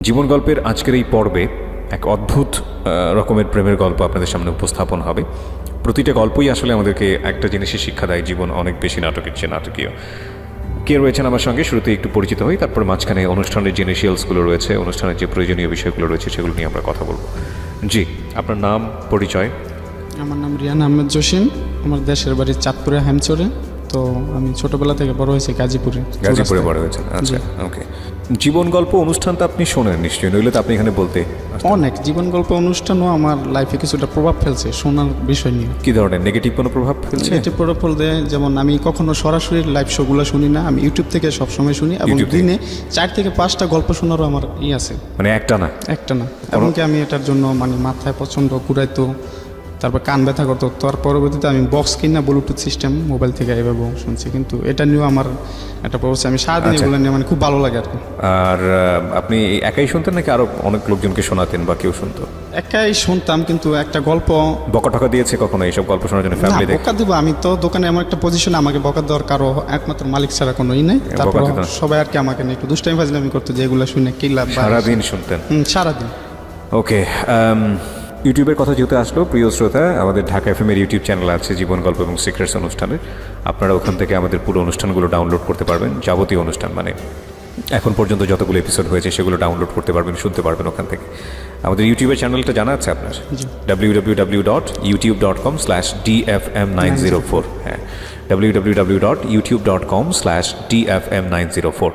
জীবন গল্পের আজকের এই পর্বে এক অদ্ভুত রকমের প্রেমের গল্প আপনাদের সামনে উপস্থাপন হবে। প্রতিটা গল্পই আসলে আমাদেরকে একটা জিনিসের শিক্ষা দেয়, জীবন অনেক বেশি নাটকের চেয়ে নাটকীয়। কে রয়েছেন আমার সঙ্গে শুরুতে একটু পরিচিত হই, তারপর মাঝখানে অনুষ্ঠানের যে ইনিশিয়ালসগুলো রয়েছে, অনুষ্ঠানের যে প্রয়োজনীয় বিষয়গুলো রয়েছে সেগুলো নিয়ে আমরা কথা বলবো। জি, আপনার নাম, পরিচয়? আমার নাম রিয়ান আহমেদ জসিম। আমার দেশের বাড়ি চাঁদপুরে হ্যামচরে। তো আমি ছোটবেলা থেকে বড় হয়েছি গাজীপুরে। গাজীপুরে বড় হয়েছেন, আচ্ছা, ওকে। জীবন গল্প অনুষ্ঠানটা আপনি শোনেন নিশ্চয়ই, নইলে তো আপনি এখানে বলতে। অনেক জীবন গল্প অনুষ্ঠানও আমার লাইফে কিছুটা প্রভাব ফেলছে শোনার বিষয় নিয়ে। কি ধরনের নেগেটিভ কোনো প্রভাব ফেলছে? নেগেটিভ প্রভাব ফেলতে, যেমন আমি কখনো সরাসরি লাইভ শোগুলো শুনি না, আমি ইউটিউব থেকে সবসময় শুনি এবং ইউটিউব থেকে? দিনে 4 থেকে 5টা গল্প শোনারও আমার আছে। মানে একটা না? একটা না, এমনকি আমি এটার জন্য মানে মাথায় প্রচণ্ড ঘুরাইতো, তারপর কান ব্যথা করতো। তার পরবর্তীতে আমি বক্স কিনা ব্লুটুথ সিস্টেম মোবাইল থেকে এভাবে শুনছি, কিন্তু এটা নিয়েও আমার একটা প্রভাব। আমি সারাদিন এগুলো নিয়ে মানে খুব ভালো লাগে আর কি। আর আপনি একাই শুনতেন নাকি আরো অনেক লোকজনকে শোনাতেন বা কেউ শুনতো? একাই শুনতাম, কিন্তু একটা গল্প বকা টকা দিয়েছে কখনো এইসব গল্প শোনার জন্য না, ফ্যামিলি থেকে? বকা দিব আমি তো দোকানে এমন একটা পজিশনে, আমাকে বকা দেওয়ার কারো একমাত্র মালিক ছাড়া কোনো ই নেই। তারপর দিত না? সবাই আর কি আমাকে নিয়ে একটু দুষ্টামি ফাজলামি করতো যে এগুলো শুনে কি লাভ। সারাদিন শুনতেন? সারাদিন। ওকে, ইউটিউবের কথা যেহেতু আসলো, প্রিয় শ্রোতা, আমাদের ঢাকা এফএমের ইউটিউব চ্যানেল আছে জীবন গল্প এবং সিক্রেটস অনুষ্ঠানের। আপনারা ওখান থেকে আমাদের পুরো অনুষ্ঠানগুলো ডাউনলোড করতে পারবেন, যাবতীয় অনুষ্ঠান মানে এখন পর্যন্ত যতগুলো এপিসোড হয়েছে সেগুলো ডাউনলোড করতে পারবেন, শুনতে পারবেন ওখান থেকে। আমাদের ইউটিউবের চ্যানেলটা জানা আছে আপনার? www.youtube.com/dfm904। হ্যাঁ, www.youtube.com/dfm904।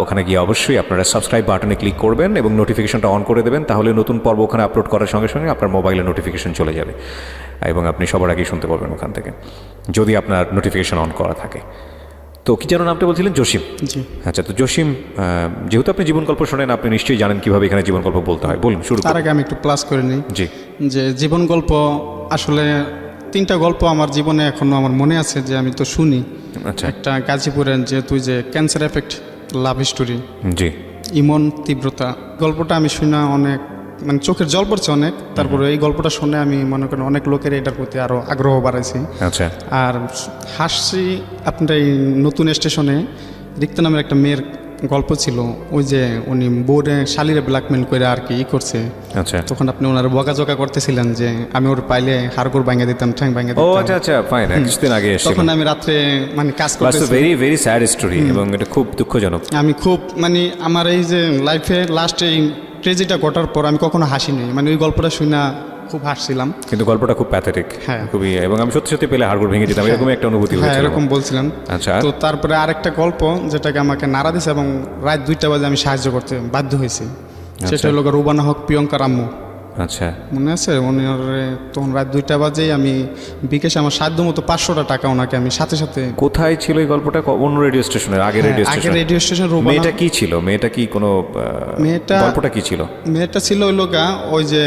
ওখানে গিয়ে অবশ্যই আপনারা সাবস্ক্রাইব বাটনে ক্লিক করবেন এবং নোটিফিকেশনটা অন করে দেবেন, তাহলে নতুন পর্ব ওখানে আপলোড করার সঙ্গে সঙ্গে আপনার মোবাইলে নোটিফিকেশন চলে যাবে এবং আপনি সবার আগেই শুনতে পারবেন ওখান থেকে, যদি আপনার নোটিফিকেশন অন করা থাকে। তো কি যেন নামটা বলছিলেন? জসিম। জি আচ্ছা, তো জসিম, যেহেতু আপনি জীবন গল্প শোনেন, আপনি নিশ্চয়ই জানেন কিভাবে এখানে জীবন গল্প বলতে হয়। বলুন, শুরু তার করুন। আগে আমি একটু প্লাস করে নিই জি। যে জীবন গল্প আসলে 3টা গল্প আমার জীবনে এখনো আমার মনে আছে, যে আমি তো শুনি। আচ্ছা। একটা গাজীপুরের যেহেতু যে ক্যান্সার এফেক্ট লাভ স্টোরি, জি। ইমন তীব্রতা গল্পটা আমি শুনে অনেক মানে চোখের জল পড়ছে অনেক। তারপরে এই গল্পটা শুনে আমি মনে করেন অনেক লোকের এটার প্রতি আরও আগ্রহ বাড়াইছি। আচ্ছা। আর হাসছি আপনার এই নতুন স্টেশনে রিক্তা নামের একটা মেয়ের গল্প ছিল, ওই যে উনি বোর্ডে শালিরে ব্ল্যাকমেল করে আর কি করছে। আচ্ছা। তখন আপনি ওনার বকাঝকা করতেছিলেন যে আমি ওর পাইলে হাড়গোড় ভাঙা দিতাম, ঠ্যাং ভাঙা ও দিতাম। আচ্ছা আচ্ছা, ফাইন। কিছুদিন আগে এসেছিল। তখন আমি রাত্রে মানে কাজ করতেছি। ভেরি ভেরি স্যাড স্টোরি এবং এটা খুব দুঃখজনক। আমি খুব মানে আমার এই যে লাইফে লাস্টে এই ট্রেজেডিটা ঘটার পর আমি কখনো হাসিনি, মানে ওই গল্পটা শুনে খুব হাসছিলাম। কিন্তু গল্পটা খুব প্যাথেটিক। হ্যাঁ। খুবই, এবং আমি সত্যি সত্যি পেলে হাড়গোড় ভেঙে দিতাম, এরকম একটা অনুভূতি হ্যাঁ, হয়েছিল। এরকম বলছিলেন। আচ্ছা। তো তারপরে আরেকটা গল্প যেটাকে আমাকে নাড়া দিয়েছে এবং রাত 2টা বাজে আমি সাহায্য করতে বাধ্য হয়েছি, সেটা হলো রুবানা হক প্রিয়ঙ্কার আম্মু। আচ্ছা। মনে আছে? উনি তখন রাত 2টা বাজেই আমি বিকেশে আমার সাধ্য মতো 500টা টাকা ওনাকে আমি সাথে সাথে। কোথায় ছিল এই গল্পটা? অন্য রেডিও স্টেশনের? আগে রেডিও আগে স্টেশন? Radio station. মেয়েটা কি ছিল? মেয়েটা কি কোনো মেয়েটা গল্পটা কি ছিল? মেয়েটা ছিল ওই লোকা ওই যে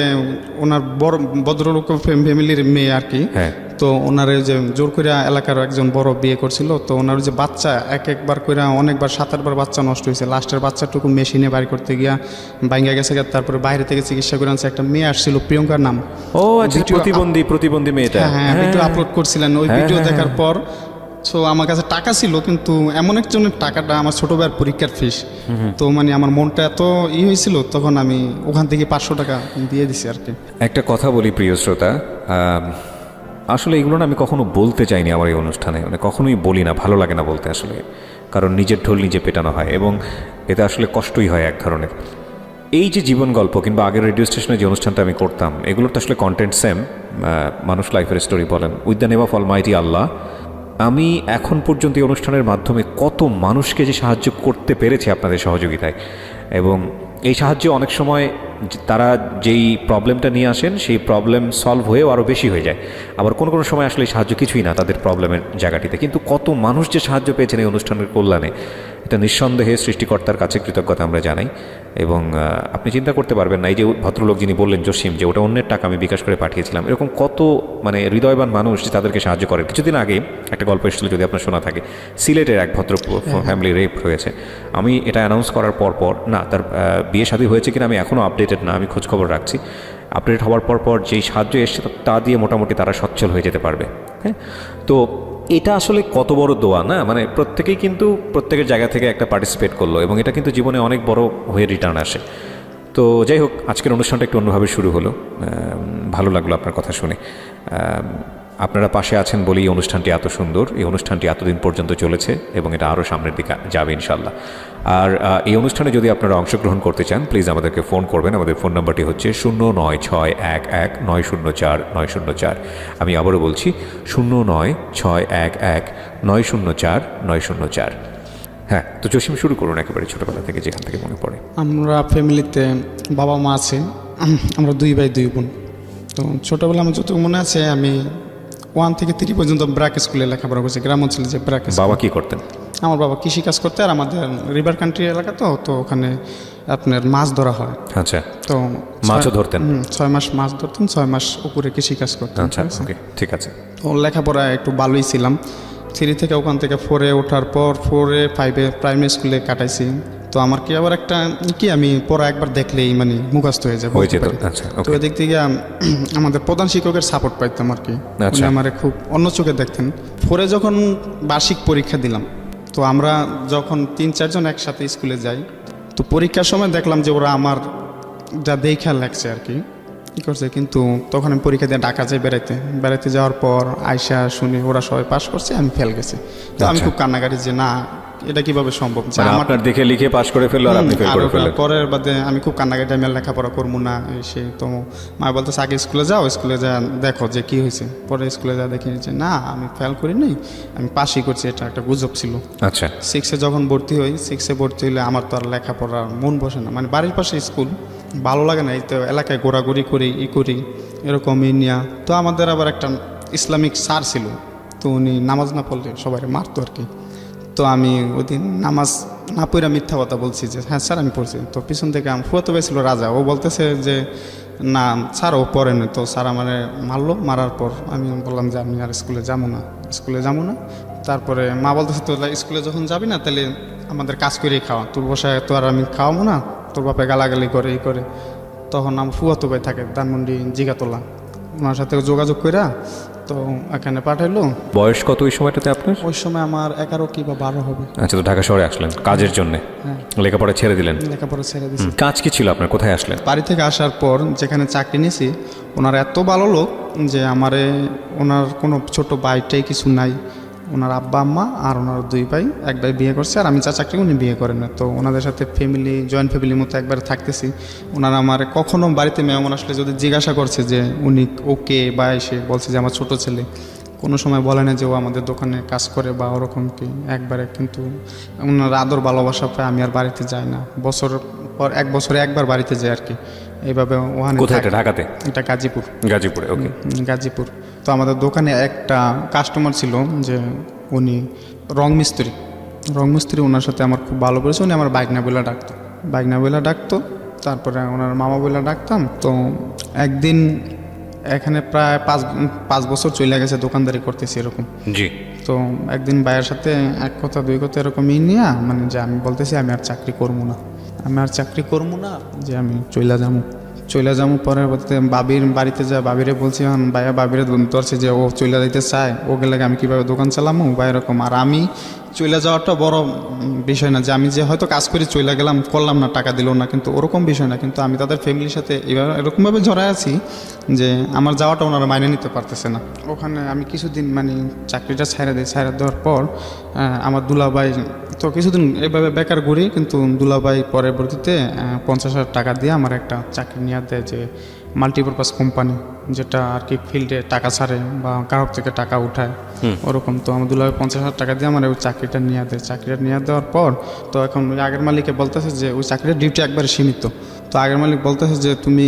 ওনার বড় ভদ্রলোক ফ্যামিলির মেয়ে আর কি। হ্যাঁ। তো ওনার যে জোর করে এলাকার একজন বড় বিয়ে করছিল, তো ওনার যে বাচ্চা একবার করে অনেকবার 7-8বার বাচ্চা নষ্ট হয়েছে। লাস্টের বাচ্চাটুকু মেশিনে বাইর করতে গিয়া ভাঙ্গা গেছে, তারপরে বাইরে থেকে চিকিৎসা করে আনছে। একটা মেয়ে আসছিল প্রিয়ঙ্কার নাম। ও আচ্ছা, প্রতিবন্ধী মেয়েটা। হ্যাঁ, ভিডিও আপলোড করছিলেন। ওই ভিডিও দেখার পর তো আমার কাছে টাকা ছিল, কিন্তু এমন একজনের টাকাটা আমার ছোট ভাইয়ের পরীক্ষার ফিস। তো মানে আমার মনটা এত হয়েছিল, তখন আমি ওখান থেকে 500 টাকা দিয়ে দিছি আর কি। একটা কথা বলি প্রিয় শ্রোতা, আসলে এগুলো না আমি কখনো বলতে চাইনি আমার এই অনুষ্ঠানে, মানে কখনোই বলি না, ভালো লাগে না বলতে আসলে, কারণ নিজের ঢোল নিজে পেটানো হয় এবং এতে আসলে কষ্টই হয় এক ধরনের। এই যে জীবন গল্প কিংবা আগের রেডিও স্টেশনে যে অনুষ্ঠানটা আমি করতাম, এগুলোর তো আসলে কন্টেন্ট সেম, মানুষ লাইফের স্টোরি বলেন, with the name of almighty Allah. আমি এখন পর্যন্ত এই অনুষ্ঠানের মাধ্যমে কত মানুষকে যে সাহায্য করতে পেরেছি আপনাদের সহযোগিতায়, এবং এই সাহায্যে অনেক সময় তারা যেই প্রবলেমটা নিয়ে আসেন সেই প্রবলেম সলভ হয়েও আরও বেশি হয়ে যায়। আবার কোনো কোনো সময় আসলে এই সাহায্য কিছুই না তাদের প্রবলেমের জায়গাটিতে, কিন্তু কত মানুষ যে সাহায্য পেয়েছেন এই অনুষ্ঠানের কল্যাণে, এটা নিঃসন্দেহে সৃষ্টিকর্তার কাছে কৃতজ্ঞতা আমরা জানাই। এবং আপনি চিন্তা করতে পারবেন না, এই যে ভদ্রলোক যিনি বললেন জসিম, যে ওটা অন্যের টাকা আমি বিকাশ করে পাঠিয়েছিলাম, এরকম কত মানে হৃদয়বান মানুষ যে তাদেরকে সাহায্য করেন। কিছুদিন আগে একটা গল্প এসেছিল, যদি আপনার শোনা থাকে, সিলেটের এক ভদ্র ফ্যামিলি রেপ হয়েছে। আমি এটা অ্যানাউন্স করার পর না, তার বিয়ে শাদী হয়েছে কিনা আমি এখনও আপডেটেড না, আমি খোঁজখবর রাখছি। আপডেট হওয়ার পর যেই সাহায্য এসছে তা দিয়ে মোটামুটি তারা সচ্ছল হয়ে যেতে পারবে। হ্যাঁ, তো এটা আসলে কত বড় দোয়া না, মানে প্রত্যেকেই কিন্তু প্রত্যেকের জায়গা থেকে একটা পার্টিসিপেট করলো এবং এটা কিন্তু জীবনে অনেক বড় হয়ে রিটার্ন আসে। তো যাই হোক, আজকের অনুষ্ঠানটা একটু অন্যভাবে শুরু হলো। ভালো লাগলো আপনার কথা শুনে। আপনারা পাশে আছেন বলেই এই অনুষ্ঠানটি এত সুন্দর, এই অনুষ্ঠানটি এতদিন পর্যন্ত চলেছে এবং এটা আরও সামনের দিকে যাবে ইনশাল্লাহ। আর এই অনুষ্ঠানে যদি আপনারা অংশগ্রহণ করতে চান, প্লিজ আমাদেরকে ফোন করবেন। আমাদের ফোন নাম্বারটি হচ্ছে 09611904 আমি আবারও বলছি 09611904। হ্যাঁ, তো জসিম শুরু করুন একেবারে ছোটোবেলা থেকে, যেখান থেকে মনে পড়ে। আমরা ফ্যামিলিতে বাবা মা আছে, আমরা 2 ভাই 2 বোন। তো ছোটোবেলা আমার যতটুকু মনে আছে, আমি 1 থেকে 3 পর্যন্ত ব্র্যাক স্কুলে লেখাপড়া করছি, গ্রাম অঞ্চলে যে ব্র্যাক। বাবা কি করতেন? আমার বাবা কৃষিকাজ করতে, আর আমাদের রিভার কান্ট্রি এলাকা, তো ওখানে আপনার মাছ ধরা হয়। আচ্ছা, তো মাছও ধরতেন? 6 মাস মাছ ধরতেন, 6 মাস উপরে কৃষিকাজ করতেন। আচ্ছা, ওকে, ঠিক আছে। তো লেখাপড়া একটু ভালোই ছিলাম। 3 থেকে ওখান থেকে 4-এ ওঠার পর 4-এ 5-এ প্রাইমারি স্কুলে কাটাইছি। তো আমার কি আবার একটা কি, আমি পড়া একবার দেখলেই মানে মুখস্থ হয়ে যায়। আচ্ছা, তো এদিক থেকে আমাদের প্রধান শিক্ষকের সাপোর্ট পাইতাম আর কি। উনি আমারে খুব অন্য চোখে দেখতেন। 4-এ যখন বার্ষিক পরীক্ষা দিলাম, তো আমরা যখন 3-4 জন একসাথে স্কুলে যাই, তো পরীক্ষার সময় দেখলাম যে ওরা আমার যা দেখা লাগছে আর কি করছে। কিন্তু তখন আমি পরীক্ষা দিয়ে ঢাকা যাই বেড়াইতে যাওয়ার পর আয়সা শুনি ওরা সবাই পাস করছে, আমি ফেল গেছি। তো আমি খুব কান্নাকাটি যে না, এটা কিভাবে সম্ভব, যে আপনার দেখে লিখে পাস করে ফেললো আর আপনি ফেল করে ফেললেন। পরের বাদে আমি খুব কান্নাকাটি, আমি লেখাপড়া করবো না সে। তো মা বলতেছে আগে স্কুলে যাও, স্কুলে যা দেখো যে কি হয়েছে। পরে স্কুলে যা দেখি যে না, আমি ফেল করি নাই, আমি পাসই করছি। এটা একটা গুজব ছিল। আচ্ছা, 6-এ যখন ভর্তি হই, 6-এ ভর্তি হলে আমার তো আর লেখাপড়ার মন বসে না, মানে বাড়ির পাশে স্কুল, ভালো লাগে না। এই তো এলাকায় ঘোরাঘুরি করি করি এরকম নিয়া। তো আমাদের আবার একটা ইসলামিক স্যার ছিল, তো উনি নামাজ না পড়লে সবাই মারতো আর কি। তো আমি ওই দিন নামাজ না পড়ে মিথ্যা কথা বলছি যে হ্যাঁ স্যার আমি পড়ছি। তো পিছন থেকে আমার ফুয়াতো ভাই ছিল রাজা, ও বলতেছে যে না স্যার ও পড়েনি। তো স্যার আমার মারলো, মারার পর আমি বললাম যে আমি আর স্কুলে যাবো না। তারপরে মা বলতেছে তো স্কুলে যখন যাবি না, তাহলে আমাদের কাজ করেই খাওয়া, তোর বসায় তো আর আমি খাওয়াবো না, তোর বাপে গালাগালি করে এই করে। তখন আমার ফুয়াতো ভাই থাকে ধানমন্ডি জিগাতলা, ওনার সাথে যোগাযোগ কইরা তো এখানে পাঠাইলো। বয়স কত ওই সময়টাতে আপনার? ওই সময় আমার 11 কি বা 12 হবে। আচ্ছা, তো ঢাকা শহরে আসলেন কাজের জন্য? হ্যাঁ, লেখাপড়া ছেড়ে দিলেন? লেখাপড়া ছেড়ে দিয়েছি। কাজ কি ছিল আপনার? কোথায় আসলেন? বাড়ি থেকে আসার পর যেখানে চাকরি নিয়েছি, ওনার এত ভালো লোক যে আমারে, ওনার কোনো ছোট ভাইটাই কিছু নাই, ওনার আব্বা আম্মা আর ওনার 2 ভাই, এক ভাই বিয়ে করছে আর আমি যা চাকরি উনি বিয়ে করেন না। তো ওনাদের সাথে ফ্যামিলি, জয়েন্ট ফ্যামিলির মতো একবার থাকতেছি। ওনারা আমার কখনো বাড়িতে মেহমান আসলে যদি জিজ্ঞাসা করছে যে উনি ওকে, বা এসে বলছে যে আমার ছোট ছেলে, কোনো সময় বলে না যে ও আমাদের দোকানে কাজ করে বা ওরকম কি, একবারে। কিন্তু ওনার আদর ভালোবাসা পায়, আমি আর বাড়িতে যাই না। বছর পর 1 বছরে একবার বাড়িতে যাই আর কি। এইভাবে ওখানে। কোথায়? এটা ঢাকাতে? এটা গাজীপুরে। ওকে, গাজীপুর। তো আমাদের দোকানে একটা কাস্টমার ছিল যে উনি রং মিস্ত্রি, ওনার সাথে আমার খুব ভালো পরিচয়। উনি আমার বাইকনা বইলা ডাকতো, তারপরে ওনার মামা বইলা ডাকতাম। তো একদিন এখানে প্রায় 5 বছর চলে গেছে দোকানদারি করতেছি এরকম। জি। তো একদিন ভাইয়ের সাথে 1 কথা 2 কথা এরকম নিয়ে, মানে যে আমি বলতেছি আমি আর চাকরি করবো না, যে আমি চলে যাবো। পরের বাবির বাড়িতে যা বাবিরে বলছি, ভাইয়া বাবিরে ধরছে যে ও চলে যাইতে চায়, ও গেলে আমি কীভাবে দোকান চালামো বা এরকম। আর আমি চলে যাওয়াটা বড় বিষয় না, যে আমি যে হয়তো কাজ করে চলে গেলাম, করলাম না, টাকা দিল না, কিন্তু ওরকম বিষয় না। কিন্তু আমি তাদের ফ্যামিলির সাথে এবার এরকমভাবে জড়ায় আছি যে আমার যাওয়াটা ওনারা মাইনে নিতে পারতেছে না। ওখানে আমি কিছুদিন মানে চাকরিটা ছেড়ে দেওয়ার পর আমার দুলাভাই তো কিছুদিন এভাবে বেকার ঘুরি, কিন্তু দুলাভাই পরবর্তীতে 50,000 টাকা দিয়ে আমার একটা চাকরি নিয়ে দেয়, যে মাল্টিপারপাস কোম্পানি, যেটা আর কি ফিল্ডে টাকা ছাড়ে বা গ্রাহক থেকে টাকা উঠায় ওরকম। তো আমার দুলাভাই 50,000 টাকা দিয়ে আমার ওই চাকরিটা নিয়ে দেয়। চাকরিটা নিয়ে দেওয়ার পর তো এখন ওই আগের মালিকে বলতেছে যে ওই চাকরির ডিউটি একবারে সীমিত। তো আগের মালিক বলতেছে যে তুমি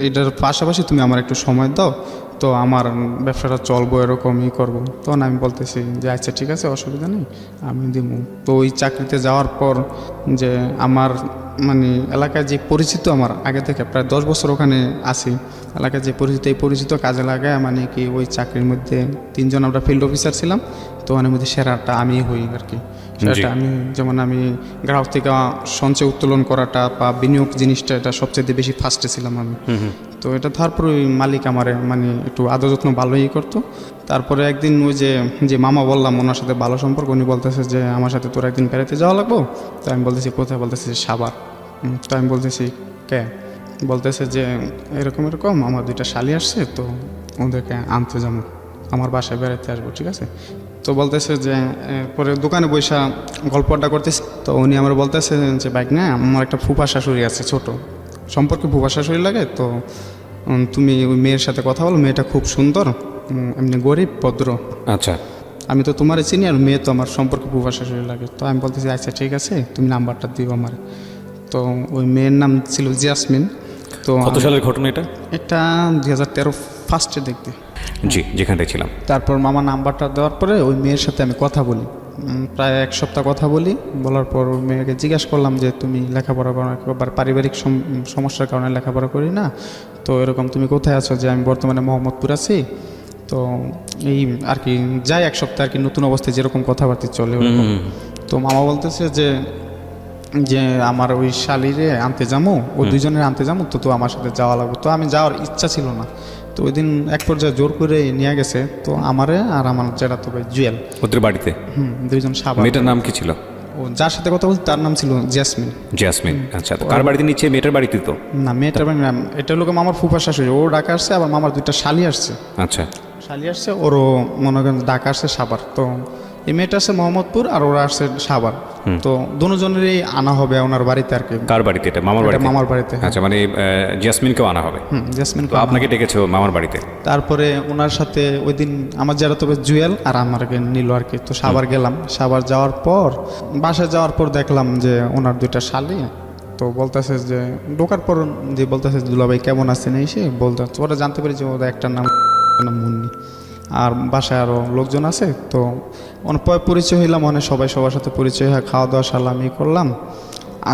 এইটার পাশাপাশি তুমি আমার একটু সময় দাও, তো আমার ব্যবসাটা চলবো, এরকমই করবো। তখন আমি বলতেছি যে আচ্ছা ঠিক আছে, অসুবিধা নেই, আমি দিব। তো ওই চাকরিতে যাওয়ার পর যে আমার মানে এলাকায় যে পরিচিত, আমার আগে থেকে প্রায় 10 বছর ওখানে আছি, এলাকায় যে পরিচিত, এই পরিচিত কাজে লাগায় মানে কি ওই চাকরির মধ্যে 3 জন আমরা ফিল্ড অফিসার ছিলাম। তো ওখানের মধ্যে সেরাটা আমি হই আর কি। সেটা আমি যেমন আমি গ্রাহক থেকে সঞ্চয় উত্তোলন করাটা বা বিনিয়োগ জিনিসটা, এটা সবচেয়ে বেশি ফার্স্টে ছিলাম আমি। তো এটা তারপর ওই মালিক আমার মানে একটু আদর যত্ন ভালোই করতো। তারপরে একদিন ওই যে যে মামা বললাম ওনার সাথে ভালো সম্পর্ক, উনি বলতেছে যে আমার সাথে তোর একদিন বেড়াতে যাওয়া লাগবো। তো আমি বলতেছি কোথায়, বলতেছি যে সাভার। তো আমি বলতেছি কে, বলতেছে যে এরকম এরকম আমার দুইটা শালি আসছে, তো ওদেরকে আনতে যাবো, আমার বাসায় বেড়াতে আসবো, ঠিক আছে। তো বলতেছে যে পরে দোকানে বৈশা গল্প আড্ডা করতেছে। তো উনি আমার বলতেছে যে বাইক না, আমার একটা ফুফা শাশুড়ি আছে, ছোট সম্পর্কে ফুফা শাশুড়ি লাগে। তো তুমি ওই মেয়ের সাথে কথা বলো, মেয়েটা খুব সুন্দর, এমনি গরিব ভদ্র। আচ্ছা, আমি তো তোমার চিনি, আর মেয়ে তো আমার সম্পর্কে ফুফা শাশুড়ি লাগে। তো আমি বলতেছি আচ্ছা ঠিক আছে, তুমি নাম্বারটা দিও আমার। তো ওই মেয়ের নাম ছিল জিয়াসমিন। তো কত সালের ঘটনা এটা? এটা 2013 ফার্স্টে দেখতে। জি, যেখানটায় ছিলাম। তারপর মামা নাম্বারটা দেওয়ার পরে ওই মেয়ের সাথে আমি কথা বলি, প্রায় এক সপ্তাহ কথা বলি। বলার পর ওই মেয়েকে জিজ্ঞাসা করলাম যে তুমি লেখাপড়া করো, একবার পারিবারিক সমস্যার কারণে লেখাপড়া করি না, তো এরকম তুমি কোথায় আছো? যে আমি বর্তমানে মোহাম্মদপুর আছি। তো এই আর কি যাই এক সপ্তাহ আর কি, নতুন অবস্থায় যেরকম কথাবার্তা চলে ওরকম। তো মামা বলতেছে যে যে আমার ওই শালিরে আনতে যাবো, ও দুইজনের আনতে যাবো, তো আমার সাথে যাওয়া লাগবে। তো আমি যাওয়ার ইচ্ছা ছিল না। তো ওই দিন এক পর্যায়ে জোর করে নিয়ে গেছে, তো আমারে আর আমার যেটা তো ভাই জুয়েল, ওদের বাড়িতে। দুইজন সাবান। মেয়েটার নাম কি ছিল? ও যার সাথে কথা বলছি তার নাম ছিল জেসমিন। জেসমিন। আচ্ছা, তো কার বাড়িতে নিচ্ছে? মেয়েটার বাড়িতে তো না, মেয়েটার বাড়ি না, এটা হলো মামার ফুফা শাশুড়ি, ও ঢাকা আসছে, আবার মামার দুইটা শালি আসছে। আচ্ছা, শালি আসছে, ওরও মনে করেন ঢাকা আসছে সাভার। তো এই মেয়েটা আসছে মোহাম্মদপুর আর ওরা আসছে সাভার। তো দুজনেরই আনা হবে ওনার বাড়িতে আর কি। কার বাড়িতে? এটা মামার এটা বাড়িতে। মামার বাড়িতে। আচ্ছা, মানে জেসমিনকেও আনা হবে। জেসমিন তো আপনাকে ডেকেছে ও মামার বাড়িতে। তারপরে ওনার সাথে ওই দিন আমার যারা তবে জুয়েল আর আমাকে নিল আর কি। তো সাভার গেলাম, সাভার যাওয়ার পর বাসায় যাওয়ার পর দেখলাম যে ওনার দুইটা শালি। তো বলতেছে যে ঢোকার পর যে বলতেছে দুলাভাই কেমন আছেন, এসে বলতে ওরা জানতে পারি যে ওদের একটা নাম মুন্নি, আর বাসায় আরও লোকজন আছে। তো অনেক পরিচয় হইলাম, অনেক সবাই সবার সাথে পরিচয় হয়, খাওয়া দাওয়া সালামি করলাম।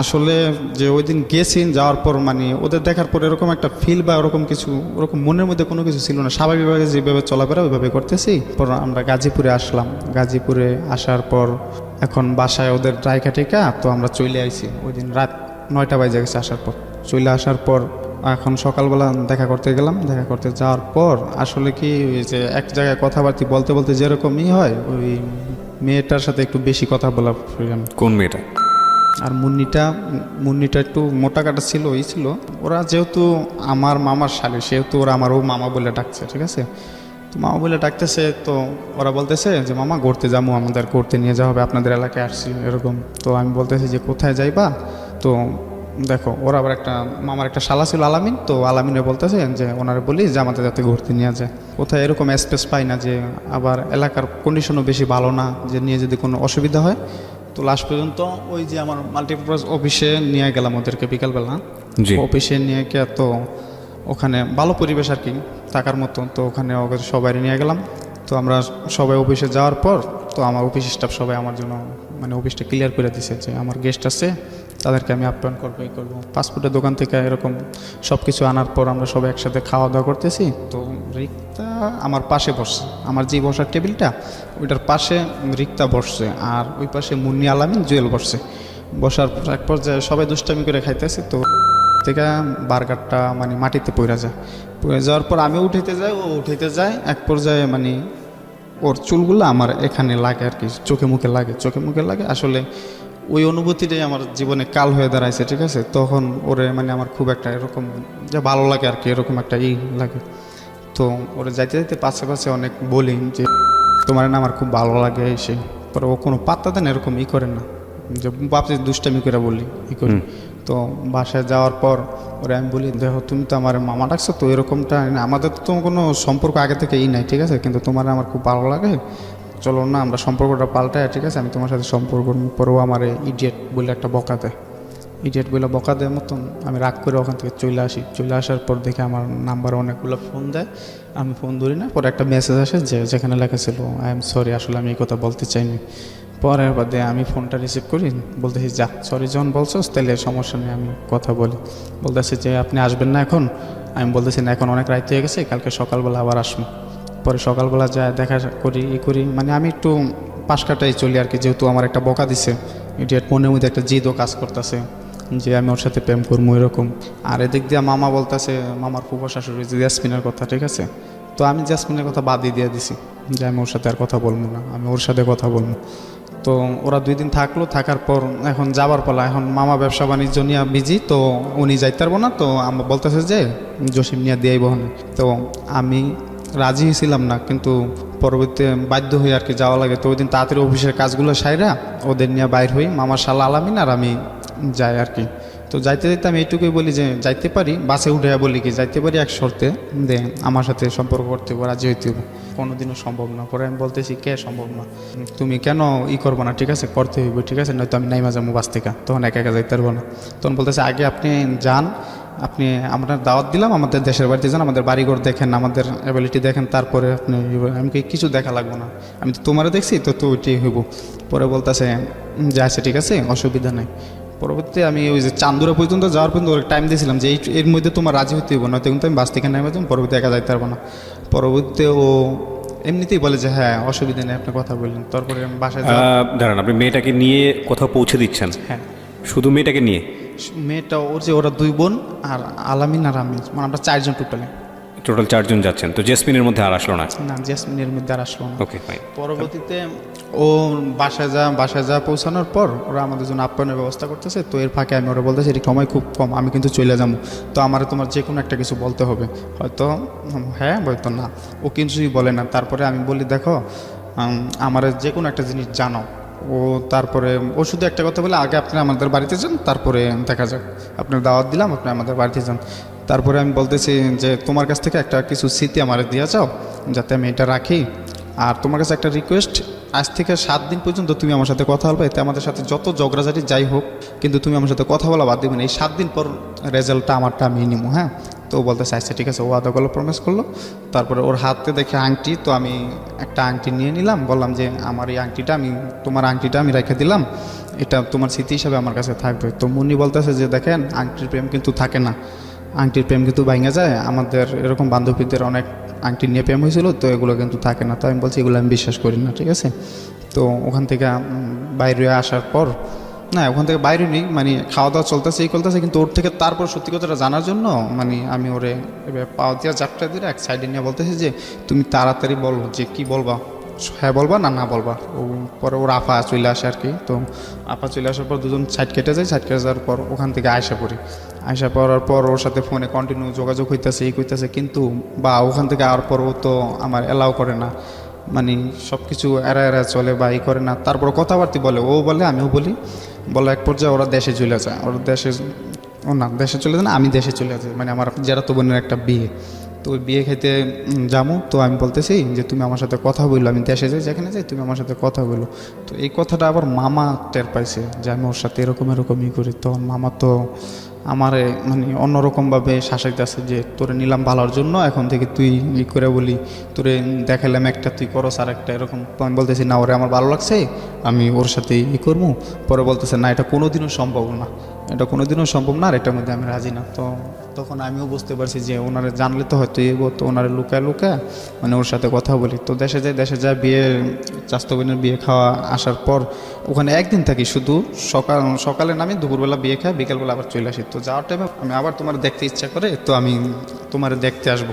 আসলে যে ওই দিন গেছি, যাওয়ার পর মানে ওদের দেখার পর এরকম একটা ফিল বা ওরকম কিছু, ওরকম মনের মধ্যে কোনো কিছু ছিল না, স্বাভাবিকভাবে যেভাবে চলাফেরা ওইভাবে করতেছি। পর আমরা গাজীপুরে আসলাম, গাজীপুরে আসার পর এখন বাসায় ওদের রায়কা টেকা, তো আমরা চলে আইছি। ওই দিন রাত 9টা বাজে গেছে আসার পর। চলে আসার পর এখন সকালবেলা দেখা করতে গেলাম, দেখা করতে যাওয়ার পর আসলে কি ওই যে এক জায়গায় কথাবার্তা বলতে বলতে যেরকমই হয়, ওই মেয়েটার সাথে একটু বেশি কথা বলা প্রয়োজন। কোন মেয়েটা? আর মুন্নিটা একটু মোটা কাটা ছিল, ওই ছিল। ওরা যেহেতু আমার মামার শালী, সেহেতু ওরা আমারও মামা বলে ডাকছে, ঠিক আছে। তো মামা বলে ডাকতেছে, তো ওরা বলতেছে যে মামা ঘুরতে যাবো, আমাদের ঘুরতে নিয়ে যাওয়া হবে, আপনাদের এলাকায় আসছি এরকম। তো আমি বলতেছি যে কোথায় যাইবা? তো দেখো ওরা আবার একটা মামার একটা শালা ছিল আলামিন, তো আলামিনে বলতেছে যে ওনারা বলি যে আমাদের যাতে ঘুরতে নিয়ে যায়। কোথায় এরকম স্পেস পাই না, যে আবার এলাকার কন্ডিশনও বেশি ভালো না, যে নিয়ে যদি কোনো অসুবিধা হয়। তো লাস্ট পর্যন্ত ওই যে আমার মাল্টিপারপাস অফিসে নিয়ে গেলাম ওদেরকে বিকালবেলা। জি। অফিসে নিয়ে গিয়ে তো ওখানে ভালো পরিবেশ আর কি থাকার মতো। তো ওখানে ওদের সবাই নিয়ে গেলাম। তো আমরা সবাই অফিসে যাওয়ার পর তো আমার অফিস স্টাফ সবাই আমার জন্য মানে অফিসটা ক্লিয়ার করে দিছে যে আমার গেস্ট আছে, তাদেরকে আমি আপ্যায়ন করবো, এই করবো। ফাস্টফুডের দোকান থেকে এরকম সব কিছু আনার পর আমরা সবাই একসাথে খাওয়া দাওয়া করতেছি। তো রিক্তা আমার পাশে বসছে, আমার যে বসার টেবিলটা ওইটার পাশে রিক্তা বসছে, আর ওই পাশে মুন্নি আলামিন জুয়েল বসছে। বসার এক পর্যায়ে সবাই দুষ্টামি করে খাইতেছে। তো থেকে বার্গারটা মানে মাটিতে পড়ে যায়, পড়ে যাওয়ার পর আমি উঠাইতে যাই, ও উঠাইতে যায়। এক পর্যায়ে মানে ওর চুলগুলো আমার এখানে লাগে আর কি, চোখে মুখে লাগে। আসলে ওই অনুভূতিটাই আমার জীবনে কাল হয়ে দাঁড়াইছে, ঠিক আছে। তখন ওরে মানে আমার খুব একটা এরকম যে ভালো লাগে আর কি, এরকম একটা লাগে। তো ওরে যাইতে যাইতে পাশে পাশে অনেক বলি যে তোমার না আমার খুব ভালো লাগে এসে। পরে ও কোনো পাত্তা দেন এরকম করে না, যে বাপে দুষ্টামি করে বলি করি। তো বাসায় যাওয়ার পর ওরে আমি বলি দেখো তুমি তো আমার মামা ডাকছো, তো এরকমটা আমাদের তো কোনো সম্পর্ক আগে থেকে নাই, ঠিক আছে, কিন্তু তোমার আমার খুব ভালো লাগে, চলো না আমরা সম্পর্কটা পাল্টাই, ঠিক আছে, আমি তোমার সাথে সম্পর্ক। পরেও আমার ইডিয়েট বলে একটা বকা দেয়, বকা দেয় মতন আমি রাগ করে ওখান থেকে চলে আসি। চলে আসার পর দেখে আমার নাম্বারে অনেকগুলো ফোন দেয়, আমি ফোন ধরি না। পরে একটা মেসেজ আসে যেখানে লেখা ছিল আই এম সরি, আসলে আমি এই কথা বলতে চাইনি। পরের বাদে আমি ফোনটা রিসিভ করি, বলতেছি যা সরি যখন বলছো তাহলে সমস্যা নেই, আমি কথা বলি। বলতেছি যে আপনি আসবেন না এখন? আমি বলতেছি না, এখন অনেক রাত হয়ে গেছে, কালকে সকালবেলা আবার আসবো। পরে সকালবেলা যায় দেখা করি মানে আমি একটু পাশ কাটাই চলি আর কি, যেহেতু আমার একটা বকা দিছে। ইডিয়েট মনের মধ্যে একটা জিদও কাজ করতেছে যে আমি ওর সাথে প্রেম করবো এরকম। আর এদিক দিয়ে মামা বলতেছে, মামার ফুফা শাশুড়ি যে ইয়াসমিনের কথা, ঠিক আছে। তো আমি জাসমিনের কথা বাদই দিয়ে দিছি যে আমি ওর সাথে আর কথা বলবো না, আমি ওর সাথে কথা বলবো। তো ওরা 2 দিন থাকলো, থাকার পর এখন যাবার পালা, এখন মামা ব্যবসা বাণিজ্য নিয়ে বিজি, তো উনি যাইতে পারবো না, তো আমার বলতেছে যে জসিম নিয়ে দিয়েই বহনে। তো আমি রাজি হয়েছিলাম না, কিন্তু পরবর্তীতে বাধ্য হয়ে আর কি যাওয়া লাগে। তো ওই দিন তাড়াতাড়ি অফিসের কাজগুলো সাইরা ওদের নিয়ে বাইর হই, মামার শালা আলামিন আর আমি যাই আর কি। তো যাইতে যাইতে আমি এইটুকুই বলি যে যাইতে পারি, বাসে উঠে বলি কি যাইতে পারি এক শর্তে, যে আমার সাথে সম্পর্ক করতে হবে, রাজি হইতে হবে। কোনোদিনও সম্ভব না। পরে আমি বলতেছি কে সম্ভব না, তুমি কেন করবো না, ঠিক আছে করতে হইব, ঠিক আছে, নয়তো আমি নাইমা যাবো বাস থেকে, তখন একা একা যাইতে পারবো না। তখন বলতেছে আগে আপনি যান, আপনি আমরা দাওয়াত দিলাম, আমাদের দেশের বাড়িতে যান, আমাদের বাড়িঘর দেখেন, আমাদের অ্যাবিলিটি দেখেন, তারপরে আপনি আমি কিছু দেখা লাগবো না, আমি তো তোমারও দেখছি, তো ওইটাই হইব। পরে বলতেছে যে আচ্ছা ঠিক আছে অসুবিধা নেই। পরবর্তীতে আমি ওই যে চান্দুরা পর্যন্ত যাওয়ার পর্যন্ত ওর টাইম দিয়েছিলাম যে এর মধ্যে তোমার রাজি হইতে হইব, নয়তো কিন্তু আমি বাস থেকে নেমে যাবো, পরবর্তী একা যাইতে পারবো না। পরবর্তীতে ও এমনিতেই বলে যে হ্যাঁ অসুবিধা নেই, আপনি কথা বললেন। তারপরে আমি বাসায় দাঁড়ান, আপনি মেয়েটাকে নিয়ে কোথাও পৌঁছে দিচ্ছেন? হ্যাঁ, শুধু মেয়েটাকে নিয়ে? মেয়েটা ওর যে ওরা 2 বোন আর আলামিন আর আমি, মানে আমরা 4 জন টোটালি। টোটাল 4 জন যাচ্ছেন। তো জেসমিনের মধ্যে আর আসলো না? না, জেসমিনের মধ্যে আর আসলো না। Okay fine. পরবর্তীতে ও বাসায় যা পৌঁছানোর পর ওরা আমাদের জন্য আপ্যায়নের ব্যবস্থা করতেছে। তো এর ফাঁকে আমি ওরা বলতেছি এটি সময় খুব কম, আমি কিন্তু চলে যাবো, তো আমার তোমার যে কোনো একটা কিছু বলতে হবে। হয়তো হ্যাঁ, হয়তো না, ও কিছুই বলে না। তারপরে আমি বলি দেখো আমার যে কোনো একটা জিনিস জানাও। ও তারপরে ও শুধু একটা কথা বলে আগে আপনি আমাদের বাড়িতে যান, তারপরে দেখা যাক, আপনার দাওয়াত দিলাম, আপনি আমাদের বাড়িতে যান। তারপরে আমি বলতেছি যে তোমার কাছ থেকে একটা কিছু স্মৃতি আমার দিয়ে যাও, যাতে আমি এটা রাখি। আর তোমার কাছে একটা রিকোয়েস্ট, আজ থেকে 7 দিন পর্যন্ত তুমি আমার সাথে কথা বলবে, এতে আমাদের সাথে যত ঝগড়াঝাটি যাই হোক, কিন্তু তুমি আমার সাথে কথা বলা বাদ দিবে না। এই 7 দিন পর রেজাল্টটা আমারটা আমি নিব, হ্যাঁ? তো ও বলতে চাইছে ঠিক আছে, ও আদা করলো, প্রমিস করলো। তারপরে ওর হাতে দেখে আংটি, তো আমি একটা আংটি নিয়ে নিলাম, বললাম যে আমার এই আংটিটা তোমার আংটিটা আমি রেখে দিলাম, এটা তোমার স্মৃতি হিসাবে আমার কাছে থাকবে। তো মুন্নি বলতেছে যে দেখেন আংটির প্রেম কিন্তু থাকে না, আংটির প্রেম কিন্তু ভাঙা যায়, আমাদের এরকম বান্ধবীদের অনেক আংটি নিয়ে প্রেম হয়েছিল, তো এগুলো কিন্তু থাকে না। তো আমি বলছি এগুলো আমি বিশ্বাস করি না, ঠিক আছে। তো ওখান থেকে বাইরে আসার পর, না ওখান থেকে বাইরে নেই, মানে খাওয়া দাওয়া চলতেছে এই চলতেছে, কিন্তু ওর থেকে তারপর সত্যি কথাটা জানার জন্য মানে আমি ওরে এবার পাওয়া দিয়া চাপটা দিয়ে এক সাইডে নিয়ে বলতেছি যে তুমি তাড়াতাড়ি বলো যে কি বলবা, হ্যাঁ বলবা না বলবা। ও পরে ওর আপা চলে আসে আর কি। তো আপা চলে আসার পর দুজন সাইড কেটে যায়, সাইড কেটে যাওয়ার পর ওখান থেকে আয়সা পড়ার পর ওর সাথে ফোনে কন্টিনিউ যোগাযোগ হইতেছে, কিন্তু বা ওখান থেকে আর পর ও তো আমার অ্যালাউ করে না, মানে সব কিছু এরা চলে বা করে না। তারপর কথাবার্তা বলে, ও বলে আমিও বলে এক পর্যায়ে ওরা দেশে চলে যায়। দেশে চলে যায় না, আমি দেশে চলে যাই, মানে আমার জেরাতো বোনের একটা বিয়ে। তো ওই বিয়ে খেতে যাবো। তো আমি বলতেছি যে তুমি আমার সাথে কথা বললো, আমি দেশে যাই, যেখানে যাই তুমি আমার সাথে কথা বললো। তো এই কথাটা আবার মামা টের পাইছে যে আমি ওর সাথে এরকমই করি। তখন মামা তো আমারে মানে অন্যরকমভাবে শাসাইতেছে যে তোরে নিলাম ভালোর জন্য, এখন থেকে তুই করে বলি, তোরে দেখালাম একটা তুই করস আর একটা এরকম। তো আমি বলতেছি না, ওরে আমার ভালো লাগছে, আমি ওর সাথে করবো। পরে বলতেছে না, এটা কোনোদিনও সম্ভব না, আর এটার মধ্যে আমি রাজি না। তো তখন আমিও বুঝতে পারছি যে ওনারে জানলে তো হয়তো তো ওনারে লুকায় মানে ওর সাথে কথা বলি। তো দেশে যায় বিয়ে, চাস্তো বোনের বিয়ে খাওয়া আসার পর ওখানে একদিন থাকি, শুধু সকালে নামি, দুপুরবেলা বিয়ে খাই, বিকেলবেলা আবার চলে আসি। তো যাওয়ার টাইমে আমি আবার তোমার দেখতে ইচ্ছা করে, তো আমি তোমার দেখতে আসবো।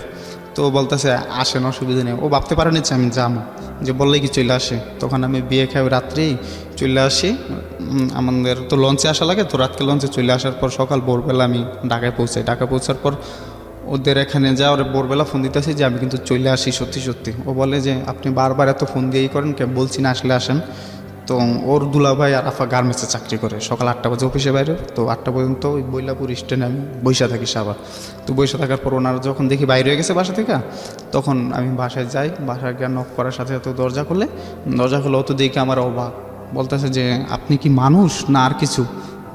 তো বলতেছে আসেন, অসুবিধা নেই। ও ভাবতে পারেনি যে আমি যাবো, যে বললেই কি চলে আসে। তখন আমি বিয়ে খাই রাত্রেই চলে আসি, আমাদের তো লঞ্চে আসা লাগে, তো রাতকে লঞ্চে চলে আসার পর সকাল ভোরবেলা আমি ঢাকায় পৌঁছার পর ওদের এখানে যা ওরা ভোরবেলা ফোন দিতেছি যে আমি কিন্তু চলে আসি সত্যি। ও বলে যে আপনি বারবার এত ফোন দিয়েই করেন, কে বলছি না আসলে আসেন। তো ওর দুলাভাই আর আফা গার্মেন্টসে চাকরি করে, সকাল 8টা বাজে অফিসে বাইরে, তো 8টা পর্যন্ত ওই বৈলাপুর স্ট্যান্ডে আমি বৈশা থাকি সাবার। তো বৈশা থাকার পর ওনারা যখন দেখি বাইরে হয়ে গেছে বাসা থেকে, তখন আমি বাসায় যাই। বাসায় গিয়ে নক করার সাথে সাথে দরজা খুলে ও তো দেখে আমার অবাক, বলতেছে যে আপনি কি মানুষ না আর কিছু,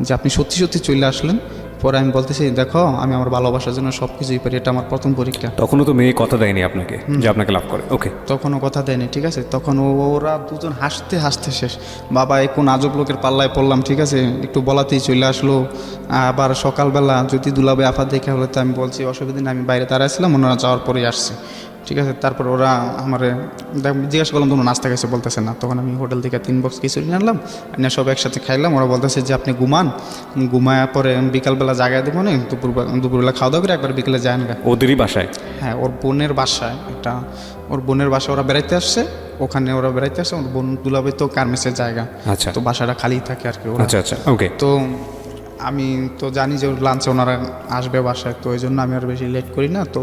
যে আপনি সত্যি চলে আসলেন। পরে আমি বলতেছি দেখো আমি আমার ভালোবাসার জন্য সব কিছুই পারি, এটা আমার প্রথম পরীক্ষা। তখনও তো মেয়ে কথা দেয়নি আপনাকে যে আপনাকে লাভ করে? ওকে, তখনও কথা দেয়নি, ঠিক আছে। তখন ওরা দুজন হাসতে শেষ, বাবা এই কোন আজব লোকের পাল্লায় পড়লাম, ঠিক আছে, একটু বলাতেই চলে আসলো। আবার সকালবেলা যদি দুলাভাই আফা দেখে হলে তো আমি বলছি অসুবিধা নেই, আমি বাইরে দাঁড়াইছিলাম, ওনারা যাওয়ার পরেই আসছে। ঠিক আছে। তারপর ওরা আমার জিজ্ঞাসা করলাম তোমরা নাস্তা খাইছো, বলতেছে না। তখন আমি হোটেল থেকে 3 বক্স খিচুড়ি আনলাম, এনে সব একসাথে খাইলাম। ওরা বলতেছে যে আপনি ঘুমায় পরে বিকালবেলা জায়গায় দেবো না, দুপুরবেলা খাওয়া দাওয়া করে একবার বিকেলে যায় না। ওদেরই বাসায়? হ্যাঁ, ওর বোনের বাসায়, এটা ওর বোনের বাসায় ওরা বেড়াইতে আসছে, ওখানে ওরা বেড়াইতে আসছে। ওর বোন দুলাভাই তো গার্মেন্টসের জায়গা, আচ্ছা, তো বাসাটা খালি থাকে আর কি। আচ্ছা আচ্ছা, ওকে। তো আমি তো জানি যে লাঞ্চে ওনারা আসবে বাসায়, তো এই জন্য আমি আর বেশি লেট করি না। তো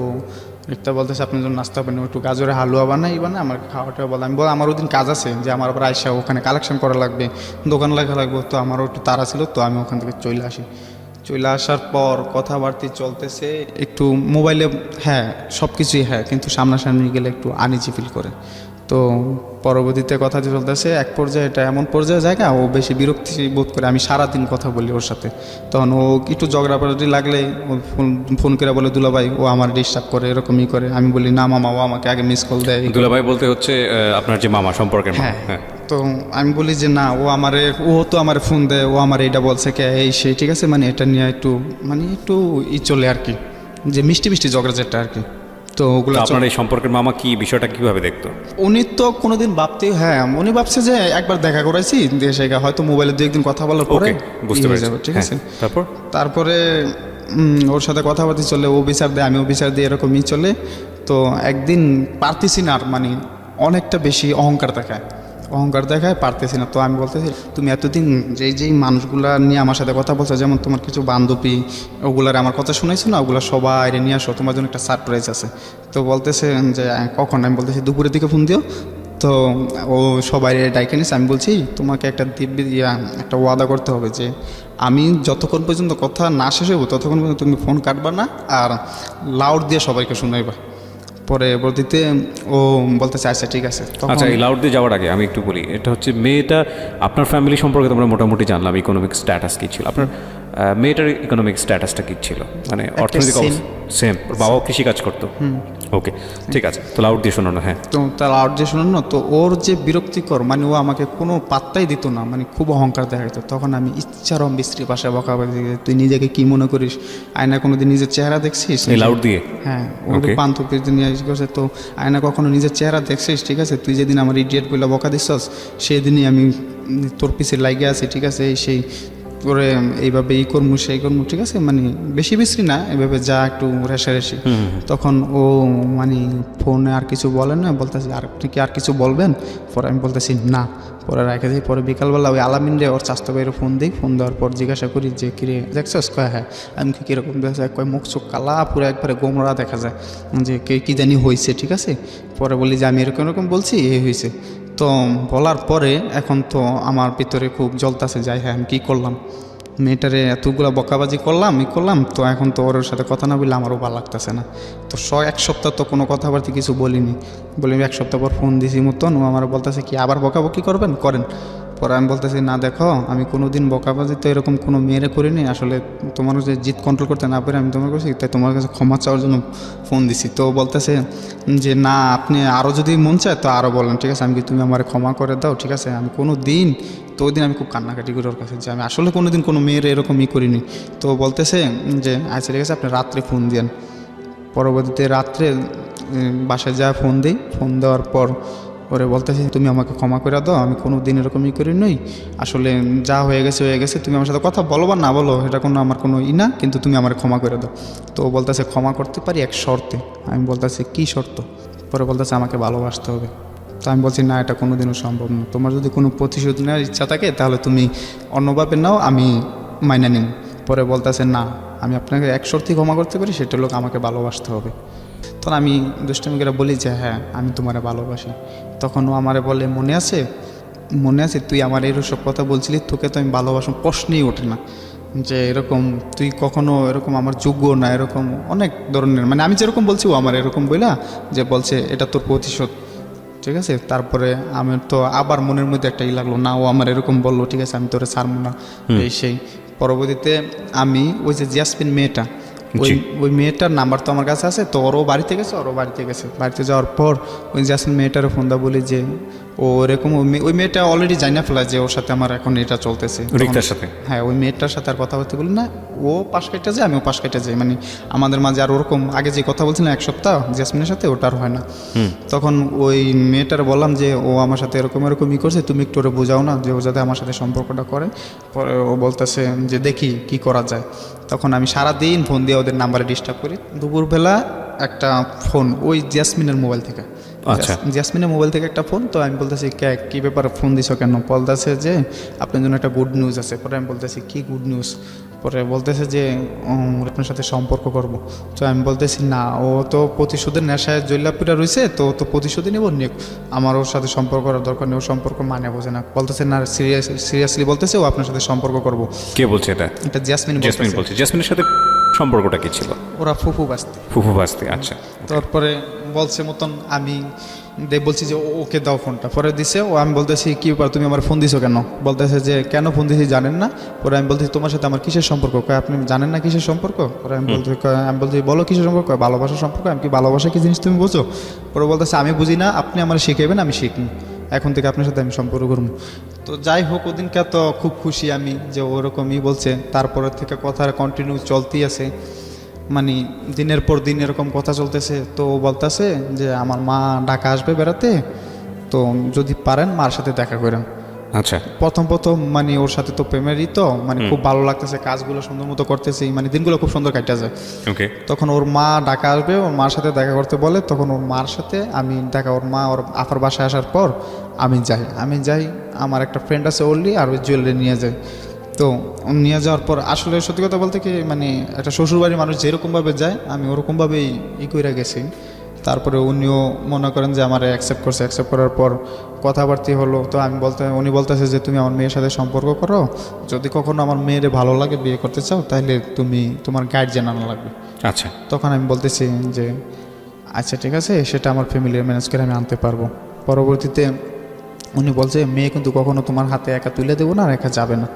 রিক্তা বলতেছে আপনার জন্য নাস্তা বানাবো, একটু গাজরের হালুয়া বানাই আমার খাওয়াটা বলে। আমি বল আমার ওদিন কাজ আছে, যে আমার আবার আইসা ওখানে কালেকশন করা লাগবে, দোকান লাগা লাগবে, তো আমারও একটু তাড়া ছিল। তো আমি ওখান থেকে চলে আসি। চলে আসার পর কথাবার্তা চলতেছে একটু মোবাইলে, হ্যাঁ সব কিছুই হ্যাঁ, কিন্তু সামনাসামনি গেলে একটু আনইজি ফিল করে। তো পরবর্তীতে কথা চলতেছে, এক পর্যায়ে এটা এমন পর্যায়ে জায়গা ও বেশি বিরক্তি বোধ করে। আমি সারাদিন কথা বলি ওর সাথে, তখন ও একটু ঝগড়াপাটি লাগলে ও ফোন করে বলে দুলাভাই ও আমার ডিস্টার্ব করে, এরকমই করে। আমি বলি না মামা, ও আমাকে আগে মিস কল দেয়। দুলাভাই বলতে হচ্ছে আপনার যে মামা সম্পর্কের মামা? হ্যাঁ। তো আমি বলি যে না, ও তো আমার ফোন দেয়, ও আমার এইটা বলছে কে এই সেই, ঠিক আছে, মানে এটা নিয়ে একটু একটু চলে আর কি, যে মিষ্টি মিষ্টি ঝগড়া যেটা আর কি। তো ওগুলো আপনার এই সম্পর্কের মামা কি বিষয়টা কিভাবে দেখতো? উনি তো কোনোদিন ভাবতেই, হ্যাঁ উনি ভাবছে যে একবার দেখা করাইছি দেশে, হয়তো মোবাইলে 2-1 দিন কথা বলার পরে বুঝতে হয়ে পেরেছি, যাবে, ঠিক আছে। তারপরে ওর সাথে কথাবার্তা চলে, ও বিচার দেয় আমিও বিচার দিই, এরকমই চলে। তো একদিন পারতেছি না আর, অনেকটা বেশি অহংকার দেখায়, পারতেছি না। তো আমি বলতেছি তুমি এতদিন যেই মানুষগুলা নিয়ে আমার সাথে কথা বলছো, যেমন তোমার কিছু বান্ধবী, ওগুলার আমার কথা শুনেছো না, ওগুলো সবাই নিয়ে আসো, তোমার জন্য একটা সারপ্রাইজ আছে। তো বলতেছে যে কখন? আমি বলতেছি দুপুরের দিকে ফোন দিও। তো ও সবাই ডাইকে নিচ্ছে। আমি বলছি তোমাকে একটা একটা ওয়াদা করতে হবে, যে আমি যতক্ষণ পর্যন্ত কথা না শেষ হইব ততক্ষণ পর্যন্ত তুমি ফোন কাটবা না, আর লাউড দিয়ে সবাইকে শুনাইবা। পরবর্তীতে ও বলতেছে আচ্ছা ঠিক আছে। আচ্ছা, এই লাউড দিয়ে যাওয়ার আগে আমি একটু বলি, এটা হচ্ছে মেয়েটা আপনার ফ্যামিলি সম্পর্কে তোমরা মোটামুটি জানলাম, ইকোনমিক স্ট্যাটাস কী ছিল আপনার মেয়েটার? ইকোনমিক স্ট্যাটাসটা কী ছিল, মানে অর্থনৈতিক সেম? বাবাও কৃষিকাজ করতো? ওকে, ঠিক আছে। তো লাউড দিয়ে শোনানো। হ্যাঁ, তো তার লাউড দিয়ে শোনানো, তো ওর যে বিরক্তিকর, ও আমাকে কোনো পাত্তাই দিত না, খুব অহংকার দেখাইতো। তখন আমি ইচ্ছারম বিশ্রী ভাষায় বকাবকি, তুই নিজেকে কি মনে করিস, আয়না কোনোদিন নিজের চেহারা দেখছিস? এই লাউড দিয়ে? হ্যাঁ, ওর পান্থপীর নিয়ে করছে। তো আয়না কখনো নিজের চেহারা দেখছিস? ঠিক আছে, তুই যেদিন আমার ইডিয়েট বলে বকা দিচ্ছস, সেদিনই আমি তোর পিছে লাগে আছি, ঠিক আছে, সেই করে এইভাবে করমু সেই করমু, ঠিক আছে, বেশি বিশ্রী না, এইভাবে যা একটু রেশারেশি। তখন ও ফোনে আর কিছু বলে না, বলতেছি আর আপনি কি আর কিছু বলবেন? পরে আমি বলতেছি না, পরে রেখে দিই। পরে বিকালবেলা ওই আলামিন রে, ওর চাস্তো ভাইয়ের ফোন দিই। ফোন দেওয়ার পর জিজ্ঞাসা করি যে কিরে দেখছস? কয় হ্যাঁ। আমি কি কীরকম দেখা যায়? কয় মুখ চোখ কালা, পুরো একবারে গোমরা দেখা যায়, যে কি জানি হয়েছে, ঠিক আছে। পরে বলি যে আমি এরকম বলছি, এই হয়েছে। তো বলার পরে এখন তো আমার ভিতরে খুব জ্বলতাছে, যাই হ্যাঁ আমি কী করলাম, মেয়েটারে এতগুলো বকাবাজি করলাম, তো এখন তো ওর সাথে কথা না বললে আমারও ভালো লাগতেছে না। তো 1 সপ্তাহ তো কোনো কথাবার্তা কিছু বলিনি। 1 সপ্তাহ পর ফোন দিছি মতন, ও আমার বলতেছে কি আবার বকাবকি করেন। পরে আমি বলতেছি না দেখো, আমি কোনো দিন বকাবাজি তো এরকম কোনো মেয়েরে করিনি, আসলে তোমার যে জিদ কন্ট্রোল করতে না পারে আমি তোমার কাছে, তাই তোমার কাছে ক্ষমা চাওয়ার জন্য ফোন দিছি। তো বলতেছে যে না, আপনি আরও যদি মন চায় তো আরও বলেন, ঠিক আছে, আমি কি তুমি আমার ক্ষমা করে দাও, ঠিক আছে। আমি কোনো দিন, তো ওই দিন আমি খুব কান্নাকাটি করি ওর কাছে, যে আমি আসলে কোনো দিন কোনো মেয়ের এরকমই করিনি। তো বলতেছে যে আচ্ছা ঠিক আছে, আপনি রাত্রে ফোন দিন। পরবর্তীতে রাত্রে বাসায় যা ফোন দিই, ফোন দেওয়ার পর ওরে বলতেছে তুমি আমাকে ক্ষমা করে দাও, আমি কোনো দিন এরকমই করি নই, আসলে যা হয়ে গেছে, তুমি আমার সাথে কথা বলো বা না বলো এটা আমার কোনো না, কিন্তু তুমি আমার ক্ষমা করে দাও। তো বলতেছে ক্ষমা করতে পারি এক শর্তে। আমি বলতেছি কি শর্ত? পরে বলতেছে আমাকে ভালোবাসতে হবে। তো আমি বলছি না, এটা কোনো দিনও সম্ভব না, তোমার যদি কোনো প্রতিশোধ নেওয়ার ইচ্ছা থাকে তাহলে তুমি অন্যভাবে নাও, আমি মাইনা নিন। পরে বলতেছে না, আমি আপনাকে এক শর্তেই ক্ষমা করতে পারি, সেটা লোক আমাকে ভালোবাসতে হবে। তখন আমি দুষ্টামি করে বলি যে হ্যাঁ আমি তোমারে ভালোবাসি। তখন ও আমারে বলে মনে আছে তুই আমার এরসব কথা বলছিলি, তোকে তো আমি ভালোবাসো, প্রশ্নই ওঠে না যে এরকম তুই কখনো এরকম আমার যোগ্য না, এরকম অনেক ধরনের, আমি যেরকম বলছি ও আমার এরকম বইলা যে বলছে এটা তোর প্রতিশোধ, ঠিক আছে। তারপরে আমি তো আবার মনের মধ্যে একটা লাগলো, না ও আমার এরকম বললো, ঠিক আছে আমি তোরে ছাড়বো না, এই সেই। পরবর্তীতে আমি ওই যে জিয়াসমিন মেয়েটা, ওই মেয়েটার নাম্বার তো আমার কাছে আছে, তো ওরও বাড়িতে গেছে, বাড়িতে যাওয়ার পর ওই জাসমিন মেয়েটারও ফোন দা বলি যে ও এরকম ওই মেয়েটা অলরেডি জানা ফেলায় যে ওর সাথে আমার এখন এটা চলতেছে। রিক্তার সাথে? হ্যাঁ, ওই মেয়েটার সাথে আর কথা বলতে বলি না, ও পাশ কাটতে যায় আমিও পাশ কাটতে যাই, মানে আমাদের মাঝে আর ওরকম আগে যে কথা বলছিলাম 1 সপ্তাহ জেসমিনের সাথে, ওটা আর হয় না। তখন ওই মেয়েটার বললাম যে ও আমার সাথে এরকম এরকমই করছে, তুমি একটু ওরে বোঝাও না যে ও যাতে আমার সাথে সম্পর্কটা করে। পরে ও বলতেছে যে দেখি কি করা যায়। তখন আমি সারাদিন ফোন দিয়ে ওদের নাম্বারে ডিস্টার্ব করি। দুপুরবেলা একটা ফোন ওই জেসমিনের মোবাইল থেকে, আচ্ছা। জেসমিনের মোবাইল থেকে একটা ফোন। তো আমি বলতেছি কী ব্যাপারে ফোন দিছো কেন? বলতেছে যে আপনার জন্য একটা গুড নিউজ আছে। পরে আমি বলতেছি কি গুড নিউজ? পরে বলতেছে যে আপনার সাথে সম্পর্ক করব। তো আমি বলতেছি না, ও তো প্রতিশোধের নেশায় জৈলাপুরা রয়েছে, তো ও তো প্রতিশোধই নেব নিক, আমার ওর সাথে সম্পর্ক করার দরকার নেই, ও সম্পর্ক মানে বোঝে না। বলতেছে না, সিরিয়াসলি বলতেছে ও আপনার সাথে সম্পর্ক করব। কে বলছে এটা? এটা জেসমিন জেসমিন বলতেছে। বলছে। জেসমিনের সাথে সম্পর্কটা কি ছিল? ওরা ফুফু বাস্তি। ফুফু বাস্তি, আচ্ছা। তারপরে বলছে মতন আমি বলছি যে ওকে দাও ফোনটা। পরে দিছে ও। আমি বলতেছি কি ব্যাপার, তুমি আমার ফোন দিছো কেন? বলতেছে যে কেন ফোন দিছি জানেন না? পরে আমি বলতেছি তোমার সাথে আমার কিসের সম্পর্ক? কয় আপনি জানেন না কিসের সম্পর্ক? পরে আমি বলছি বলো কিসের সম্পর্ক? ভালোবাসার সম্পর্ক। আমি কি ভালোবাসা কি জিনিস তুমি বুঝো? পরে বলতেছে আমি বুঝি না, আপনি আমার শিখাইবেন, আমি শিখি, এখন থেকে আপনার সাথে আমি সম্পর্ক করবো। তো যাই হোক, ওদিনকে তো খুব খুশি আমি যে ওরকমই বলছে। তারপরের থেকে কথা কন্টিনিউ চলতেই আছে, মানে দিনের পর দিন এরকম কথা চলতেছে। তো ও বলতেছে যে আমার মা ঢাকা আসবে বেড়াতে, তো যদি পারেন মার সাথে দেখা করেন। আচ্ছা। প্রথম মানে ওর সাথে তো প্রেমেরই তো মানে খুব ভালো লাগতেছে, কাজগুলো সুন্দর মতো করতেছি, মানে দিনগুলো খুব সুন্দর কাটা যায়। ওকে। তখন ওর মা ঢাকা আসবে, ওর মার সাথে দেখা করতে বলে। তখন ওর মার সাথে আমি দেখা, ওর মা ওর আপার বাসায় আসার পর আমি যাই, আমার একটা ফ্রেন্ড আছে ওরলি, আর ওই জুয়েলারি নিয়ে যায়। তো নিয়ে যাওয়ার পর আসলে সত্যি কথা বলতে কি, মানে একটা শ্বশুরবাড়ির মানুষ যেরকমভাবে যায় আমি ওরকমভাবেই কইরা গেছি। তারপরে উনিও মনে করেন যে আমার অ্যাকসেপ্ট করছে। অ্যাকসেপ্ট করার পর কথাবার্তা হলো। তো উনি বলতেছে যে তুমি আমার মেয়ের সাথে সম্পর্ক করো, যদি কখনো আমার মেয়ের ভালো লাগে বিয়ে করতে চাও তাহলে তোমার গার্জিয়ান আনা লাগবে। আচ্ছা। তখন আমি বলতেছি যে আচ্ছা ঠিক আছে, সেটা আমার ফ্যামিলির ম্যানেজ করে আমি আনতে পারবো। পরবর্তীতে উনি বলছে মেয়ে কিন্তু কখনো তোমার হাতে একা তুলে দেবো না, আর একা যাবে না।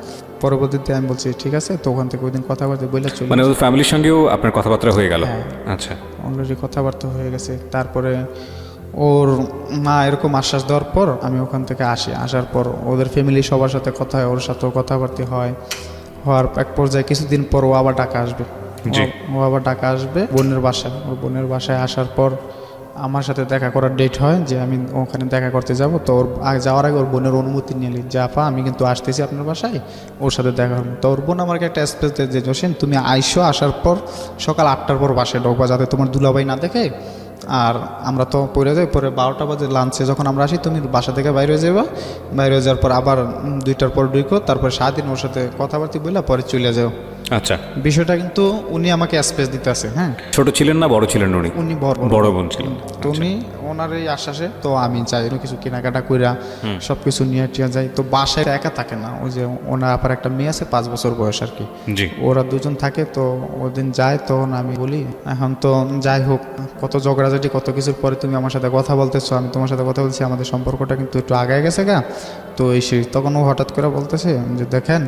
পরবর্তীতে আমি বলছি ঠিক আছে। তো ওখান থেকে ওই দিন কথাবার্তা বলে চলে, মানে ওর ফ্যামিলির সঙ্গেও আপনার কথাবার্তা হয়ে গেল? হ্যাঁ। আচ্ছা। অলরেডি কথাবার্তা হয়ে গেছে। তারপরে ওর মা এরকম আশ্বাস দেওয়ার পর আমি ওখান থেকে আসার পর ওদের ফ্যামিলি সবার সাথে কথা হয়, ওর সাথেও কথাবার্তা হওয়ার এক পর্যায়ে কিছুদিন পর ও আবার ঢাকা আসবে। জি। ও আবার ঢাকা আসবে বোনের বাসায়। ওর বোনের বাসায় আসার পর আমার সাথে দেখা করার ডেট হয় যে আমি ওখানে দেখা করতে যাব। তো ওর যাওয়ার আগে ওর বোনের অনুমতি নিয়ে নিই যে আপা আমি কিন্তু আসতেছি আপনার বাসায়, ওর সাথে দেখা হবে। তো ওর বোন আমাকে একটা স্পেস দেয় যে জসিম তুমি আসার পর সকাল 8টার পর বাসায় ঢোকবা, যাতে তোমার দুলাভাই না দেখে। আর আমরা তো পড়ে যাই, পরে 12টা বাজে লাঞ্চে যখন আমরা আসি তুমি বাসা থেকে বাইরে হয়ে যাবা, বাইরে হয়ে যাওয়ার পর আবার 2টার পর ঢুকো, তারপরে সারাদিন ওর সাথে কথাবার্তা বললে পরে চলে যাও। আচ্ছা। বিষয়টা কিন্তু উনি আমাকে স্পেস দিতে আছে। হ্যাঁ, ছোট ছিলেন না বড় ছিলেন উনি? উনি বড় বোন ছিলেন। তো উনি ওনার এই আশ্বাসে তো আমি যাই, কিছু কেনাকাটা কইরা সব কিছু নিয়ে টিয়া যাই। তো বাসায় একা থাকে না, ওই যে ওনার আপার একটা মেয়ে আছে 5 বছর বয়স আর কি, জি। ওরা দুজন থাকে। তো ওদিন যায়, তখন আমি বলি এখন তো যাই হোক, কত ঝগড়াঝাটি কত কিছুর পরে তুমি আমার সাথে কথা বলতেছো, আমি তোমার সাথে কথা বলছি, আমাদের সম্পর্কটা কিন্তু একটু আগায় গেছে গা। তো তখন ও হঠাৎ করে বলতেছে যে দেখেন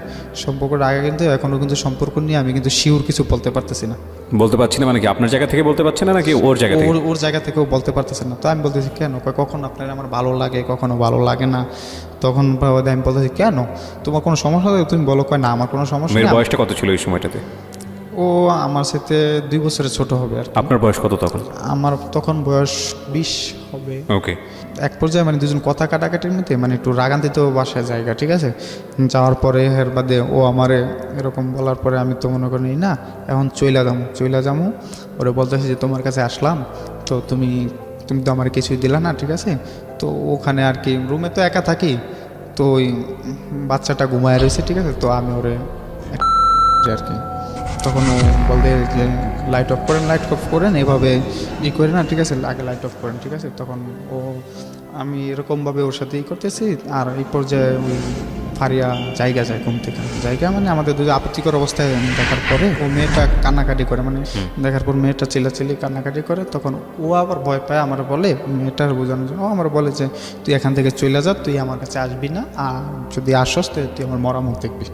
সম্পর্কটা আগে, কিন্তু এখনও কিন্তু সম্পর্ক নিয়ে আমি কিন্তু শিওর কিছু বলতে পারতেছি না। বলতে পারছি না মানে কি আপনার জায়গা থেকে বলতে পারছেন না নাকি ওর জায়গা থেকে? ওর জায়গা থেকেও বলতে পারতেছে না। তো আমি বলতেছি কেন? কখনো আপনার আমার ভালো লাগে, কখনো ভালো লাগে না। তখন আমি বলতেছি কেন তোমার কোনো সমস্যা হবে তুমি বলো। কয় না আমার কোনো সমস্যা মেয়ের নেই। বয়সটা কত ছিল এই সময়টাতে? ও আমার সাথে 2 বছরের ছোট হবে আর কি। আপনার বয়স কত তখন? আমার তখন বয়স 20 হবে। ওকে। এক পর্যায়ে মানে দুজন কথা কাটাকাটির মধ্যে মানে একটু রাগান্তিতেও বাসায় জায়গা, ঠিক আছে। যাওয়ার পরে এর বাদে ও আমারে এরকম বলার পরে আমি তো মনে করি না এখন চইলা যামু। ওরে বলতেছি যে তোমার কাছে আসলাম, তো তুমি তো আমার কিছুই দিলা না, ঠিক আছে। তো ওখানে আর কি রুমে তো একা থাকি, তো ওই বাচ্চাটা ঘুমায় রয়েছে, ঠিক আছে। তো আমি ওরে আর কি তখন ও বলতে যে লাইট অফ করেন এভাবে করে না, ঠিক আছে, আগে লাইট অফ করেন, ঠিক আছে। তখন আমি এরকমভাবে ওর সাথে করতেছি। আর এই পর্যায়ে ওই ফারিয়া জায়গা যায় ঘুম থেকে, মানে আমাদের দুটো আপত্তিকর অবস্থায় দেখার পরে ও মেয়েটা কান্নাকাটি করে, মানে দেখার পর মেয়েটা চিল্লাচিল্লি কান্নাকাটি করে। তখন ও আবার ভয় পায়, আমার বলে মেয়েটার বোঝানোর জন্য ও আমার বলে যে তুই এখান থেকে চলে যা, তুই আমার কাছে আসবি না, আর যদি আসস তুই আমার মরা মুখ দেখবি।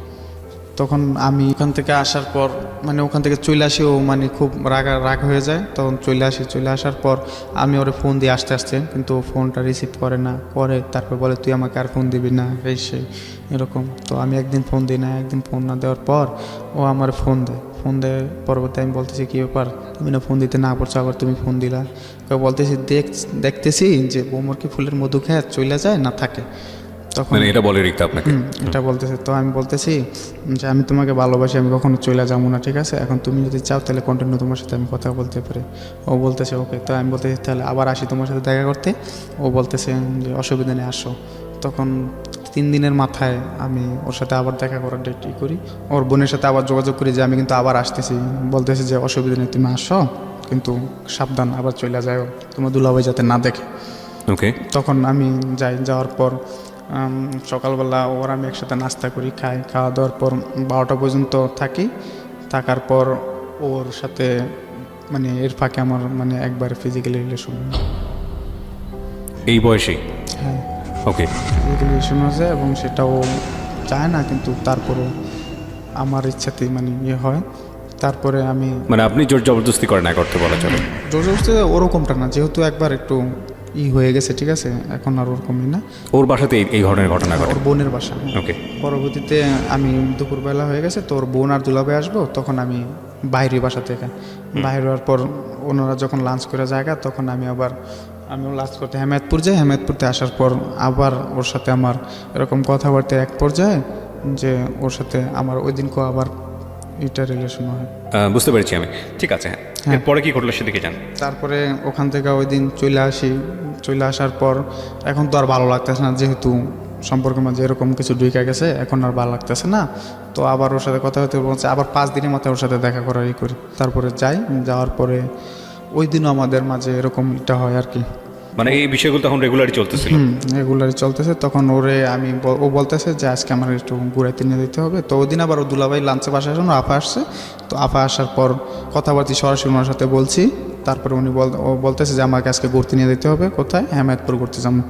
তখন আমি ওখান থেকে আসার পর মানে ওখান থেকে চলে আসি, ও মানে খুব রাগ হয়ে যায়। তখন চলে আসার পর আমি ওরে ফোন দিয়ে আসতে কিন্তু ও ফোনটা রিসিভ করে না, তারপর বলে তুই আমাকে আর ফোন দিবি না, এই সেই এরকম। তো আমি একদিন ফোন দিই না, একদিন ফোন না দেওয়ার পর ও আমার ফোন দেয় পরবর্তী আমি বলতেছি কী ব্যাপার, তুমি না ফোন দিতে না করছো, আবার তুমি ফোন দিলা। বলতেছি দেখতেছি যে বৌমর কি ফুলের মধু খেয়ে চলে যায় না থাকে। তখন মানে এটা বলে রিক্তা আপনাকে? এটা বলতেছে। তো আমি বলতেছি যে আমি তোমাকে ভালোবাসি, আমি কখনো চলে যাবো না, ঠিক আছে, এখন তুমি যদি চাও তাহলে কন্টিনিউ তোমার সাথে আমি কথা বলতে পারি। ও বলতেছে ওকে। তো আমি বলতেছি তাহলে আবার আসি তোমার সাথে দেখা করতে। ও বলতেছে যে অসুবিধা নেই, আসো। তখন 3 দিনের মাথায় আমি ওর সাথে আবার দেখা করার ডেট করি, ওর বোনের সাথে আবার যোগাযোগ করি যে আমি কিন্তু আবার আসতেছি। বলতেছে যে অসুবিধা নেই, তুমি আসো, কিন্তু সাবধান, আবার চলে যাও, তোমার দুলাভাই যাতে না দেখে। ওকে। তখন আমি যাওয়ার পর সকালবেলা ওর আমি একসাথে নাস্তা করি, খাওয়া দাওয়ার পর 12টা পর্যন্ত থাকার পর ওর সাথে মানে এর ফাঁকে আমার মানে একবার ফিজিক্যালি রিলেশন। এই বয়সে? হ্যাঁ, ওকে। ফিজিক্যালি রিলেশন হয়েছে এবং সেটাও চায় না, কিন্তু তারপরও আমার ইচ্ছাতেই মানে হয়। তারপরে আমি মানে আপনি জোর জবরদস্তি করেন না করতে বলা চলে? জোর জবরদস্তি ওরকমটা না, যেহেতু একবার একটু হয়ে গেছে, ঠিক আছে, এখন আর ওরকমই না। ওর বাসাতে এই ধরনের ঘটনা ঘটে? ওর বোনের বাসা। ওকে। পরবর্তীতে আমি দুপুরবেলা হয়ে গেছে, তোর বোন আর দুলাভাই আসবো, তখন আমি বাইরে বাসা থেকে বাইরে হওয়ার পর ওনারা যখন লাঞ্চ করে জায়গা, তখন আমিও লাঞ্চ করতে হেমায়তপুর যাই। হেমায়তপুরতে আসার পর আবার ওর সাথে আমার এরকম কথাবার্তা এক পর্যায়ে যে ওর সাথে আমার ওই দিনকেও আবার এটা রিলেশন হয়। বুঝতে পেরেছি আমি, ঠিক আছে। হ্যাঁ। এরপরে কি ঘটলো সেদিকে যান। তারপরে ওখান থেকে ওই দিন চলে আসার পর এখন তো আর ভালো লাগতেছে না, যেহেতু সম্পর্কের মাঝে এরকম কিছু ঢুকে গেছে, এখন আর ভালো লাগতেছে না। তো আবার ওর সাথে কথা হতে বলছে, আবার 5 দিনের মাথায় ওর সাথে দেখা করার করি। তারপরে যাওয়ার পরে ওই দিনও আমাদের মাঝে এরকম এটা হয় আর কি। মানে এই বিষয়গুলো তখন রেগুলারই চলতেছিল? রেগুলারই চলতেছে। তখন ও বলতেছে যে আজকে আমার একটু ঘুরাইতে নিয়ে দিতে হবে। তো ওই দিন আবার ও দুলাভাই লাঞ্চে বাসায় আসুন, আফা আসছে। তো আফা আসার পর কথাবার্তা সরাসরি ওনার সাথে বলছি। তারপরে ও বলতেছে যে আমাকে আজকে ঘুরতে নিয়ে দিতে হবে। কোথায়? হেমায়তপুর ঘুরতে যাবো,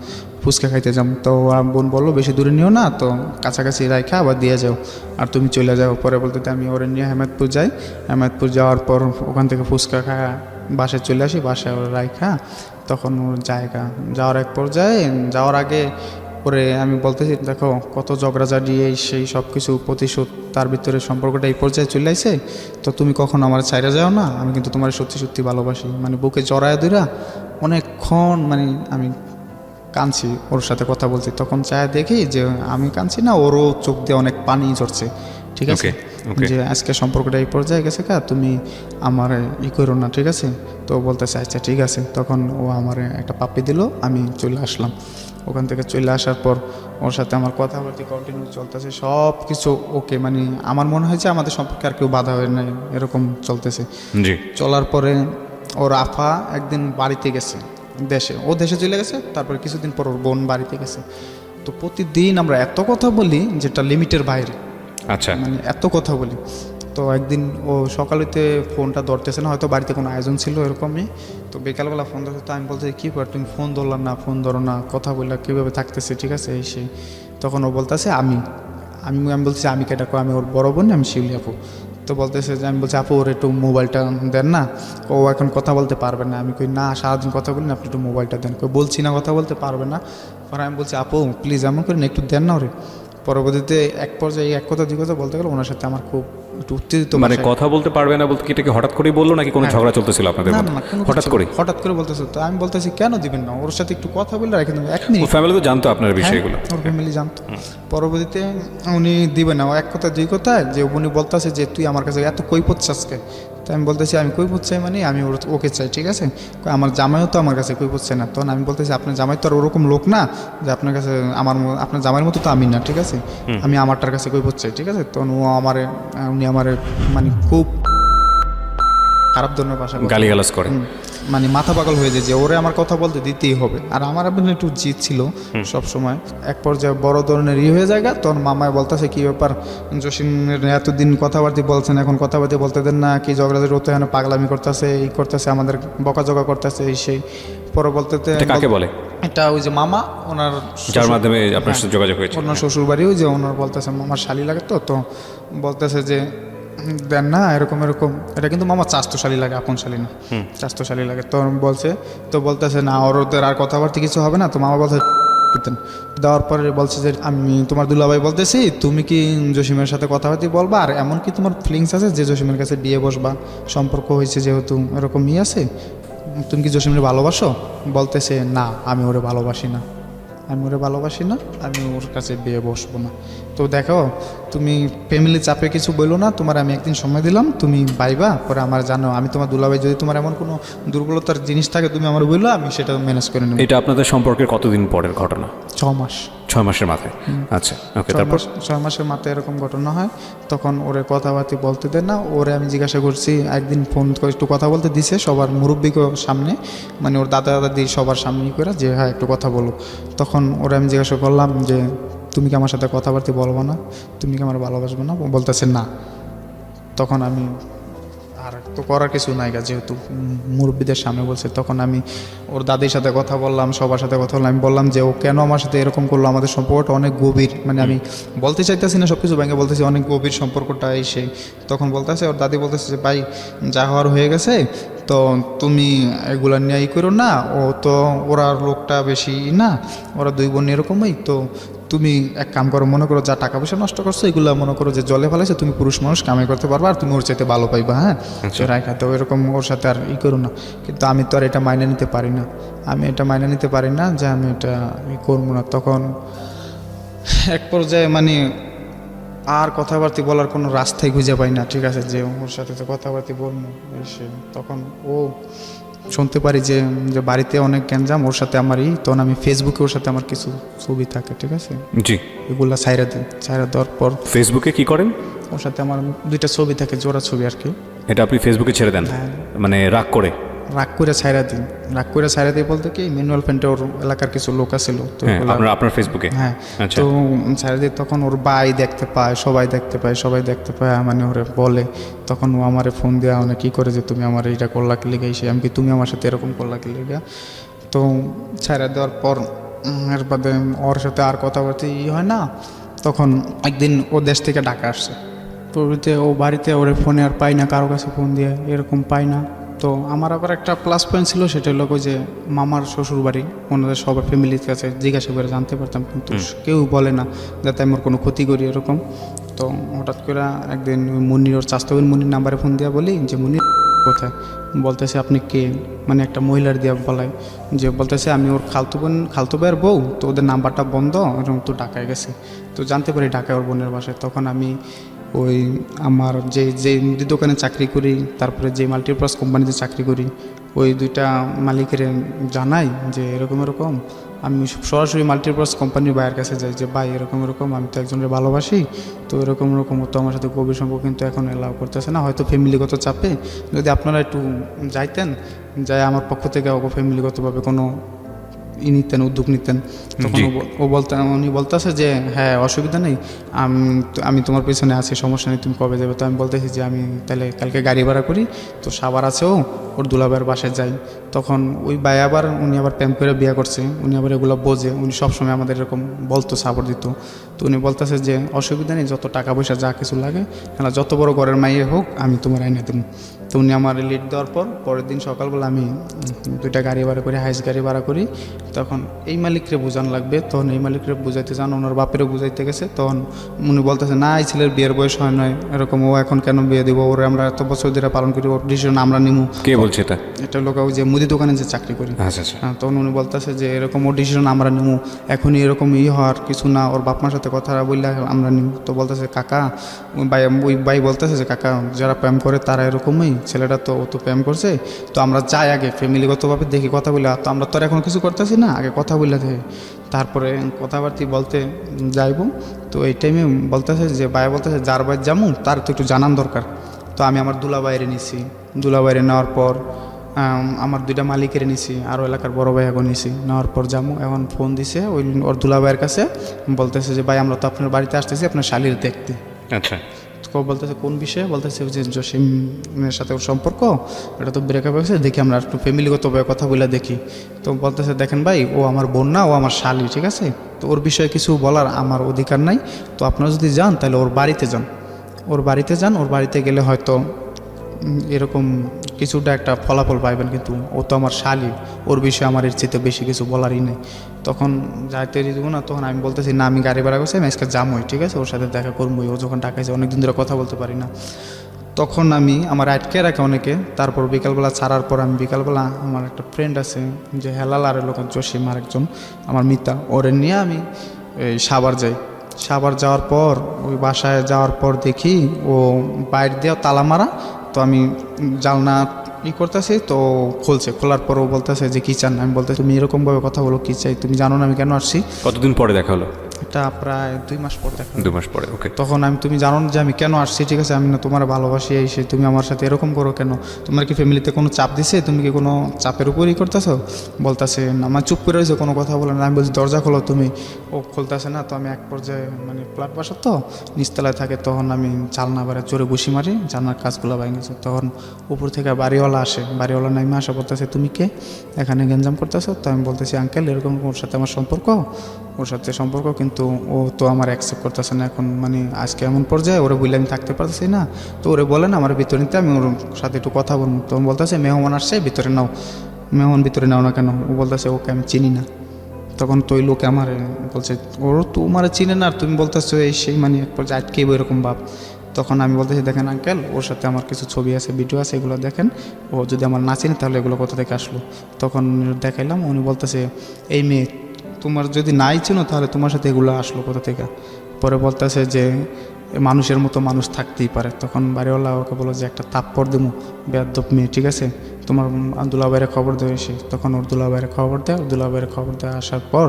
ফুচকা খাইতে যাবো। তো বোন বললো বেশি দূরে নিও না, তো কাছাকাছি রাইখা আবার দিয়ে যাও, আর তুমি চলে যাও। পরে বলতে আমি ওরে নিয়ে হেমায়তপুর যাই। হেমায়তপুর যাওয়ার পর ওখান থেকে ফুচকা খাওয়া বাসায় চলে আসি। বাসায় ওর রাইখা তখন ওর যাওয়ার এক পর্যায়ে যাওয়ার আগে ওরে আমি বলতেছি, দেখো কত ঝগড়াঝাড়ি সেই সব কিছু প্রতিশোধ, তার ভিতরে সম্পর্কটা এই পর্যায়ে চলে আসে। তো তুমি কখন আমার ছাইড়া যাও না, আমি কিন্তু তোমার সত্যি ভালোবাসি। মানে বুকে জড়ায় ধরা অনেকক্ষণ মানে আমি কাঁদছি, ওর সাথে কথা বলছি। তখন চায় দেখি যে আমি কাঁদছি না, ওরও চোখ দিয়ে অনেক পানি ঝরছে, ঠিক আছে, যে আজকে সম্পর্কটা এই পর্যায়ে গেছে, তুমি আমার করো না, ঠিক আছে। তো বলতেছে আচ্ছা ঠিক আছে। তখন ও আমার একটা পাপ্পি দিল, আমি চলে আসলাম। ওখান থেকে চলে আসার পর ওর সাথে আমার কথাবার্তা কন্টিনিউ চলতেছে, সব কিছু ওকে। মানে আমার মনে হয় যে আমাদের সম্পর্কে আর কেউ বাধা হয় না, এরকম চলতেছে। জি। চলার পরে ওর আফা একদিন বাড়িতে গেছে, দেশে চলে গেছে। তারপরে কিছুদিন পর ওর বোন বাড়িতে গেছে। তো প্রতিদিন আমরা এত কথা বলি যেটা লিমিটের বাইরে। আচ্ছা। মানে এত কথা বলি। তো একদিন ও সকালেতে ফোনটা ধরতেছে না, হয়তো বাড়িতে কোনো আয়োজন ছিল এরকমই। তো বিকালবেলা ফোন ধরছে। তো আমি বলছি কী কর তুমি ফোন ধরো না, কথা বললে কীভাবে থাকতেছে, ঠিক আছে, এই সেই। তখন ও বলতেছে আমি বলতেছি আমি কেটা, আমি ওর বড় বোন, আমি শিউলি আপু। তো বলতেছে যে আমি বলছি আপু ওর একটু মোবাইলটা দেন না, ও এখন কথা বলতে পারবে না। আমি কই না, সারাদিন কথা বলি না, আপনি একটু মোবাইলটা দেন। বলছি না কথা বলতে পারবে না। পরে আমি বলছি আপু প্লিজ এমন করেন, একটু দেন না ওরে। পরবর্তীতে এক পর্যায়ে এক কথা দুই কথা বলতে গেলে ওনার সাথে আমার খুব একটু উত্তেজিত। মানে কথা বলতে পারবে না বলতে কি এটাকে হঠাৎ করেই বললো নাকি কোনো ঝগড়া চলতেছিল আপনাদের মধ্যে? হঠাৎ করে বলতেছে। তো আমি বলতেছি কেন দিবেন না, ওর সাথে একটু কথা বললে রেখে দেবেন 1 মিনিট। ফ্যামিলি তো জানতো আপনার বিষয়গুলো? ওর ফ্যামিলি জানতো। পরবর্তীতে উনি দিবেন না, এক কথা দুই কথায় যে উনি বলতেছে যে তুই আমার কাছে এত কই পড়ছিস আজকে। তো আমি বলতেছি আমি কই পড়ছি মানে আমি ওকে চাই, ঠিক আছে। আমার জামাইও তো আমার কাছে কই পড়ছে না। তখন আমি বলতেছি আপনার জামাই তো আর ওরকম লোক না যে আপনার কাছে আপনার জামাইয়ের মতো তো আমি না, ঠিক আছে, আমি আমারটার কাছে কই পড়ছি, ঠিক আছে। তখন উনি আমারে মানে খুব খারাপ ধরনের ভাষা গালিগালাজ করে, মানে মাথা পাগল হয়ে যায় যে ওরে আমার কথা বলতে দিতেই হবে। আর আমার আপনার একটু জিদ ছিল সব সময়। এক পর্যায়ে বড় ধরনের হয়ে যায়। তখন মামায় বলতেছে কি ব্যাপার, জসিমের এতদিন কথাবার্তা বলছেন, এখন কথাবার্তা বলতে দেন না, কি ঝগড়াঝাড়ি হতে হয় না, পাগলামি করতেছে, এই করতেছে, আমাদের বকাঝকা করতেছে, এই সেই। পরে বলতে কাকে বলে? এটা ওই যে মামা ওনার যার মাধ্যমে আপনার সাথে যোগাযোগ হয়েছে। ওনার শ্বশুর বাড়ি, ওই যে ওনার বলতেছে মামার শালি লাগে, তো বলতেছে যে দেন না এরকম এরকম। এটা কিন্তু মামা চাস্তো শালি লাগে, আপন শালি না, চাস্তো শালি লাগে। তো বলছে, তো বলতেছে না ওদের আর কথাবার্তা কিছু হবে না। তো মামা বলছে দেওয়ার পরে বলছে যে আমি তোমার দুলাভাই বলতেছি, তুমি কি জসিমের সাথে কথাবার্তা বলবা, আর এমন কি তোমার ফিলিংস আছে যে জসিমের কাছে বিয়ে বসবা, সম্পর্ক হয়েছে যেহেতু এরকম আছে, তুমি কি জসিমের ভালোবাসো? বলতেছে না, আমি ওরে ভালোবাসি না, আমি ওরে ভালোবাসি না, আমি ওর কাছে বিয়ে বসবো না। তো দেখো তুমি ফ্যামিলি চাপে কিছু বললো না, তোমার আমি একদিন সময় দিলাম, তুমি বাইবা পরে আমার জানো, আমি তোমার দুলাভাই, যদি তোমার এমন কোনো দুর্বলতার জিনিস থাকে তুমি আমার বললো, আমি সেটা ম্যানেজ করে নেব। এটা আপনাদের সম্পর্কের কতদিন পরের ঘটনা? 6 মাস। 6 মাসের মাথায়? আচ্ছা, ওকে। তারপর 6 মাসের মাথায় এরকম ঘটনা হয়। তখন ওরে কথাবার্তা বলতে দেয় না। ওরে আমি জিজ্ঞাসা করছি, একদিন ফোন করে একটু কথা বলতে দিছে সবার মুরব্বীকে সামনে, মানে ওর দাদা দাদি সবার সামনেই করে, যে হ্যাঁ একটু কথা বলো। তখন ওরে আমি জিজ্ঞাসা করলাম যে তুমি কি আমার সাথে কথাবার্তা বলবো না, তুমি কি আমার ভালোবাসবে না? বলতেছে না। তখন আমি আর তো করার কিছু নাই গা, যেহেতু মুরব্বীদের সামনে বলছে। তখন আমি ওর দাদির সাথে কথা বললাম, সবার সাথে কথা বললাম। আমি বললাম যে ও কেন আমার সাথে এরকম করলো, আমাদের সম্পর্কটা অনেক গভীর, মানে আমি বলতে চাইতেছি না সব কিছু ভেঙে বলতেছি, অনেক গভীর সম্পর্কটা এই সেই। তখন বলতেছে ওর দাদি বলতেছে যে ভাই যা হওয়ার হয়ে গেছে, তো তুমি এগুলা নিয়ে করো না, ও তো ওরা লোকটা বেশি না, ওরা 2 বোন এরকমই। তো তুমি এক কাম করো, মনে করো যা টাকা পয়সা নষ্ট করছো এগুলো মনে করো যে জলে ফেলাইছে, তুমি পুরুষ মানুষ কামাই করতে পারবা, আর তুমি ওর চাইতে ভালো পাইবা। হ্যাঁ, রাখা তো এরকম ওর সাথে আর করো না। কিন্তু আমি তো আর এটা মাইনে নিতে পারি না, আমি এটা মাইনে নিতে পারি না যে আমি এটা করবো না। তখন এক পর্যায়ে মানে আর কথাবার্তা বলার কোনো রাস্তাই খুঁজে পাই না, ঠিক আছে, যে ওর সাথে তো কথাবার্তা বলবো এসে। তখন ও শুনতে পারি যে যে বাড়িতে অনেক গ্যাঞ্জাম, ওর সাথে আমারই। তখন আমি ফেসবুকে ওর সাথে আমার কিছু ছবি থাকে, ঠিক আছে, জি, এগুলা ছাইরা দিই। ছাইরা দেওয়ার পর ফেসবুকে কি করেন? ওর সাথে আমার 2টা ছবি থাকে, জোড়া ছবি আর কি। এটা আপনি ফেসবুকে ছেড়ে দেন? হ্যাঁ। মানে রাগ করে? রাগ করে ছাইরা দিই। রাগ করে ছাইরা দিই বলতে কি, ম্যানুয়াল পেন্টে ওর এলাকার কিছু লোক আছিল, তো হ্যাঁ, আপনার ফেসবুকে? হ্যাঁ। আচ্ছা। তো ছাইরা দিই, তখন ওর ভাই দেখতে পায়, সবাই দেখতে পায়, সবাই দেখতে পায়, মানে ওরে বলে। তখন ও আমারে ফোন দেওয়া অনেক কী করে যে তুমি আমার এইটা করলা কি লেগে এসে, আমি কি তুমি আমার সাথে এরকম করলা কি লেগে। তো ছাইরা দেওয়ার পর এর বাদে ওর সাথে আর কথাবার্তা হয় না। তখন একদিন ও দেশ থেকে ঢাকা আসছে, পরিতে ও বাড়িতে ওরে ফোনে আর পাই না, কারো কাছে ফোন দিয়ে এরকম পাই না। তো আমার আবার একটা প্লাস পয়েন্ট ছিল, সেটা হলো যে মামার শ্বশুর বাড়ি, ওনাদের সবার ফ্যামিলির কাছে জিজ্ঞাসা করে জানতে পারতাম, কিন্তু কেউ বলে না যাতে আমি ওর কোনো ক্ষতি করি এরকম। তো হঠাৎ করে একদিন মুন্নির, ওর চাস্তবিন মুন্নির নাম্বারে ফোন দিয়া বলি যে মুন্নির কোথায়, বলতেছে আপনি কে, মানে একটা মহিলার দিয়া বলাই, যে বলতেছে আমি ওর খালতো ভাইয়ের বউ, তো ওদের নাম্বারটা বন্ধ, এরকম তো ঢাকায় গেছে। তো জানতে পারি ঢাকায় ওর বোনের বাসায়। তখন আমি ওই আমার যে মুদি দোকানে চাকরি করি, তারপরে যে মাল্টিপ্লাস কোম্পানিতে চাকরি করি, ওই 2টা মালিকের জানাই যে এরকম এরকম। আমি সরাসরি মাল্টিপ্লাস কোম্পানির ভাইয়ের কাছে যাই যে ভাই এরকম এরকম, আমি তো একজনের ভালোবাসি, তো এরকম এরকম, তো আমার সাথে গভীর সম্পর্ক কিন্তু এখন এলাও করতেছে না, হয়তো ফ্যামিলিগত চাপে, যদি আপনারা একটু যাইতেন, যাই আমার পক্ষ থেকে ফ্যামিলিগতভাবে কোনো নিতেন, উদ্যোগ নিতেন। তখন উনি বলতেছে যে হ্যাঁ অসুবিধা নেই, আমি তোমার পেছনে আছি, সমস্যা নেই, তুমি কবে যাবে। তো আমি বলতেছি যে আমি তাহলে কালকে গাড়ি ভাড়া করি, তো সাবার আছেও ওর দুলাভাইয়ের বাসায় যাই। তখন ওই ভাই উনি আবার প্রেম করে বিয়ে করছে, উনি আবার এগুলো বোঝে, উনি সবসময় আমাদের এরকম বলতো, সাপোর্ট দিত। তো উনি বলতেছে যে অসুবিধা নেই, যত টাকা পয়সা যা কিছু লাগে, হ্যাঁ যত বড় ঘরের মাইয়ে হোক আমি তোমার আইনে দেবো। তো উনি আমার লিড দেওয়ার পর পরের দিন সকালবেলা আমি 2টা গাড়ি ভাড়া করি, হাইস গাড়ি ভাড়া করি। তখন এই মালিকরে বোঝান লাগবে, তখন এই মালিকরে বুঝাইতে যান, ওনার বাপেরও বুঝাইতে গেছে। তখন উনি বলতেছে না এই ছেলের বিয়ের বয়স হয় নয় এরকম, ও এখন কেন বিয়ে দিব, ওরে আমরা এত বছর ধরে পালন করি, ওর ডিসিশন আমরা নিমু। কে বলছে এটা? এটা লোক ওই যে মুদি দোকানে যে চাকরি করি। আচ্ছা আচ্ছা। হ্যাঁ, তখন উনি বলতেছে যে এরকম ওর ডিসিশন আমরা নিমু, এখনই এরকম হওয়ার কিছু না, ওর বাপ মার সাথে কথা বললে আমরা নিমু। তো বলতেছে কাকা, ওই ভাই বলতেছে যে কাকা যারা প্রেম করে তারা এরকমই, ছেলেটা তো ও তো প্রেম করছে, তো আমরা যাই আগে ফ্যামিলিগতভাবে দেখি কথা বলে, তো আমরা তো আর এখন কিছু করতেছি না, আগে কথা বলে দেখি, তারপরে কথাবার্তি বলতে যাইব। তো এই টাইমে বলতেছে যে ভাই বলতেছে যার ভাই যামু তার তো একটু জানান দরকার। তো আমি আমার দুলাভাইরে নিছি, দুলাভাইরে নেওয়ার পর আমার 2টা মালিকের নিছি, আরও এলাকার বড় ভাই এখন নিছি, নেওয়ার পর যাবো। এখন ফোন দিছে ওই ওর দুলাভাইয়ের কাছে, বলতেছে যে ভাই আমরা তো আপনার বাড়িতে আসতেছি আপনার শালির দেখতে। আচ্ছা। তো বলতেছে কোন বিষয়ে, বলতেছে যে জসিমের সাথে ওর সম্পর্ক, এটা তো ব্রেকআপ হয়েছে, দেখি আমরা একটু ফ্যামিলিগতভাবে কথা বলে দেখি। তো বলতেছে দেখেন ভাই, ও আমার বোন না, ও আমার শালি, ঠিক আছে, তো ওর বিষয়ে কিছু বলার আমার অধিকার নাই। তো আপনারা যদি যান তাহলে ওর বাড়িতে যান, ওর বাড়িতে যান, ওর বাড়িতে গেলে হয়তো এরকম কিছুটা একটা ফলাফল পাইবেন, কিন্তু ও তো আমার শালি, ওর বিষয়ে আমার এর চেয়ে বেশি কিছু বলারই নেই। তখন যাইতে দিব না, তখন আমি বলতেছি না, আমি গাড়ি ভাড়া করছি, আমি আজকে যামই, ঠিক আছে, ওর সাথে দেখা করবোই, ও যখন ডাকাইছে, অনেকদিন ধরে কথা বলতে পারি না। তখন আমি আমার আটকে রাখে অনেকে। তারপর বিকালবেলা ছাড়ার পর আমি বিকালবেলা আমার একটা ফ্রেন্ড আছে যে হেলাল আর লোক জসিম আর একজন আমার মিতা, ওরে নিয়ে আমি এই সাভার যাই। সাভার যাওয়ার পর ওই বাসায় যাওয়ার পর দেখি ও বাইরে দিয়ে তালা মারা। তো আমি জানলা করতেছি, তো খুলছে, খোলার পর ও বলতেছে যে কী চান। আমি বলতেছি তুমি এরকমভাবে কথা বলো, কী চাই, তুমি জানো না আমি কেন আসছি। কতদিন পরে দেখা হলো? এটা প্রায় 2 মাস পর দেখা। 2 মাস পরে, ওকে। তখন তুমি জানো না যে আমি কেন আসছি, ঠিক আছে, আমি না তোমার ভালোবাসি, এসে তুমি আমার সাথে এরকম করো কেন, তোমার কি ফ্যামিলিতে কোনো চাপ দিছে, তুমি কি কোনো চাপের উপরই করতেছো? বলতেছে না, আমার চুপ করে রয়েছে, কোনো কথা বলে না। আমি বলছি দরজা খোলো তুমি, ও খুলতেছে না। তো আমি এক পর্যায়ে মানে ফ্ল্যাট বাসা তো নিচতলায় থাকে, তখন আমি জানলা বাইরে জোরে বসি মারি, জানলার কাজগুলো ভেঙেছে। তখন উপর থেকে বাড়িওয়ালা আসে, বাড়িওয়ালা নাইমে আসা, বলতেছে তুমি কে, এখানে গেঞ্জাম করতেছো? তো আমি বলতেছি আঙ্কেল এরকম ওর সাথে আমার সম্পর্ক, ওর সাথে সম্পর্ক, কিন্তু ও তো আমার অ্যাকসেপ্ট করতেছে না এখন, মানে আজকে এমন পর্যায়ে ওরে বললে আমি থাকতে পারতেছি না। তো ওরে বলেন আমার ভিতরে নিতে, আমি ওর সাথে একটু কথা বলবো। তো বলতেছে মেহমান আসছে, ভিতরে নাও। মেহমান ভিতরে নাও না কেন? ও বলতেছে ওকে আমি চিনি না। তখন তো ওই লোক আমার বলছে ওর তোমার চিনে না, আর তুমি বলতেছো এই সেই, মানে এক পর্যায়ে আটকে এরকম ভাব। তখন আমি বলতেছি দেখেন আঙ্কেল, ওর সাথে আমার কিছু ছবি আছে, ভিডিও আছে, এগুলো দেখেন, ও যদি আমার না চিনে তাহলে এগুলো কোথা থেকে আসলো। তখন দেখাইলাম, উনি বলতেছে এই মেয়ে তোমার যদি নাই চিনো তাহলে তোমার সাথে এগুলো আসলো কোথা থেকে। পরে বলতেছে যে মানুষের মতো মানুষ থাকতেই পারে। তখন বাড়িওয়ালা ওকে বলো যে একটা তাপ্পর দেবো, বেয়াদব মেয়ে, ঠিক আছে, তোমার দুলাভাইয়ের খবর দেয় এসে। তখন ওর দুলাভাইয়ের খবর দেয়, দুলাভাইয়ের খবর দেয় আসার পর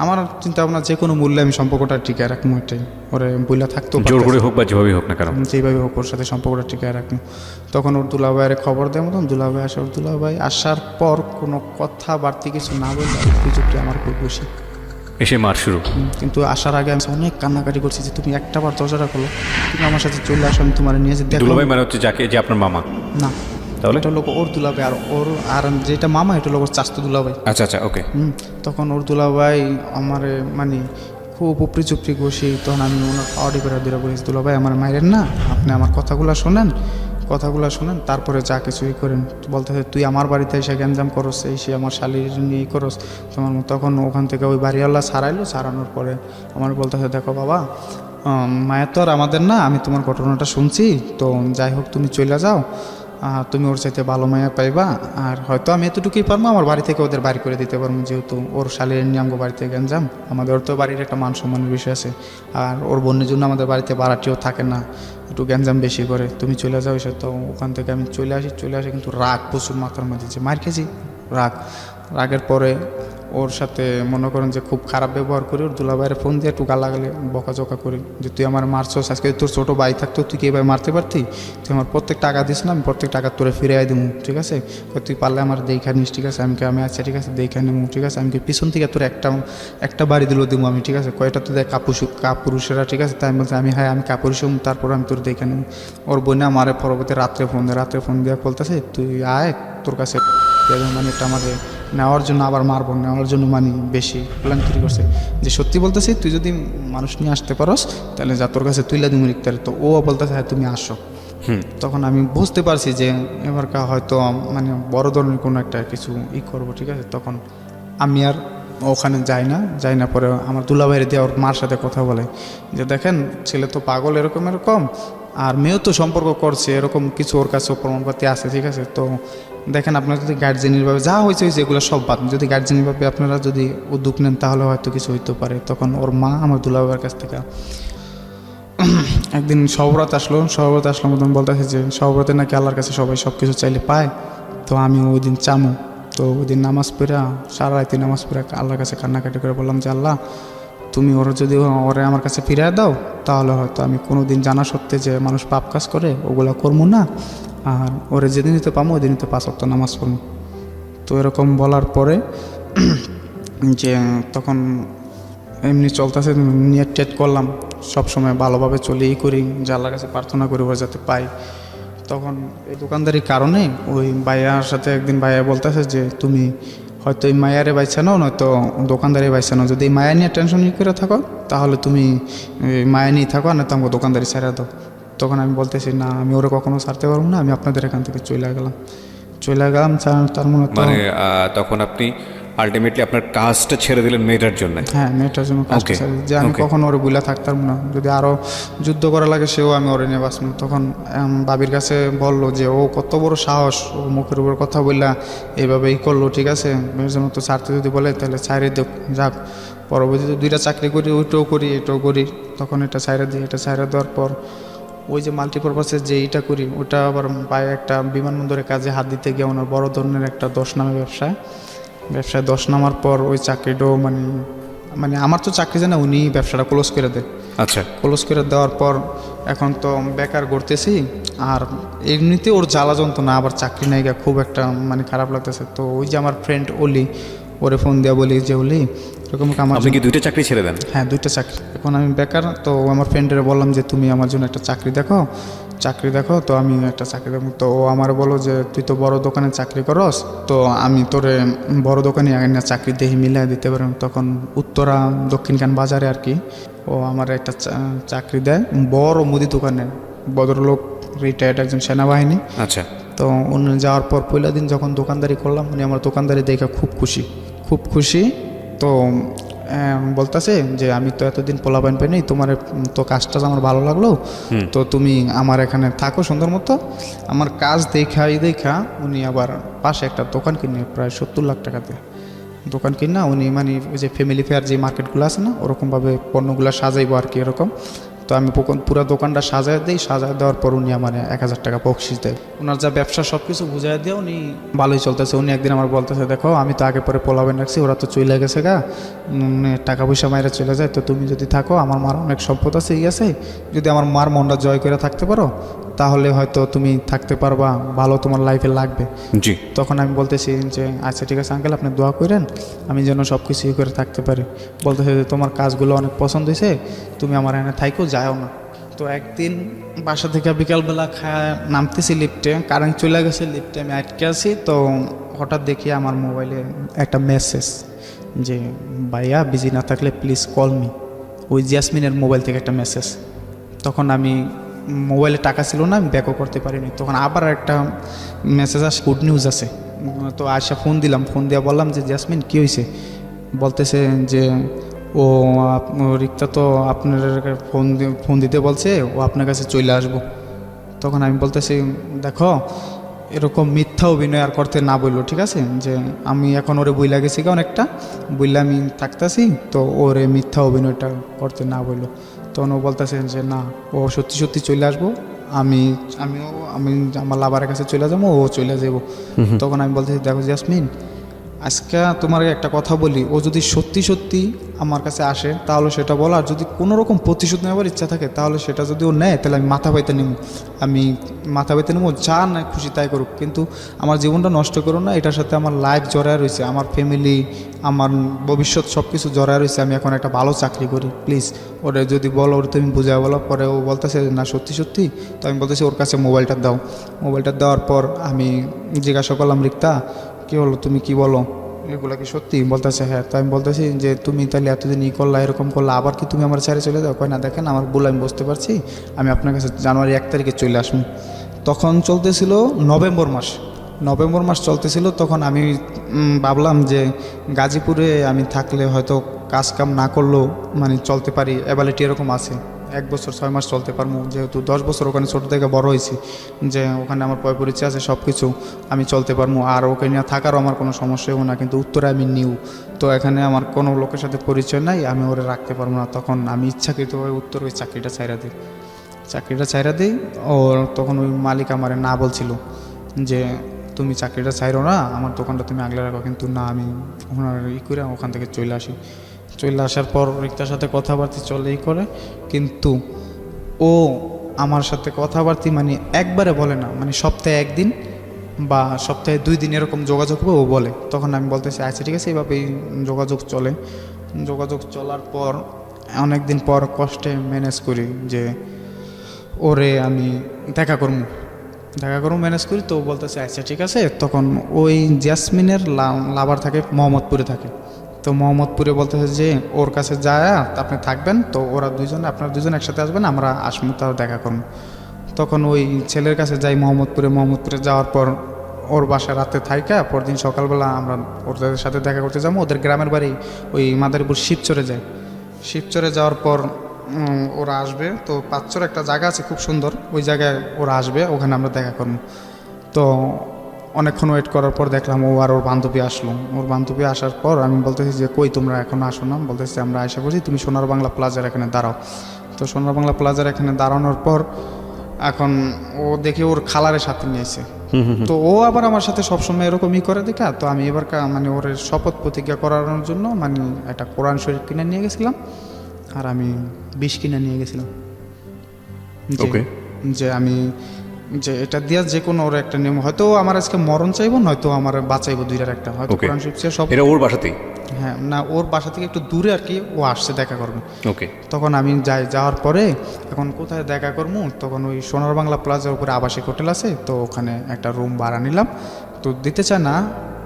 আমার চিন্তা ভাবনা যে কোনো মূল্যে আমি সম্পর্কটা টিকায় রাখবো, এটাই ওরে বইলা থাকতো, জোর করে হোক বা যেভাবেই হোক না কেন, যেভাবে হোক ওর সাথে সম্পর্কটা টিকায় রাখবো। তখন ওর দুলাভাইয়ের খবর দেয় মতন, দুলাভাই আসে, ওর দুলাভাই আসার পর কোনো কথা বাড়তি কিছু না বললে চুপটি আমার খুব খুশি এসে মার শুরু। কিন্তু আসার আগে আমি অনেক কান্নাকাটি করছি যে তুমি একটা বার দরজাটা খোলো, তুমি আমার সাথে চলে আসো, আমি তোমার নিয়ে যে দেখো। দুলাভাই মানে হচ্ছে যাকে, যে আপনার মামা? না, তাহলে এটা লোক ওর দুলাভাই, আর ওর আর যেটা মামা এটা লোক ওর চাস্তো দুলাভাই। আচ্ছা আচ্ছা, ওকে। তখন ওর দুলাভাই আমার মানে খুব উপরি চুপড়ি বসি। তখন আমি ওনার পাওয়াটি করে দিয়ে বলেছি দুলাভাই আমার মায়ের না, আপনি আমার কথাগুলো শোনেন, কথাগুলো শোনেন, তারপরে যা কিছুই করেন। বলতেছে তুই আমার বাড়িতে এসে গ্যাঞ্জাম করস, এই সে আমার শালির নিয়ে করস তোমার। তখন ওখান থেকে ওই বাড়িওয়ালা ছাড়াইলো, ছাড়ানোর পরে আমার বলতেছে দেখো বাবা, মায়ের তো আর আমাদের না, আমি তোমার ঘটনাটা শুনছি, তো যাই হোক তুমি চলে যাও, তুমি ওর চাইতে ভালো মায়া পাইবা। আর হয়তো আমি এতটুকুই পারবো, আমার বাড়ি থেকে ওদের বাড়ি করে দিতে পারবো, যেহেতু ওর শালির নিয়ে আমগো বাড়িতে গ্যাঞ্জাম, আমাদের তো বাড়ির একটা মান সম্মানের বিষয় আছে, আর ওর বোনের জন্য আমাদের বাড়িতে ভাড়াটিও থাকে না, একটু গ্যাঞ্জাম বেশি করে, তুমি চলে যাও এসে। তো ওখান থেকে আমি চলে আসি, কিন্তু রাগ প্রচুর মাথার মধ্যে, যে মার খেয়েছি, রাগের পরে ওর সাথে মনে করেন যে খুব খারাপ ব্যবহার করি। ওর দুলাভাইয়ের ফোন দিয়ে একটু গালাগালি বকাঝকা করি যে তুই আমার মারছস, আজকে তোর ছোটো ভাই থাকতো তুই কি এভাবে মারতে পারতি, তুই আমার প্রত্যেক টাকা দিস না, আমি প্রত্যেক টাকা তোরে ফিরে দিব, ঠিক আছে, তুই পারলে আমার দেখা নিস, ঠিক আছে, আমি আচ্ছা ঠিক আছে দেখা নেবো, ঠিক আছে, আমি পিছন থেকে তোর একটা বাড়ি দিল দিব আমি, ঠিক আছে, কয়টা তো দেখ কাপুরুষেরা, ঠিক আছে, তাই আমি বলছি আমি হ্যাঁ আমি কাপুরুষ, তারপর আমি তোর দেখে নেবো। ওর বোনে আমার পরবর্তী রাত্রে ফোন দিয়ে বলতেছে তুই আয়, তোর কাছে মানে এটা আমাদের নেওয়ার জন্য, আবার মারবো, নেওয়ার জন্য মানে বেশি প্ল্যান তৈরি করছে। যে সত্যি বলতেছি তুই যদি মানুষ নিয়ে আসতে পারস তাহলে যা তোর কাছে তুইলা তুমি লিখতে পারি। তো ও বলতেছে হ্যাঁ তুমি আসো। তখন আমি বুঝতে পারছি যে এবার হয়তো মানে বড় ধরনের কোনো একটা কিছু করবো, ঠিক আছে। তখন আমি আর ওখানে যাই না। পরে আমার দুলাভাইয়ের দিয়ে ওর মার সাথে কথা বলে যে দেখেন ছেলে তো পাগল, এরকম আর মেয়েও তো সম্পর্ক করছে, এরকম কিছু ওর কাছে প্রমাণপাতি আছে, ঠিক আছে। তো দেখেন আপনারা যদি গার্জেনিরভাবে যা হয়েছে এগুলো সব বাদ, যদি গার্জেনিরভাবে আপনারা যদি উদ্যোগ নেন তাহলে হয়তো কিছু হইতে পারে। তখন ওর মা আমার দুলাভাইয়ের কাছ থেকে একদিন সহব্রত আসলো মতন বলতেছে যে সহব্রতে নাকি আল্লাহর কাছে সবাই সব কিছু চাইলে পায়, তো আমি ওই দিন চামু। তো ওই দিন নামাজ পড়া, সারা রাতে নামাজ পড়া আল্লাহর কাছে কান্নাকাটি করে বললাম যে আল্লাহ তুমি যদি ওরে আমার কাছে ফিরিয়ে দাও তাহলে হয়তো আমি কোনো দিন জানা সত্ত্বে যে মানুষ পাপ কাজ করে ওগুলো করবো না, আর ওরে যেদিন দিতে পাবো ওই দিনই তো 5 ওয়াক্ত নামাজ পড়বো। তো এরকম বলার পরে যে তখন এমনি চলতেছে, নিয়ে টেট করলাম, সবসময় ভালোভাবে চলেই করি, যে আল্লাহর কাছে প্রার্থনা করি ওরা যাতে পাই। তখন এই দোকানদারির কারণে ওই ভাইয়ার সাথে একদিন ভাইয়া বলতেছে যে তুমি হয়তো এই মায়ারে বাইছে নাও, নয়তো দোকানদারি বাইছে নাও। যদি এই মায়া নিয়ে টেনশন করে থাকো তাহলে তুমি মায়া নিয়ে থাকো, আর নয়তো আমাকে দোকানদারি ছেড়ে দাও। তখন আমি বলতেছি না, আমি ওরা কখনো ছাড়তে পারবো না, আমি আপনাদের এখান থেকে চলে গেলাম। তার মনে তো মানে তখন আপনি আলটিমেটলি আপনার কাজটা ছেড়ে দিলেন মেয়েটার জন্য। হ্যাঁ, মেয়েটার জন্য কাজটা ছেড়ে দিই, যে আমি কখনো ওরে বুলা থাকতাম না, যদি আরও যুদ্ধ করা লাগে সেও আমি ওরে নিয়ে বাঁচব। তখন বাবির কাছে বললো যে ও কত বড় সাহস, ও মুখের উপর কথা বললা এইভাবেই করলো, ঠিক আছে মেয়ের জন্য তো ছাড়তে যদি বলে তাহলে ছাড়ে দেখ যাক। পরবর্তীতে 2টা চাকরি করি, ওইটাও করি এটাও করি, তখন এটা ছাড়ে দিই। এটা ছাড়ে দেওয়ার পর ওই যে মাল্টিপারপাসের যে এইটা করি ওটা আবার পায়ে একটা বিমানবন্দরে কাজে হাত দিতে গিয়ে ওনার বড় ধরনের একটা 10 নামে ব্যবসায় 10 নামার পর ওই চাকরিটাও মানে আমার তো চাকরি জানা, উনি ব্যবসাটা ক্লোজ করে দেয়। আচ্ছা, ক্লোজ করে দেওয়ার পর এখন তো বেকার করতেছি, আর এমনিতে ওর জ্বালা যন্ত্রণা, আবার চাকরি নাই, খুব একটা মানে খারাপ লাগতেছে। তো ওই যে আমার ফ্রেন্ড অলি, ওরে ফোন দেওয়া বলি যে অলি এরকম আমার, আপনি কি 2টা চাকরি ছেড়ে দেন? হ্যাঁ 2টা চাকরি, এখন আমি বেকার। তো আমার ফ্রেন্ডের বললাম যে তুমি আমার জন্য একটা চাকরি দেখো। তো আমি একটা চাকরি দেখো। তো ও আমার বলো যে তুই তো বড় দোকানে চাকরি করস, তো আমি তোরে বড় দোকানে আগে না চাকরি দেখি মিলাই দিতে পারলাম। তখন উত্তরা দক্ষিণখান বাজারে আর কি ও আমার একটা চাকরি দেয়, বড় মুদি দোকানে, ভদ্রলোক, রিটায়ার্ড একজন সেনাবাহিনী। আচ্ছা, তো উনি যাওয়ার পর পয়লা দিন যখন দোকানদারি করলাম, উনি আমার দোকানদারি দেখে খুব খুশি। তো বলতেছে যে আমি তো এতদিন পোলাপাইন পাইনি, তোমার তো কাজটা আমার ভালো লাগলো, তো তুমি আমার এখানে থাকো সুন্দর মতো। আমার কাজ দেখা উনি আবার পাশে একটা দোকান কিনে প্রায় 70 লাখ টাকাতে দোকান কিনা উনি মানে ওই যে ফ্যামিলি ফেয়ার যে মার্কেটগুলো আছে না, ওরকমভাবে পণ্যগুলো সাজাইবো আর কি এরকম। তো আমি পুরো দোকানটা সাজায় দেওয়ার পর উনি আমার 1000 টাকা বকশিস দেয়। ওনার যা ব্যবসা সব কিছু বুঝাই দিয়ে উনি ভালোই চলতেছে। উনি একদিন আমার বলতেছে দেখো আমি তো আগে পরে পোলাবেন রাখছি, ওরা তো চলে গেছে গা, টাকা পয়সা মাইরা চলে যায়, তো তুমি যদি থাকো, আমার মার অনেক সম্পদ আছে আছে, যদি আমার মার মনটা জয় করে থাকতে পারো তাহলে হয়তো তুমি থাকতে পারবা, ভালো তোমার লাইফে লাগবে। জি। তখন আমি বলতেছি যে আচ্ছা ঠিক আছে আঙ্কেল, আপনি দোয়া করেন আমি যেন সব কিছু করে থাকতে পারি। বলতেছে যে তোমার কাজগুলো অনেক পছন্দ হয়েছে, তুমি আমার এখানে থাইকো, যাও না। তো একদিন বাসা থেকে বিকালবেলা নামতেছি লিফটে, কারেন্ট চলে গেছে, লিফটে আমি আটকে আছি। তো হঠাৎ দেখি আমার মোবাইলে একটা মেসেজ যে ভাইয়া বিজি না থাকলে প্লিজ কল মি। ওই জ্যাসমিনের মোবাইল থেকে একটা মেসেজ। তখন আমি মোবাইলে টাকা ছিল না, আমি ব্যাকও করতে পারিনি। তখন আবার একটা মেসেজ আসে, গুড নিউজ আছে। তো আসা ফোন দিলাম, ফোন দিয়ে বললাম যে জ্যাসমিন কী হয়েছে? বলতেছে যে ও রিক্তা তো আপনার ফোন দিতে বলছে, ও আপনার কাছে চলে আসবো। তখন আমি বলতেছি দেখো এরকম মিথ্যা অভিনয় আর করতে না বললো, ঠিক আছে, যে আমি এখন ওরে বইলা গেছি অনেকটা বইলে আমি থাকতেছি, তো ওরে মিথ্যা অভিনয়টা করতে না বললো। তখন ও বলতেছে যে না, ও সত্যি চলে আসবো, আমি আমার লাভারের কাছে চলে যাবো, ও চলে যাবো। তখন আমি বলতেছি দেখো জাসমিন, আজকে তোমার একটা কথা বলি, ও যদি সত্যি আমার কাছে আসে তাহলে সেটা বলো, আর যদি কোনো রকম প্রতিশোধ নেওয়ার ইচ্ছা থাকে তাহলে সেটা যদি ও নেয় তাহলে আমি মাথা পাইতে নেবো, যা না খুশি তাই করুক, কিন্তু আমার জীবনটা নষ্ট করো না। এটার সাথে আমার লাইফ জড়ায় রয়েছে, আমার ফ্যামিলি, আমার ভবিষ্যৎ সব কিছু জড়ায় রয়েছে, আমি এখন একটা ভালো চাকরি করি, প্লিজ ওরে যদি বলো, ওর তুমি বুঝায় বলো। পরে ও বলতেছে না সত্যি, তো আমি বলতেছি ওর কাছে মোবাইলটা দাও। মোবাইলটা দেওয়ার পর আমি জিজ্ঞাসা করলাম রিক্তা কী হলো, তুমি কি বলো, এগুলো কি সত্যি? বলতেছে হ্যাঁ। তো আমি বলতেছি যে তুমি তাহলে এতদিন করলা, এরকম করলা, আবার কি তুমি আমার ছেড়ে চলে যাও? কয় না, দেখেন আমার ভুল, আমি বুঝতে পারছি, আমি আপনার কাছে জানুয়ারি 1 তারিখে চলে আসবো। তখন চলতেছিল নভেম্বর মাস চলতেছিল। তখন আমি ভাবলাম যে গাজীপুরে আমি থাকলে হয়তো কাজ কাম না করলেও মানে চলতে পারি, অ্যাবিলিটি এরকম আছে, 1 বছর 6 মাস চলতে পারবো, যেহেতু 10 বছর ওখানে ছোটো থেকে বড় হয়েছি, যে ওখানে আমার পরিচয় আছে, সব কিছু আমি চলতে পারবো, আর ওকে নিয়ে থাকারও আমার কোনো সমস্যা হবে না। কিন্তু উত্তরে আমি নিউ, তো এখানে আমার কোনো লোকের সাথে পরিচয় নাই, আমি ওরে রাখতে পারবো না। তখন আমি ইচ্ছাকৃতভাবে উত্তর ওই চাকরিটা ছাইরা দিই। ওর তখন ওই মালিক আমার না বলছিল যে তুমি চাকরিটা ছাইরো না, আমার দোকানটা তুমি আগলে রাখো, কিন্তু না, আমি ওনার করে ওখান থেকে চলে আসার পর রিক্তার সাথে কথাবার্তা চলেই করে, কিন্তু ও আমার সাথে কথাবার্তা মানে একবারে বলে না, মানে সপ্তাহে 1 দিন বা সপ্তাহে 2 দিন এরকম যোগাযোগ হবে ও বলে। তখন আমি বলতেছি আচ্ছা ঠিক আছে, এইভাবেই যোগাযোগ চলার পর অনেক দিন পর কষ্টে ম্যানেজ করি যে ওরে আমি দেখা করবো ম্যানেজ করি। তো বলতেছে আচ্ছা ঠিক আছে। তখন ওই জ্যাসমিনের লাভার থাকে মোহাম্মদপুরে থাকে। তো মোহাম্মদপুরে বলতেছে যে ওর কাছে যায় আপনি থাকবেন, তো ওরা আপনারা দুজন একসাথে আসবেন, আমরা আসমু তাও দেখা করবো। তখন ওই ছেলের কাছে যাই মোহাম্মদপুরে যাওয়ার পর ওর বাসায় রাতে থাইকা পরদিন সকালবেলা আমরা ওদের সাথে দেখা করতে যাবো। ওদের গ্রামের বাড়ি ওই মাদারীপুর শিবচরে যায়। শিবচরে যাওয়ার পর ওরা আসবে। তো পাঁচচর একটা জায়গা আছে খুব সুন্দর, ওই জায়গায় ওরা আসবে, ওখানে আমরা দেখা করবো। তো অনেকক্ষণ ওয়েট করার পর দেখলাম ও আর ওর বান্ধবী আসলো। ওর বান্ধবী আসার পর আমি বলতেছি যে কই তোমরা এখন আসো না? বলতেছি আমরা আশা করছি, তুমি সোনার বাংলা প্লাজার এখানে দাঁড়াও। তো সোনার বাংলা প্লাজার এখানে দাঁড়ানোর পর এখন ও দেখে ওর খালারের সাথে নিয়েছে। তো ও আবার আমার সাথে সবসময় এরকমই করে দেখা। তো আমি এবার মানে ওর শপথ প্রতিজ্ঞা করানোর জন্য মানে একটা কোরআন শরীফ কিনে নিয়ে গেছিলাম, আর আমি বিষ কিনে নিয়ে গেছিলাম যে আমি যে এটা দিয়া যে কোনো ওর একটা নিয়ম, হয়তো আমার আজকে মরণ চাইবো, নয়তো আমার বাঁচাইবো, দুইটার একটা। হয়তো কোরআন শরীফ সব এটা ওর বাসাতেই, হ্যাঁ না ওর বাসা থেকে একটু দূরে আর কি, ও আসছে দেখা করবে। ওকে। তখন আমি যাওয়ার পরে এখন কোথায় দেখা করবো, তখন ওই সোনার বাংলা প্লাজার উপরে আবাসিক হোটেল আছে, তো ওখানে একটা রুম ভাড়া নিলাম। তো দিতে চায় না,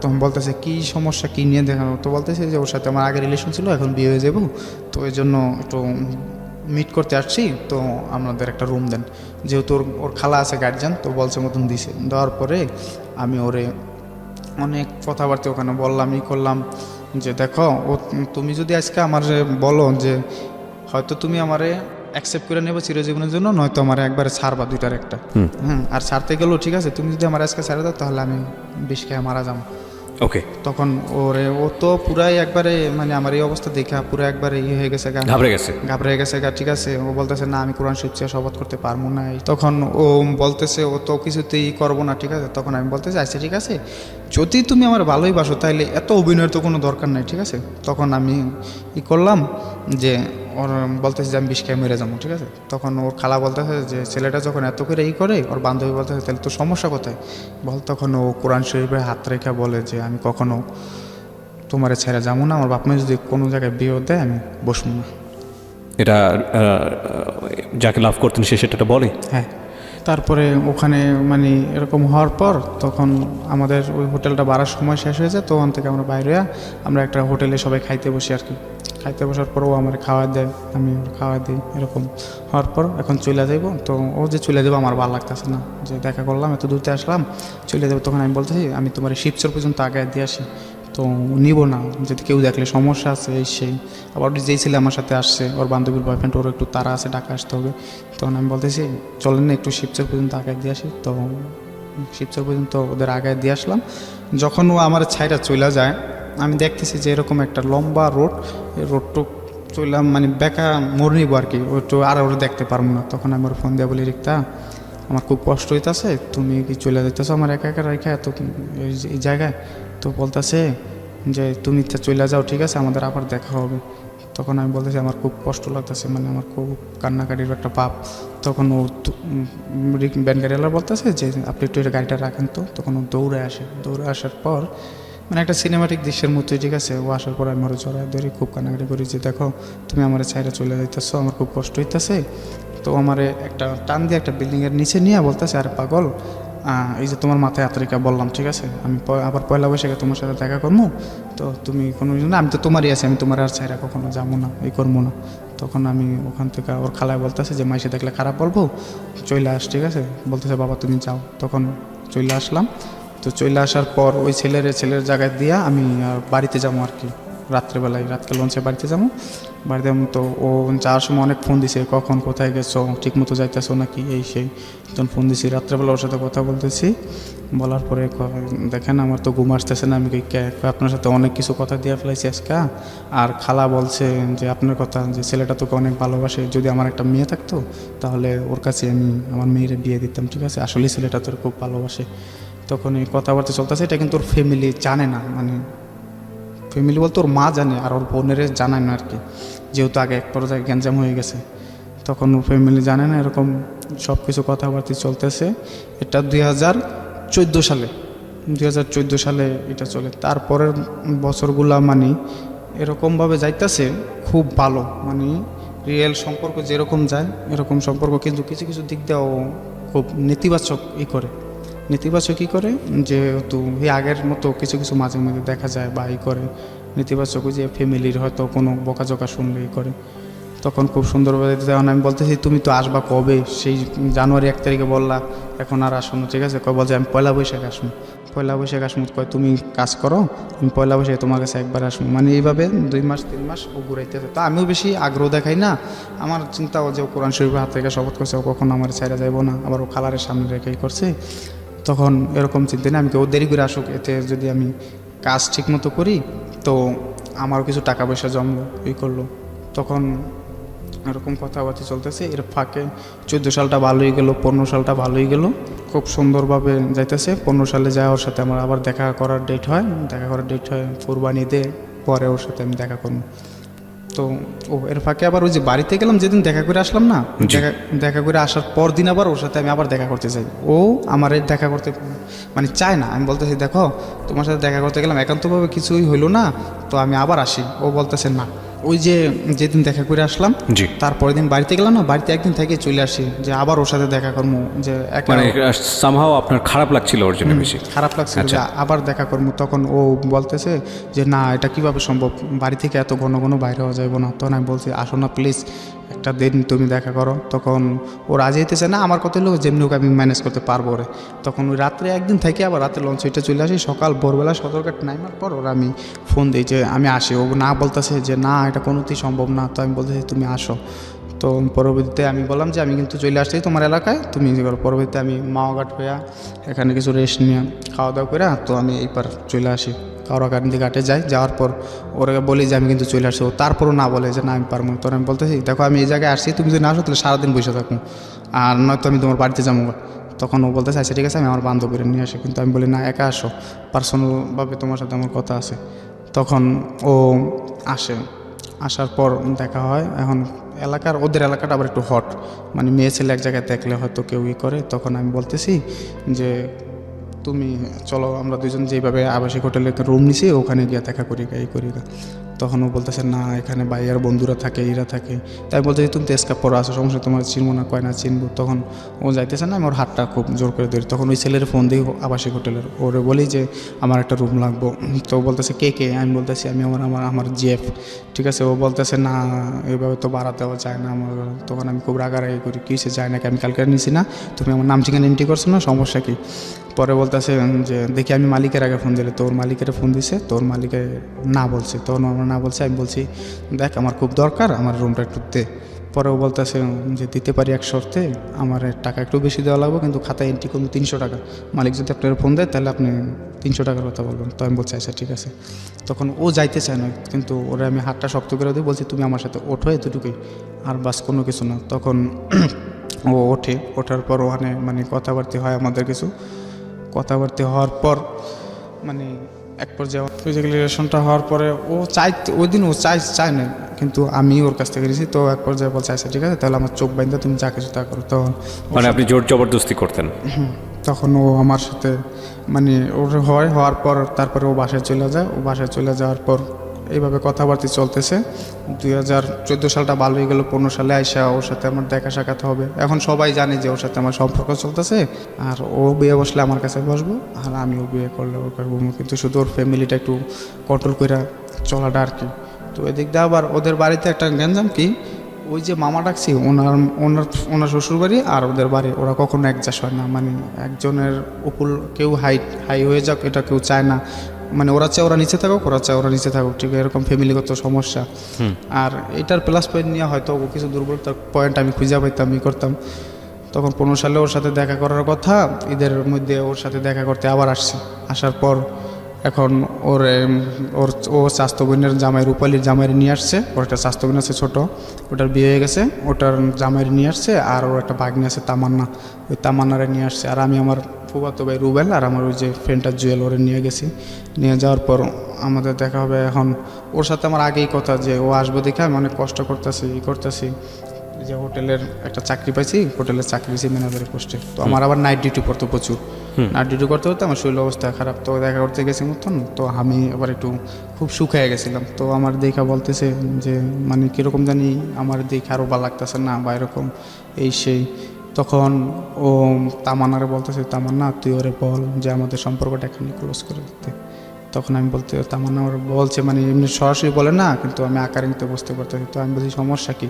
তখন বলতেছে কী সমস্যা, কী নিয়ে দেখানো। তো বলতেছে যে ওর সাথে আমার আগে রিলেশন ছিল, এখন বিয়ে হয়ে যাবো, তো এই জন্য একটু মিট করতে আসছি, তো আমাদের একটা রুম দেন। যেহেতু ওর খালা আছে গার্জিয়ান, তো বলছে মতন দিছে। দেওয়ার পরে আমি ওরে অনেক কথাবার্তা ওখানে বললাম, করলাম যে দেখো তুমি যদি আজকে আমার বলো যে হয়তো তুমি আমারে অ্যাকসেপ্ট করে নেবো চিরজীবনের জন্য, নয়তো আমার একবারে ছাড়বা, দুইটার একটা। আর ছাড়তে গেলেও ঠিক আছে, তুমি যদি আমার আজকে ছাড়ে দাও তাহলে আমি বিষ খেয়ে মারা যাবো। ওকে। তখন ও তো পুরাই একবারে মানে আমার এই অবস্থা দেখা পুরো একবারে হয়ে গেছে, ঘাবড়ে গেছে। ঠিক আছে, ও বলতেছে না আমি কোরআন শরীফ শপথ করতে পারবো না। তখন ও বলতেছে ও তো কিছুতেই করবো না। ঠিক আছে, তখন আমি বলতেছি আচ্ছা ঠিক আছে, যদি তুমি আমার ভালোই বাসো তাহলে এত অভিনয়ের তো কোনো দরকার নাই। ঠিক আছে, তখন আমি করলাম যে ওর বলতেছে যে আমি বিষ খেয়ে মেরে যাবো। ঠিক আছে, তখন ওর খালা বলতেছে যে ছেলেটা যখন এত করে করে, ওর বান্ধবী বলতেছে তাহলে তো সমস্যা কোথায় তখন ও কোরআন শরীফে হাত রেখা বলে যে আমি কখনো তোমারে ছেড়ে যাবো না, আমার বাপ মা যদি কোনো জায়গায় বিয়ে দেয় আমি বসবো না। এটা যাকে লাভ করতেন সে সেটা বলে? হ্যাঁ। তারপরে ওখানে মানে এরকম হওয়ার পর তখন আমাদের ওই হোটেলটা বাড়ার সময় শেষ হয়ে যায়। তো ওখান থেকে আমরা বাইরে আমরা একটা হোটেলে সবাই খাইতে বসি আর কি। খাইতে বসার পর ও আমার খাওয়া দেয়, আমি ওর খাওয়া দিই। এরকম হওয়ার পর এখন চলে যাইব। তো ও যে চলে যাবো আমার ভালো লাগতেছে না, যে দেখা করলাম এত দূরতে আসলাম চলে যাবো। তখন আমি বলতেছি আমি তোমার শিবচর পর্যন্ত আগে দিয়ে আসি, তো নিব না, যদি কেউ দেখলে সমস্যা আছে এই সেই। আবার যেই ছেলে আমার সাথে আসছে ওর বান্ধবীর বয়ফ্রেন্ড, ওর একটু তাড়া আছে, ঢাকা আসতে হবে। তখন আমি বলতেছি চলেন না একটু শিবচর পর্যন্ত আগে দিয়ে আসি। তো শিবচর পর্যন্ত ওদের আগে দিয়ে আসলাম। যখন ও আমার ছাইটা চলে যায় আমি দেখতেছি যে এরকম একটা লম্বা রোড, এই রোডটুক চললাম মানে বেকা মোড় নিব আর কি, ওইটু আর ওরা দেখতে পারবো না। তখন আমি ওর ফোন দিয়ে বলি রিক্তা আমার খুব কষ্ট হইতেছে, তুমি কি চলে যেতেছো আমার একা একা রেখা এত এই জায়গায়? তো বলতেছে যে তুমি চলে যাও, ঠিক আছে আমাদের আবার দেখা হবে। তখন আমি বলতেছি আমার খুব কষ্ট লাগতেছে, মানে আমার খুব কান্নাকাটির একটা পাপ। তখন ও ব্যান গাড়িওয়ালা বলতেছে যে আপনি একটু গাড়িটা রাখেন। তো তখন ও দৌড়ে আসার পর মানে একটা সিনেমাটিক দৃশ্যের মতোই। ঠিক আছে, ও আসার পর আমি ওর জড়ায় ধরে খুব কান্নাকাটি করি যে দেখো তুমি আমার ছাইরে চলে যাইতেছো, আমার খুব কষ্ট হইতেছে। তো আমার একটা টান দিয়ে একটা বিল্ডিংয়ের নিচে নিয়ে বলতেছে আরে পাগল, এই যে তোমার মাথায় আত্রিকা বললাম, ঠিক আছে আমি আবার পয়লা বৈশাখে তোমার সাথে দেখা করবো, তো তুমি কোনো না আমি তো তোমারই আছি, আমি তোমার আর ছাইরা কখনো যাবো না, এই করবো না। তখন আমি ওখান থেকে ওর খালায় বলতেছে যে মাইসে দেখলে খারাপ বলবো, চলে আস। ঠিক আছে, বলতেছে বাবা তুমি যাও। তখন চলে আসলাম। তো চলে আসার পর ওই ছেলের জায়গায় দিয়া আমি বাড়িতে যাবো আর কি, রাত্রেবেলায় রাতকে লঞ্চে বাড়িতে যাবো। তো ও যাওয়ার সময় অনেক ফোন দিছে, কখন কোথায় গেছো, ঠিক মতো যাইতেছো নাকি এই সেই। তখন ফোন দিছি রাত্রেবেলা, ওর সাথে কথা বলতেছি। বলার পরে দেখেন আমার তো ঘুম আসতেছে না। আমি আপনার সাথে অনেক কিছু কথা দিয়ে ফেলাইছি আজকে। আর খালা বলছে যে আপনার কথা, যে ছেলেটা তোকে অনেক ভালোবাসে, যদি আমার একটা মেয়ে থাকতো তাহলে ওর কাছে আমি আমার মেয়ের বিয়ে দিতাম। ঠিক আছে, আসলে ছেলেটা তোর খুব ভালোবাসে। তখন এই কথাবার্তা চলতেছে। এটা কিন্তু ওর ফ্যামিলি জানে না, মানে ফ্যামিলি বলতে ওর মা জানে আর ওর বোনের জানায় না আর কি, যেহেতু আগে এক পর্যায়ে গ্যাঞ্জাম হয়ে গেছে। তখন ওর ফ্যামিলি জানে না, এরকম সব কিছু কথাবার্তা চলতেছে। এটা 2014 সালে এটা চলে। তারপরের বছরগুলা মানে এরকমভাবে যাইতেছে খুব ভালো, মানে রিয়েল সম্পর্ক যেরকম যায় এরকম সম্পর্ক, কিন্তু কিছু কিছু দিক দিয়েও খুব নেতিবাচক নেতিবাচক করে যেহেতু এই আগের মতো কিছু কিছু মাঝে মাঝে দেখা যায় বা করে নেতিবাচক, যে ফ্যামিলির হয়তো কোনো বকাঝকা শুনলেই করে। তখন খুব সুন্দরভাবে তখন আমি বলতেছি তুমি তো আসবা কবে, সেই জানুয়ারি 1 তারিখে বললা, এখন আর আসো না, ঠিক আছে? কয় বলছে আমি পয়লা বৈশাখ আসবো। পয়লা বৈশাখ আসবো, কয় তুমি কাজ করো, আমি পয়লা বৈশাখে তোমার কাছে একবার আসবো। মানে এইভাবে 2 মাস 3 মাস ও ঘুরাইতেছে। তো আমিও বেশি আগ্রহ দেখাই না, আমার চিন্তা ও যে কোরআন শরীফের হাত থেকে শপথ করছে ও কখন আমার ছেড়ে যাইবো না, আবার ও খালারের সামনে রেখেই করছে। তখন এরকম চিন্তা না, আমি কেউ দেরি করে আসুক, এতে যদি আমি কাজ ঠিক মতো করি তো আমারও কিছু টাকা পয়সা জমলো, করলো। তখন এরকম কথাবার্তা চলতেছে, এর ফাঁকে 14 সালটা ভালোই গেল, 15 সালটা ভালোই গেল, খুব সুন্দরভাবে যাইতেছে। 15 সালে যায় ওর সাথে আমার আবার দেখা করার ডেট হয়, কোরবানি ঈদে পরে ওর সাথে আমি দেখা করবো। তো এর ফাঁকে আবার ওই যে বাড়িতে গেলাম যেদিন দেখা করে আসলাম না, দেখা করে আসার পর দিন আবার ওর সাথে আমি আবার দেখা করতে চাই। ও আমার দেখা করতে মানে চায় না। আমি বলতেছি দেখো তোমার সাথে দেখা করতে গেলাম একান্তভাবে কিছুই হইলো না, তো আমি আবার আসি। ও বলতেছে না, ওই যে যেদিন দেখা করে আসলাম তারপরের দিন বাড়িতে গেলাম না, বাড়িতে একদিন থেকে চলে আসি যে আবার ওর সাথে দেখা করবো, যে মানে সামহাও আপনার খারাপ লাগছিল ওর জন্য বেশি? খারাপ লাগছিল যে আবার দেখা করবো। তখন ও বলতেছে যে না এটা কিভাবে সম্ভব, বাড়ি থেকে এত ঘন ঘন বাইরে হওয়া যাইব না। তখন আমি বলছি আসো না প্লিজ, একটা দিন তুমি দেখা করো। তখন ও রাজি হইতেছে না, আমার কথা হলো যেমনি হোক আমি ম্যানেজ করতে পারবো ওরে। তখন ওই রাত্রে একদিন থেকে আবার রাতে লঞ্চ ওইটা চলে আসি, সকাল ভোরবেলা সতর্কাট নাইমার পর ওরা আমি ফোন দিই যে আমি আসি। ও না বলতেছে যে না এটা কোনোতেই সম্ভব না। তো আমি বলতেছি তুমি আসো। তো পরবর্তীতে আমি বললাম যে আমি কিন্তু চলে আসছি তোমার এলাকায়, তুমি যে করো। পরবর্তীতে আমি মাওঘাট হইয়া এখানে কিছু রেস্ট নিয়ে খাওয়া দাওয়া করে তো আমি এইবার চলে আসি, কাউরাকান্দি ঘাটে যাই। যাওয়ার পর ওরা বলি যে আমি কিন্তু চলে আসছি, ও তারপরও না বলে যে না আমি পারবো। তখন আমি বলতেছি দেখো আমি এই জায়গায় আসছি, তুমি যদি না আসো তাহলে সারাদিন বসে থাকবো, আর নয়তো আমি তোমার বাড়িতে যাবো। তখন ও বলতেছে আচ্ছা ঠিক আছে আমি আমার বান্ধবীরা নিয়ে আসি। কিন্তু আমি বলি না একা আসো, পার্সোনালভাবে তোমার সাথে আমার কথা আছে। তখন ও আসে, আসার পর দেখা হয়। এখন ওদের এলাকাটা আবার একটু হট, মানে মেয়ে ছেলে এক জায়গায় দেখলে হয়তো কেউ করে। তখন আমি বলতেছি যে তুমি চলো আমরা দুজন যেভাবে আবাসিক হোটেলে রুম নিছি ওখানে গিয়ে দেখা করি এই করি। তখন ও বলতেছে না এখানে ভাইয়ার বন্ধুরা থাকে, এরা থাকে। তাই বলতেছি তুমি তেজকাপ পরে আসো, সমস্যা তোমার চিনবো না, কয় না চিনবো। তখন ও যাইতেছে না, আমি ওর হাতটা খুব জোর করে ধরি। তখন ওই ছেলের ফোন দিই আবাসিক হোটেলের, ওরে বলি যে আমার একটা রুম লাগবো। তো বলতেছে কে কে, আমি বলতেছি আমি আমার জিএফ, ঠিক আছে। ও বলতেছে না এইভাবে তো ভাড়া দেওয়া যায় না আমার। তখন আমি খুব রাগারাগি করি, কিসে যায় নাকি, আমি কালকে নিছি না, তুমি আমার নাম ঠিকানা এন্ট্রি করছো না, সমস্যা কি? পরে বলতেছে যে দেখি আমি মালিকের আগে ফোন দিলে, তোর মালিকের ফোন দিছে, তোর মালিকে না বলছে। তখন আমার না বলছে, আমি বলছি দেখ আমার খুব দরকার, আমার রুমটা একটু দে। পরেও বলতেছে যে দিতে পারি এক শর্তে, আমার টাকা একটু বেশি দেওয়া লাগবে, কিন্তু খাতায় এন্ট্রি করবো 300 টাকা। মালিক যদি আপনার ফোন দেয় তাহলে আপনি 300 টাকার কথা বলবেন। তো আমি বলছি আচ্ছা ঠিক আছে। তখন ও যাইতে চায় না, কিন্তু ওরা আমি হাতটা শক্ত করে দিই, বলছি তুমি আমার সাথে ওঠো, এতটুকুই, আর বাস কোনো কিছু না। তখন ও ওঠার পর ওখানে মানে কথাবার্তা হয়, আমাদের কিছু কথাবার্তা হওয়ার পর মানে এক পর্যায়ে ফিজিক্যাল রিলেশনটা হওয়ার পরে ও ওই দিন ও চায় না, কিন্তু আমি ওর কাছ থেকে গেছি। তো এক পর্যায়ে বলছে আচ্ছা ঠিক আছে তাহলে আমার চোখ বাইন্দা তুমি যা কিছু তা করো। তখন মানে আপনি জোর জবরদস্তি করতেন? তখন ও আমার সাথে মানে ওর হওয়ার পর তারপরে ও বাসায় চলে যায়। ও বাসায় চলে যাওয়ার পর এইভাবে কথাবার্তা চলতেছে। 2014 সালটা ভালোই গেল, 15 সালে আইসা ওর সাথে আমার দেখা সাক্ষাৎ হবে। এখন সবাই জানে যে ওর সাথে আমার সম্পর্ক চলতেছে, আর ও বিয়ে বসলে আমার কাছে বসবো, আর আমিও বিয়ে করলে ওর কাছে বসবো। কিন্তু শুধু ওর ফ্যামিলিটা একটু কন্ট্রোল করে চলাটা আর কি। তো এদিক দিয়ে আবার ওদের বাড়িতে একটা গ্যাঞ্জাম কি, ওই যে মামা ডাকছি ওনার শ্বশুরবাড়ি আর ওদের বাড়ি ওরা কখনো অ্যাডজাস্ট হয় না। মানে একজনের উপল কেউ হাই হয়ে যাক এটা কেউ চায় না। মানে ওরা চায় ওরা নিচে থাকুক, ওরা চায় ওরা নিচে থাকুক, ঠিক এরকম ফ্যামিলিগত সমস্যা। আর এটার প্লাস পয়েন্ট নিয়ে হয়তো কিছু দুর্বলতার পয়েন্ট আমি খুঁজে পাইতাম করতাম। তখন 15 সালে ওর সাথে দেখা করার কথা, ঈদের মধ্যে ওর সাথে দেখা করতে আবার আসছি। আসার পর এখন ও স্বাস্থ্য বোনের জামাই, রূপালীর জামাইয়ের নিয়ে আসছে। ওর একটা স্বাস্থ্য বোন আছে ছোটো, ওটার বিয়ে হয়ে গেছে, ওটার জামাইয়ের নিয়ে আসছে। আর ওর একটা ভাগ্নি আছে তামান্না, ওই তামান্নারে নিয়ে আসছে। আর আমি আমার ফুফাতো ভাই রুবেল আর আমার ওই যে ফ্রেন্ডটা জুয়েল, ওরে নিয়ে গেছি। নিয়ে যাওয়ার পর আমাদের দেখা হবে। এখন ওর সাথে আমার আগেই কথা যে ও আসবে দেখে আমি অনেক কষ্ট করতেছি যে হোটেলের একটা চাকরি পাইছি, হোটেলের চাকরি পেয়েছি ম্যানেজারের পোস্টে। তো আমার আবার নাইট ডিউটি পড়তো প্রচুর, নাইট ডিউটি করতে করতে আমার শরীর অবস্থা খারাপ। তো দেখা করতে গেছি মতন, তো আমি আবার একটু খুব শুকায় গেছিলাম। তো আমার দেখা বলতেছে যে মানে কীরকম জানি আমার দেখে আরও ভালো লাগতেছে না বা এরকম এই সেই। তখন ও তামান্নারে বলতেছে, তামান্না তুই ওরে বল যে আমাদের সম্পর্কটা এখানে ক্লোজ করে দিতে। তখন আমি বলতে, তামান্না ওর বলছে মানে এমনি সরাসরি বলে না, কিন্তু আমি আকারিতে বুঝতে পারতেছি। তো আমি বলছি সমস্যা কি,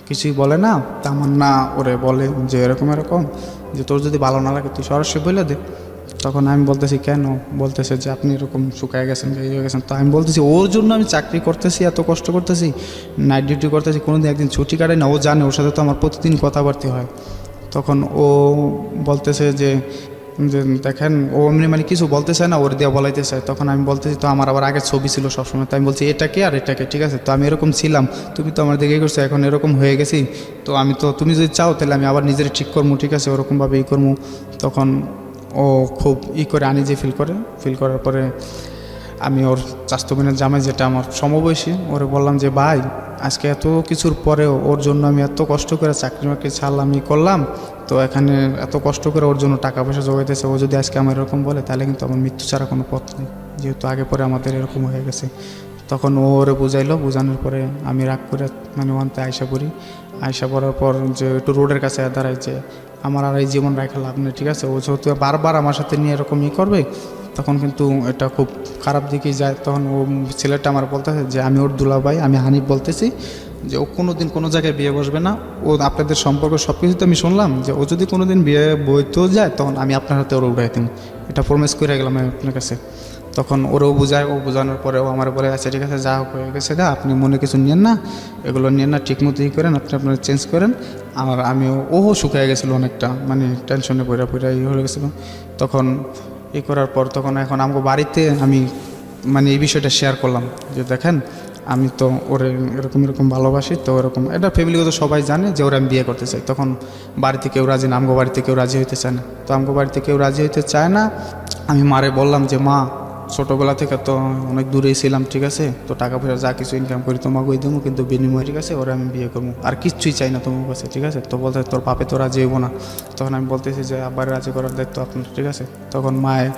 কিছুই বলে না। তামান্না ওরে বলে যে এরকম এরকম, যে তোর যদি ভালো না লাগে তুই সরাসরি বলে দে। তখন আমি বলতেছি কেন, বলতেছে যে আপনি এরকম শুকায় গেছেন, এই হয়ে গেছেন। তো আমি বলতেছি ওর জন্য আমি চাকরি করতেছি, এত কষ্ট করতেছি, নাইট ডিউটি করতেছি, কোনোদিন একদিন ছুটি কাটাই না। ও জানে, ওর সাথে তো আমার প্রতিদিন কথাবার্তা হয়। তখন ও বলতেছে যে দেখেন, ও এমনি মানে কিছু বলতে চায় না, ওর দিয়ে বলাইতে চায়। তখন আমি বলতেছি তো আমার আবার আগের ছবি ছিল সবসময়, তো আমি বলছি এটাকে আর এটাকে, ঠিক আছে তো আমি এরকম ছিলাম, তুমি তো আমার দিকে করছো, এখন এরকম হয়ে গেছি, তো আমি তো তুমি যদি চাও তাহলে আমি আবার নিজের ঠিক করবো, ঠিক আছে ওরকমভাবে করবো। তখন ও খুব করে আনইজি ফিল করার পরে আমি ওর চাচাতো বোনের জামাই, যেটা আমার সমবয়সী, ওরে বললাম যে ভাই আজকে এত কিছুর পরেও ওর জন্য আমি এত কষ্ট করে চাকরি বাকরি ছাড়লাম, করলাম, তো এখানে এত কষ্ট করে ওর জন্য টাকা পয়সা জোগাইতেছে, ও যদি আজকে আমার এরকম বলে তাহলে কিন্তু আমার মৃত্যু ছাড়া কোনো পথ নেই, যেহেতু আগে পরে আমাদের এরকম হয়ে গেছে। তখন ও ওরে বুঝাইলো, বোঝানোর পরে আমি রাগ করে মানে ওখানতে আয়সা পড়ার পর যে একটু রোডের কাছে দাঁড়াই যে আমার আর এই জীবন রাখা লাভ নেই, ঠিক আছে ও যেহেতু বারবার আমার সাথে নিয়ে এরকম করবে, তখন কিন্তু এটা খুব খারাপ দিকেই যায়। তখন ও ছেলেটা আমার বলতেছে যে আমি ওর দুলাভাই, আমি হানিফ বলতেছি যে ও কোনো দিন কোনো জায়গায় বিয়ে বসবে না, ও আপনাদের সম্পর্ক সব কিছুতে আমি শুনলাম যে ও যদি কোনো দিন বিয়ে বইতেও যায় তখন আমি আপনার হাতে ওরা উঠাই দিন, এটা প্রমিস করে গেলাম আমি আপনার কাছে। তখন ওরাও বোঝায়, ও বোঝানোর পরে ও আমার বলে আছে ঠিক আছে যা হোক হয়ে গেছে গা, আপনি মনে কিছু নিয়েন না, এগুলো নিয়েন না, ঠিক মতোই করেন, আপনি আপনার চেঞ্জ করেন। আর আমিও ওও শুকিয়ে গেছিলো অনেকটা, মানে টেনশনে পড়া হয়ে গেছিলো। তখন করার পর তখন এখন আমাকে বাড়িতে আমি মানে এই বিষয়টা শেয়ার করলাম যে দেখেন আমি তো ওরে এরকম এরকম ভালোবাসি, তো এরকম এটা ফ্যামিলিগত সবাই জানে যে ওরা আমি বিয়ে করতে চাই। তখন বাড়িতে কেউ রাজি না, আমগো বাড়িতে কেউ রাজি হইতে চায় না। তো আমগো বাড়িতে কেউ রাজি হইতে চায় না, আমি মারে বললাম যে মা ছোটোবেলা থেকে তো অনেক দূরেই ছিলাম, ঠিক আছে তো টাকা পয়সা যা কিছু ইনকাম করি তোমাকে ওই দেবো, কিন্তু বিনিময় ঠিক আছে ওরা আমি বিয়ে করবো, আর কিচ্ছুই চাই না তোমার কাছে, ঠিক আছে। তো বলতে তোর পাপে তো রাজি হইব না। তখন আমি বলতেছি যে আব্বারে রাজি করার দায়িত্ব আপনার, ঠিক আছে। তখন মায়ে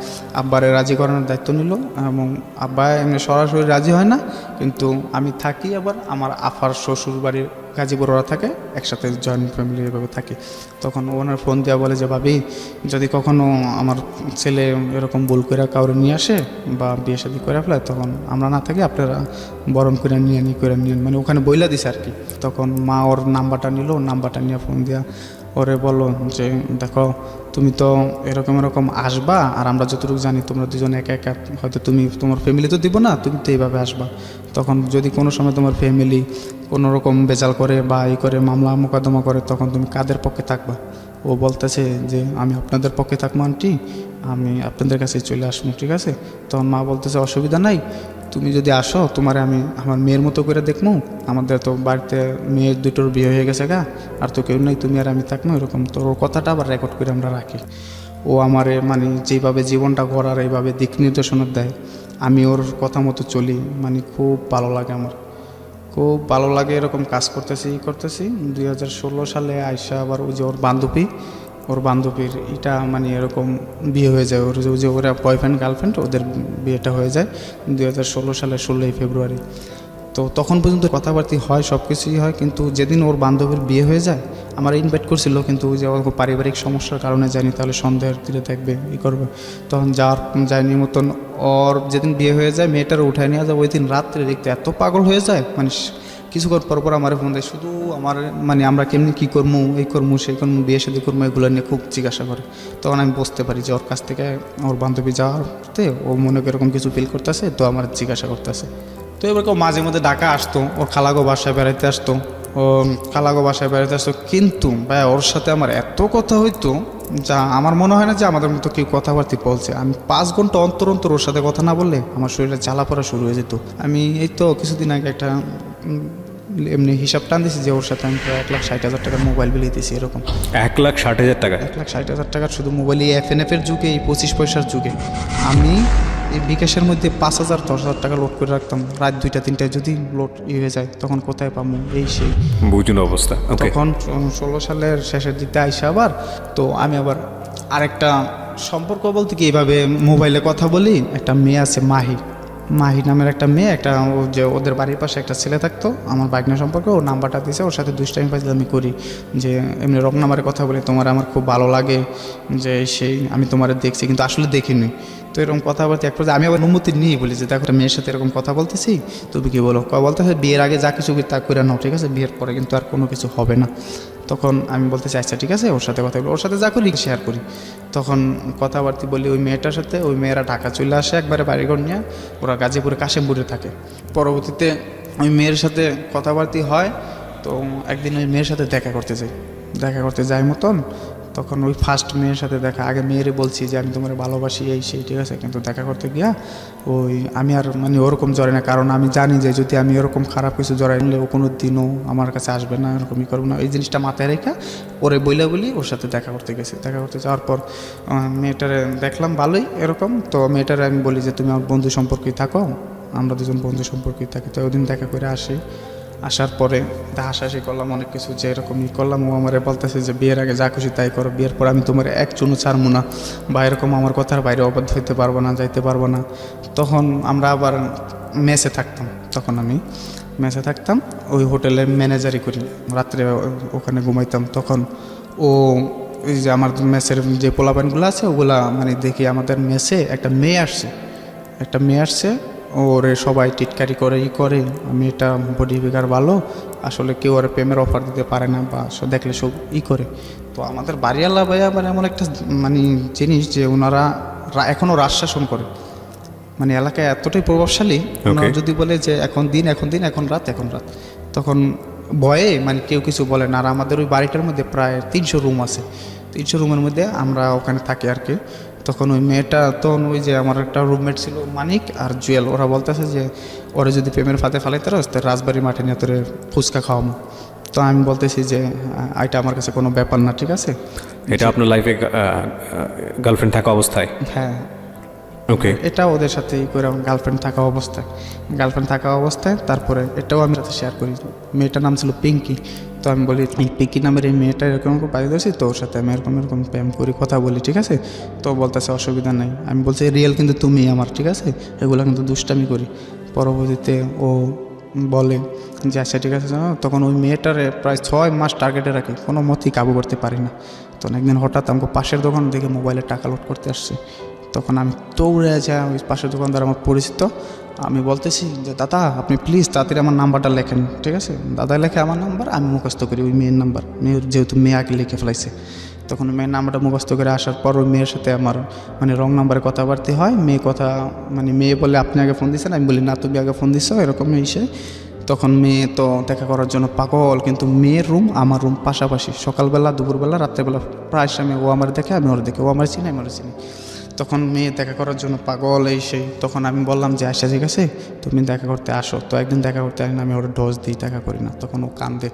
আব্বারে রাজি করানোর দায়িত্ব নিল, এবং আব্বা এমনি সরাসরি রাজি হয় না, কিন্তু আমি থাকি আবার আমার আফার শ্বশুর বাড়ির গাজীপুর ওরা থাকে, একসাথে জয়েন্ট ফ্যামিলি এভাবে থাকি। তখন ওনার ফোন দেওয়া বলে যে ভাবি যদি কখনো আমার ছেলে এরকম ভুল করে কাউরে নিয়ে আসে বা বিয়ে শাদী করে ফেলায়, তখন আমরা না থাকি, আপনারা বরণ করে নিয়ে নিন, মানে ওখানে বইলা দিছে আর কি। তখন মা ওর নাম্বারটা নিল, নাম্বারটা নিয়ে ফোন দিয়া ওরে বললো যে দেখো তুমি তো এরকম আসবা, আর আমরা যতটুকু জানি তোমরা দুজন একা একা, হয়তো তুমি তোমার ফ্যামিলি তো দিব না, তুমি তো এইভাবে আসবা। তখন যদি কোনো সময় তোমার ফ্যামিলি কোনো রকম বেজাল করে বা করে মামলা মোকদ্দমা করে, তখন তুমি কাদের পক্ষে থাকবা? ও বলতেছে যে আমি আপনাদের পক্ষে থাকবো আন্টি, আমি আপনাদের কাছে চলে আসবো, ঠিক আছে। তখন মা বলতেছে অসুবিধা নাই, তুমি যদি আসো তোমারে আমি আমার মেয়ের মতো করে দেখবো, আমাদের তো বাড়িতে মেয়ের দুটোর বিয়ে হয়ে গেছে গা, আর তো কেউ নেই, তুমি আর আমি থাকবো এরকম। তো ওর কথাটা আবার রেকর্ড করে আমরা রাখি। ও আমারে মানে যেভাবে জীবনটা গড়ার এইভাবে দিক নির্দেশনা দেয়, আমি ওর কথা মতো চলি, মানে খুব ভালো লাগে আমার, খুব ভালো লাগে। এরকম কাজ করতেছি 2016 সালে আয়সা আবার ওই যে ওর বান্ধবীর এটা মানে এরকম বিয়ে হয়ে যায়, ওর যে ওরা বয়ফ্রেন্ড গার্লফ্রেন্ড, ওদের বিয়েটা হয়ে যায় 2016 সালের 16 ফেব্রুয়ারি। তো তখন পর্যন্ত কথাবার্তা হয়, সব কিছুই হয়, কিন্তু যেদিন ওর বান্ধবীর বিয়ে হয়ে যায় আমার ইনভাইট করছিল, কিন্তু ওই যে ওর পারিবারিক সমস্যার কারণে যায়নি, তাহলে সন্দেহের তীরে দেখবে করবে, তখন যায়নি মতন। ওর যেদিন বিয়ে হয়ে যায় মেয়েটার উঠায় নিয়ে যায়, ওই দিন রাত্রে দেখতে এত পাগল হয়ে যায়, মানে কিছুক্ষণ পর আমার ফোন দেয়, শুধু আমার মানে আমরা কেমনি কী করবো, এই করবো সেই করবো, বিয়ে শাদী করবো, এগুলো নিয়ে খুব জিজ্ঞাসা করে। তখন আমি বুঝতে পারি যে ওর কাছ থেকে ওর বান্ধবী যাওয়াতে ও মনে এরকম কিছু ফিল করতেছে, তো আমার জিজ্ঞাসা করতেছে। তো এবার কেউ মাঝে মধ্যে ডাকা আসতো, ওর খালাগো বাসায় বেড়াইতে আসতো, কিন্তু ভাই ওর সাথে আমার এত কথা হইতো যা আমার মনে হয় না যে আমাদের মতো কেউ কথাবার্তা বলছে। আমি 5 ঘন্টা অন্তর ওর সাথে কথা না বললে আমার শরীরে জ্বালা পড়া শুরু হয়ে যেত। আমি এই তো কিছুদিন আগে একটা এমনি হিসাব টান দিছি যে ওর সাথে আমি প্রায় 1,60,000 টাকার মোবাইল বিল দিয়েছি, এরকম 1,60,000 টাকা? 1,60,000 টাকার শুধু মোবাইল, এই FNF এর যুগে, এই 25 পয়সার যুগে আমি এই বিকাশের মধ্যে 5,000 10,000 টাকা লোড করে রাখতাম, রাত 2টা 3টায় যদি লোড হয়ে যায় তখন কোথায় পাবো এই সেই। বুঝুন অবস্থা। ওকে, তখন 16 সালের শেষের দিকে আইসা আবার তো আমি আবার আরেকটা সম্পর্ক বলতে কি এইভাবে মোবাইলে কথা বলি, একটা মেয়ে আছে মাহি নামের একটা মেয়ে, একটা ও যে ওদের বাড়ির পাশে একটা ছেলে থাকতো আমার বাইকনা সম্পর্ক, ওর নাম্বারটা দিয়েছে, ওর সাথে দুষ্টামি পাইলে আমি করি যে এমনি রং নাম্বারে কথা বলি, তোমার আমার খুব ভালো লাগে যে সেই আমি তোমার দেখছি কিন্তু আসলে দেখিনি। তো এরকম কথা বলতে এক পর্যায়ে আমি আবার অনুমতি নিয়ে বলি যে দেখো একটা মেয়ের সাথে এরকম কথা বলতেছি, তুমি কি বলো? বলতেছে বিয়ের আগে যা কিছু তা করে নাও, ঠিক আছে, বিয়ের পরে কিন্তু আর কোনো কিছু হবে না। তখন আমি বলতে চাই আচ্ছা ঠিক আছে, ওর সাথে কথা বলি, ওর সাথে যা করি শেয়ার করি। তখন কথাবার্তি বলি ওই মেয়েটার সাথে, ওই মেয়েরা ঢাকা চলে আসে একবারে বাড়িঘর নিয়ে, ওরা গাজীপুরে কাশিমপুরে থাকে। পরবর্তীতে ওই মেয়ের সাথে কথাবার্তি হয়, তো একদিন ওই মেয়ের সাথে দেখা করতে যাই মতন, তখন ওই ফার্স্ট মেয়ের সাথে দেখা, আগে মেয়েরে বলছি যে আমি তোমার ভালোবাসি এই সেই, ঠিক আছে, কিন্তু দেখা করতে গিয়া ওই আমি আর মানে ওরকম জড়াই না, কারণ আমি জানি যে যদি আমি ওরকম খারাপ কিছু জড়াই নিলে ও কোনো দিনও আমার কাছে আসবে না, এরকমই করবো না, এই জিনিসটা মাথায় রেখে ওরে বলি ওর সাথে দেখা করতে যাওয়ার পর মেয়েটারে দেখলাম ভালোই এরকম, তো মেয়েটারে আমি বলি যে তুমি আমার বন্ধু সম্পর্কেই থাকো, আমরা দুজন বন্ধু সম্পর্কেই থাকি। তো ওদিন দেখা করে আসার পরে হাসাহাসি করলাম অনেক কিছু, যে এরকমই করলাম। ও আমারে বলতেছে যে বিয়ের আগে যা খুশি তাই করো, বিয়ের পর আমি তোমার এক চুনও ছাড়বো না, বা এরকম আমার কথার বাইরে অবাধ্য হইতে পারবো না, যাইতে পারবো না। তখন আমরা আবার মেসে থাকতাম, আমি মেসে থাকতাম, ওই হোটেলের ম্যানেজারই করি, রাত্রে ওখানে ঘুমাইতাম। তখন ও ওই যে আমার মেসের যে পোলাপানগুলো আছে ওগুলা মানে দেখি আমাদের মেসে একটা মেয়ে আসছে, ওরে সবাই টিটকারি করে মেয়েটা বডি ফিগার ভালো, আসলে কেউ ওর প্রেমের অফার দিতে পারে না, বা দেখলে সব করে। তো আমাদের বাড়িওয়ালা ভাইয়া মানে এমন একটা মানে জিনিস যে ওনারা এখনও রাজ শাসন করে, মানে এলাকায় এতটাই প্রভাবশালী। ওনারা যদি বলে যে এখন দিন এখন রাত, তখন ভয়ে মানে কেউ কিছু বলে না। আর আমাদের ওই বাড়িটার মধ্যে প্রায় 300 রুম আছে, 300 রুমের মধ্যে আমরা ওখানে থাকি আর কি। তখন ওই মেয়েটা, তখন ওই যে আমার একটা রুমমেট ছিল মানিক আর জুয়েল, ওরা বলতেছে যে ওরা যদি প্রেমের ফাঁদে ফালাইতে রাস তো রাজবাড়ি মাঠে নিয়ে তোরে ফুচকা খাওয়াবো। তো আমি বলতেছি যে এটা আমার কাছে কোনো ব্যাপার না, ঠিক আছে। এটা আপনার লাইফে গার্লফ্রেন্ড থাকা অবস্থায়? হ্যাঁ, ওকে, এটা ওদের সাথে করে গার্লফ্রেন্ড থাকা অবস্থায় তারপরে এটাও আমি সাথে শেয়ার করি। মেয়েটার নাম ছিল পিঙ্কি। তো আমি বলি এই পিঙ্কি নামের এই মেয়েটা এরকম বাইরে ধরছি, তো ওর সাথে আমি এরকম প্রেম করি, কথা বলি, ঠিক আছে। তো বলতেছে অসুবিধা নাই। আমি বলছি রিয়েল কিন্তু তুমি আমার, ঠিক আছে, এগুলো কিন্তু দুষ্টামি করি। পরবর্তীতে ও বলে যে আচ্ছা ঠিক আছে। তখন ওই মেয়েটারে প্রায় 6 মাস টার্গেটে রাখি, কোনো মতেই কাবু করতে পারি না। তখন একদিন হঠাৎ আমাকে পাশের দোকান দেখে মোবাইলে টাকা লোড করতে আসছে। তখন আমি দৌড়ে যাই, ওই পাশের দোকানদার আমার পরিচিত, আমি বলতেছি যে দাদা আপনি প্লিজ তাড়াতাড়ি আমার নাম্বারটা লেখেন, ঠিক আছে। দাদা লেখে আমার নাম্বার, আমি মুখস্থ করি ওই মেয়ের নাম্বার, মেয়ের যেহেতু মেয়ে আগে লিখে ফেলাইছে। তখন মেয়ের নাম্বারটা মুখস্থ করে আসার পর ওই মেয়ের সাথে আমার মানে রং নাম্বারে কথাবার্তা হয়। মেয়ে বলে আপনি আগে ফোন দিয়েছেন, আমি বলি না তুমি আগে ফোন দিচ্ছ, এরকম এসে তখন মেয়ে তো দেখা করার জন্য পাগল, কিন্তু মেয়ের রুম আমার রুম পাশাপাশি, সকালবেলা দুপুরবেলা রাত্রেবেলা প্রায় সময় ও আমার দেখে আমি ওর দেখে, ও আমার চিনি আমি ওর চিনি। তখন মেয়ে দেখা করার জন্য পাগল এই সেই। তখন আমি বললাম যে আচ্ছা ঠিক আছে তুমি দেখা করতে আসো। তো একদিন দেখা করতে আসলে আমি ওর ডোজ দিই, দেখা করি না। তখন ও কান্দে,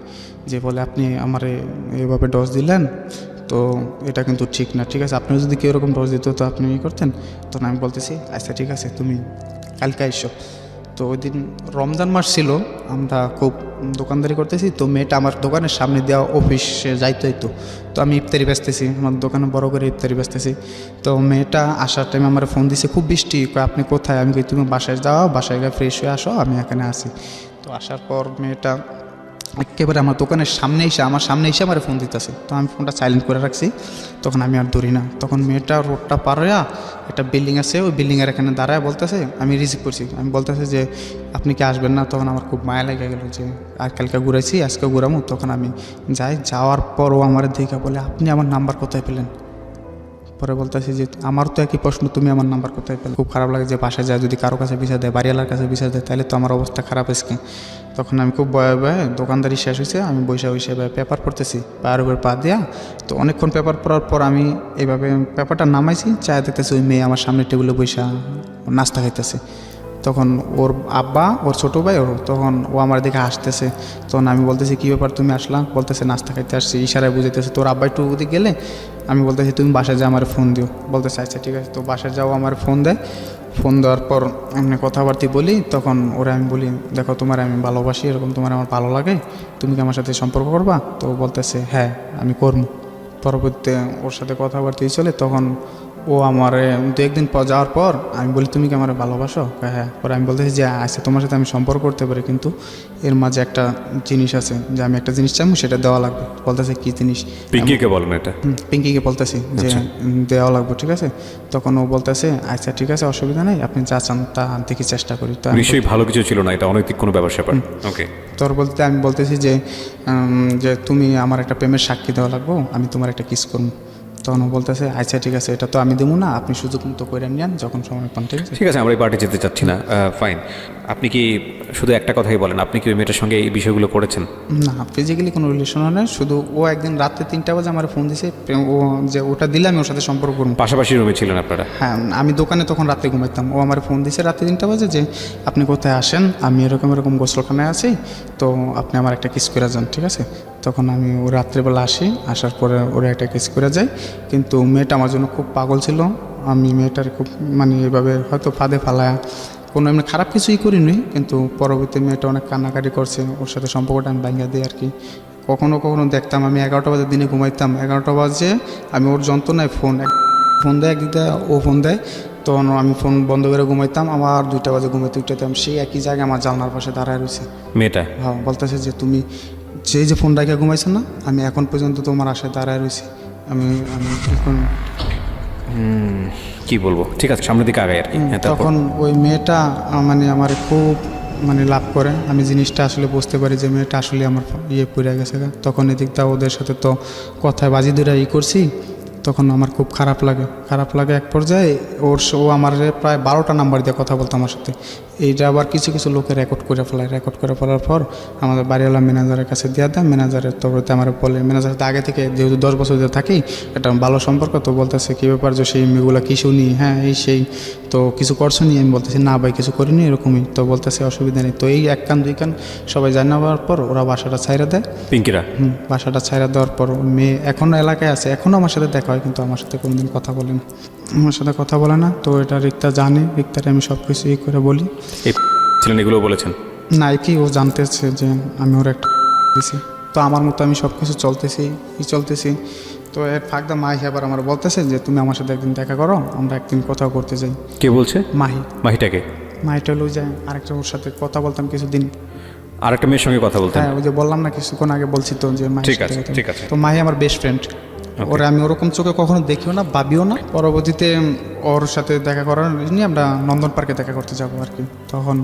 যে বলে আপনি আমারে এভাবে ডোজ দিলেন, তো এটা কিন্তু ঠিক না, ঠিক আছে, আপনিও যদি কেউ এরকম ডোজ দিত তো আপনি করতেন। তখন আমি বলতেছি আচ্ছা ঠিক আছে তুমি কালকে এসো। তো ওই দিন রমজান মাস ছিল, আমরা খুব দোকানদারি করতেছি। তো মেয়েটা আমার দোকানের সামনে দেওয়া অফিসে যাইতে হইতো। তো আমি ইফতারি বেচতেছি, আমার দোকানে বড় করে ইফতারি বেচতেছি। তো মেয়েটা আসার টাইমে আমার ফোন দিছে, খুব বৃষ্টি, আপনি কোথায়? আমি কই তুমি বাসায় যাও, বাসায় গিয়ে ফ্রেশ হয়ে আসো, আমি এখানে আসি। তো আসার পর মেয়েটা একেবারে আমার দোকানের সামনে এসে আমার ফোন দিতেছে। তো আমি ফোনটা সাইলেন্ট করে রাখছি, তখন আমি আর ধরি না। তখন মেয়েটা রোডটা পার হইয়া একটা বিল্ডিং আছে, ওই বিল্ডিংয়ের এখানে দাঁড়ায় বলতেছে, আমি রিসিভ করছি, আমি বলতেছে যে আপনি কি আসবেন না? তখন আমার খুব মায়া লেগে গেলো যে আর কালকে ঘুরাইছি আজকে ঘুরামো। তখন আমি যাওয়ার পরও আমার দিকে বলে আপনি আমার নাম্বার কোথায় পেলেন? পরে বলতেছি যে আমার তো একই প্রশ্ন, তুমি আমার নাম্বার কোথায় পেলে? খুব খারাপ লাগে যে বাসায় যায় যদি কারো কাছে বিচার দেয়, বাড়িওয়ালার কাছে বিচার দেয়, তাহলে তো আমার অবস্থা খারাপ আজকে। তখন আমি খুব ভয়ে দোকানদারি শেষ হয়েছে, আমি বসে পেপার পড়তেছি, পায়ের উপর পা দেওয়া। তো অনেকক্ষণ পেপার পড়ার পর আমি এইভাবে পেপারটা নামাইছি, চায় দেখতেছি ওই মেয়ে আমার সামনে টেবিলে বসে নাস্তা খাইতেছে। তখন ওর আব্বা, ওর ছোটো ভাই, তখন ও আমার দিকে হাসতেছে। তখন আমি বলতেছি কী ব্যাপার তুমি আসলাম? বলতেছে নাস্তা খাইতে আসছি, ইশারায় বুঝাইতেছে। তোর আব্বা একটু ওদিকে গেলে আমি বলতেছি তুমি বাসায় যাও আমার ফোন দিও। বলতেছে আচ্ছা ঠিক আছে। তো বাসায় যাও আমার ফোন দেয়, ফোন দেওয়ার পর এমনি কথাবার্তা বলি, তখন ওরা আমি বলি দেখো তোমার আমি ভালোবাসি, এরকম তোমার আমার ভালো লাগে, তুমি কি আমার সাথে সম্পর্ক করবা? তো ও বলতেছে হ্যাঁ আমি করবো। পরবর্তীতে ওর সাথে কথাবার্তাই চলে, তখন ও আমার 2-1 দিন পর যাওয়ার পর আমি বলি তুমি কি আমার ভালোবাসো? হ্যাঁ। পরে আমি বলতেছি যে আচ্ছা তোমার সাথে আমি সম্পর্ক করতে পারি, কিন্তু এর মাঝে একটা জিনিস আছে যে আমি একটা জিনিস চাইবো সেটা দেওয়া লাগবে। বলতেছে কি জিনিস? পিঙ্কিকে বলেন এটা? পিঙ্কিকে বলতেছি যে দেওয়া লাগবে, ঠিক আছে। তখন ও বলতেছে আচ্ছা ঠিক আছে অসুবিধা নেই, আপনি যা চান তা দেখি চেষ্টা করি। তো নিশ্চয়ই ভালো কিছু ছিল না, এটা অনৈতিক কোনো ব্যাপার স্যাপার। ওকে। তোর বলতে আমি বলতেছি যে যে তুমি আমার একটা প্রেমের সাক্ষী দেওয়া লাগবো, আমি তোমার একটা কিস করবো। তখন ও বলতেছে আচ্ছা ঠিক আছে এটা তো আমি দেবো না, আপনি সুযোগ মতো করে নেন যখন সময় পান, ঠিক আছে। ঠিক আছে, আমরা এই পার্টি যেতে চাচ্ছি না, ফাইন। আপনি কি শুধু একটা কথাই বলেন, আপনি কি ওই মেয়েটার সঙ্গে এই বিষয়গুলো করেছেন? না ফিজিক্যালি কোনো রিলেশন হয় না, শুধু ও একদিন রাত্রে 3টা বাজে আমার ফোন দিছে, ও যে ওটা দিলে আমি ওর সাথে সম্পর্ক করবো। পাশাপাশি রুমে ছিলেন আপনারা? হ্যাঁ আমি দোকানে তখন রাতে ঘুমাইতাম, ও আমার ফোন দিছে রাতে 3টা বাজে যে আপনি কোথায় আসেন, আমি এরকম এরকম গোসলখানায় আছি, তো আপনি আমার একটা কিস করে যান, ঠিক আছে। তখন আমি ও রাত্রেবেলা আসি, আসার পরে ওরা একটা কিস করে যাই, কিন্তু মেয়েটা আমার জন্য খুব পাগল ছিল। আমি মেয়েটার খুব মানে এইভাবে হয়তো ফাঁদে ফালায়া কোনো এমনি খারাপ কিছুই করিনি, কিন্তু পরবর্তী মেয়েটা অনেক কান্নাকাটি করছে, ওর সাথে সম্পর্কটা আমি ভাঙিয়ে দিই আর কি। কখনো কখনো দেখতাম আমি 11টা বাজে দিনে ঘুমাইতাম, 11টা বাজে আমি ওর যন্ত্রণায় ফোন দেয় একদিকে, ও ফোন দেয়, তখন আমি ফোন বন্ধ করে ঘুমাইতাম, আমার 2টা বাজে ঘুমাইতে উঠতাম, সেই একই জায়গায় আমার জানলার পাশে দাঁড়ায় রয়েছে মেয়েটা। হ্যাঁ বলতেছে যে তুমি সেই যে ফোন রেখে ঘুমাইছো না, আমি এখন পর্যন্ত তোমার আশায় দাঁড়ায় রয়েছি। আমি আমি এখন কি বলবো, ঠিক আছে সামনের দিকে আগাই আর কি। হ্যাঁ, তারপর? তখন ওই মেয়েটা মানে আমার খুব মানে লাভ করে, আমি জিনিসটা আসলে বুঝতে পারি যে মেয়েটা আসলে আমার পড়ে গেছে। তখন এদিকটা ওদের সাথে তো কথায় বাজি ধরে করছি, তখন আমার খুব খারাপ লাগে। এক পর্যায়ে ও আমার প্রায় 12টা নাম্বার দিয়ে কথা বলতো আমার সাথে। এইটা আবার কিছু কিছু লোকে রেকর্ড করে ফেলার পর আমাদের বাড়িওয়ালা ম্যানেজারের কাছে দিয়ে দেয়। ম্যানেজারের তো আমার বলে, ম্যানেজার তো আগে থেকে যেহেতু 10 বছর ধরে থাকি, একটা ভালো সম্পর্ক, তো বলতেছে কী ব্যাপার যে সেই মেয়েগুলো কী শুনি, হ্যাঁ এই সেই তো কিছু করছো নি? আমি বলতেছি না ভাই কিছু করিনি, এরকমই। তো বলতেছে অসুবিধা নেই। তো এই 1 কান 2 কান সবাই জানাবার পর ওরা বাসাটা ছাইরা দেয়। পিঙ্কিরা? বাসাটা ছাইরা দেওয়ার পর মেয়ে এখনও এলাকায় আছে, এখনও আমার সাথে দেখা হয়, কিন্তু আমার সাথে কোনোদিন কথা বলে না। তো এটা রিক্তা জানে, রিক্তারে আমি সব কিছু করে বলি। এই ছিলেন এগুলো বলেছেন? না কি ও জানতেছে যে আমি ওর একটা দিছি, তো আমার মতো আমি সব কিছু চলতেছি। তো এর ফাঁকদা মাহি আবার আমার বলতেছে যে তুমি আমার সাথে একদিন দেখা করো, আমরা একদিন কথা করতে যাই। কে বলছে? মাহিটাকে? মাহিটা লই যায় আরেকটা, ওর সাথে কথা বলতাম কিছুদিন, আরেকটা মেয়ের সঙ্গে কথা বলতেন? হ্যাঁ ওই যে বললাম না কিছুক্ষণ আগে বলছি তো যে মাহি। ঠিক আছে। তো মাহি আমার বেস্ট ফ্রেন্ড, ওরা আমি ওরকম চোখে কখনো দেখিও না, ভাবিও না। পরবর্তীতে ওর সাথে দেখা করার নিয়ে আমরা নন্দন পার্কে দেখা করতে যাবো আর কি। তখন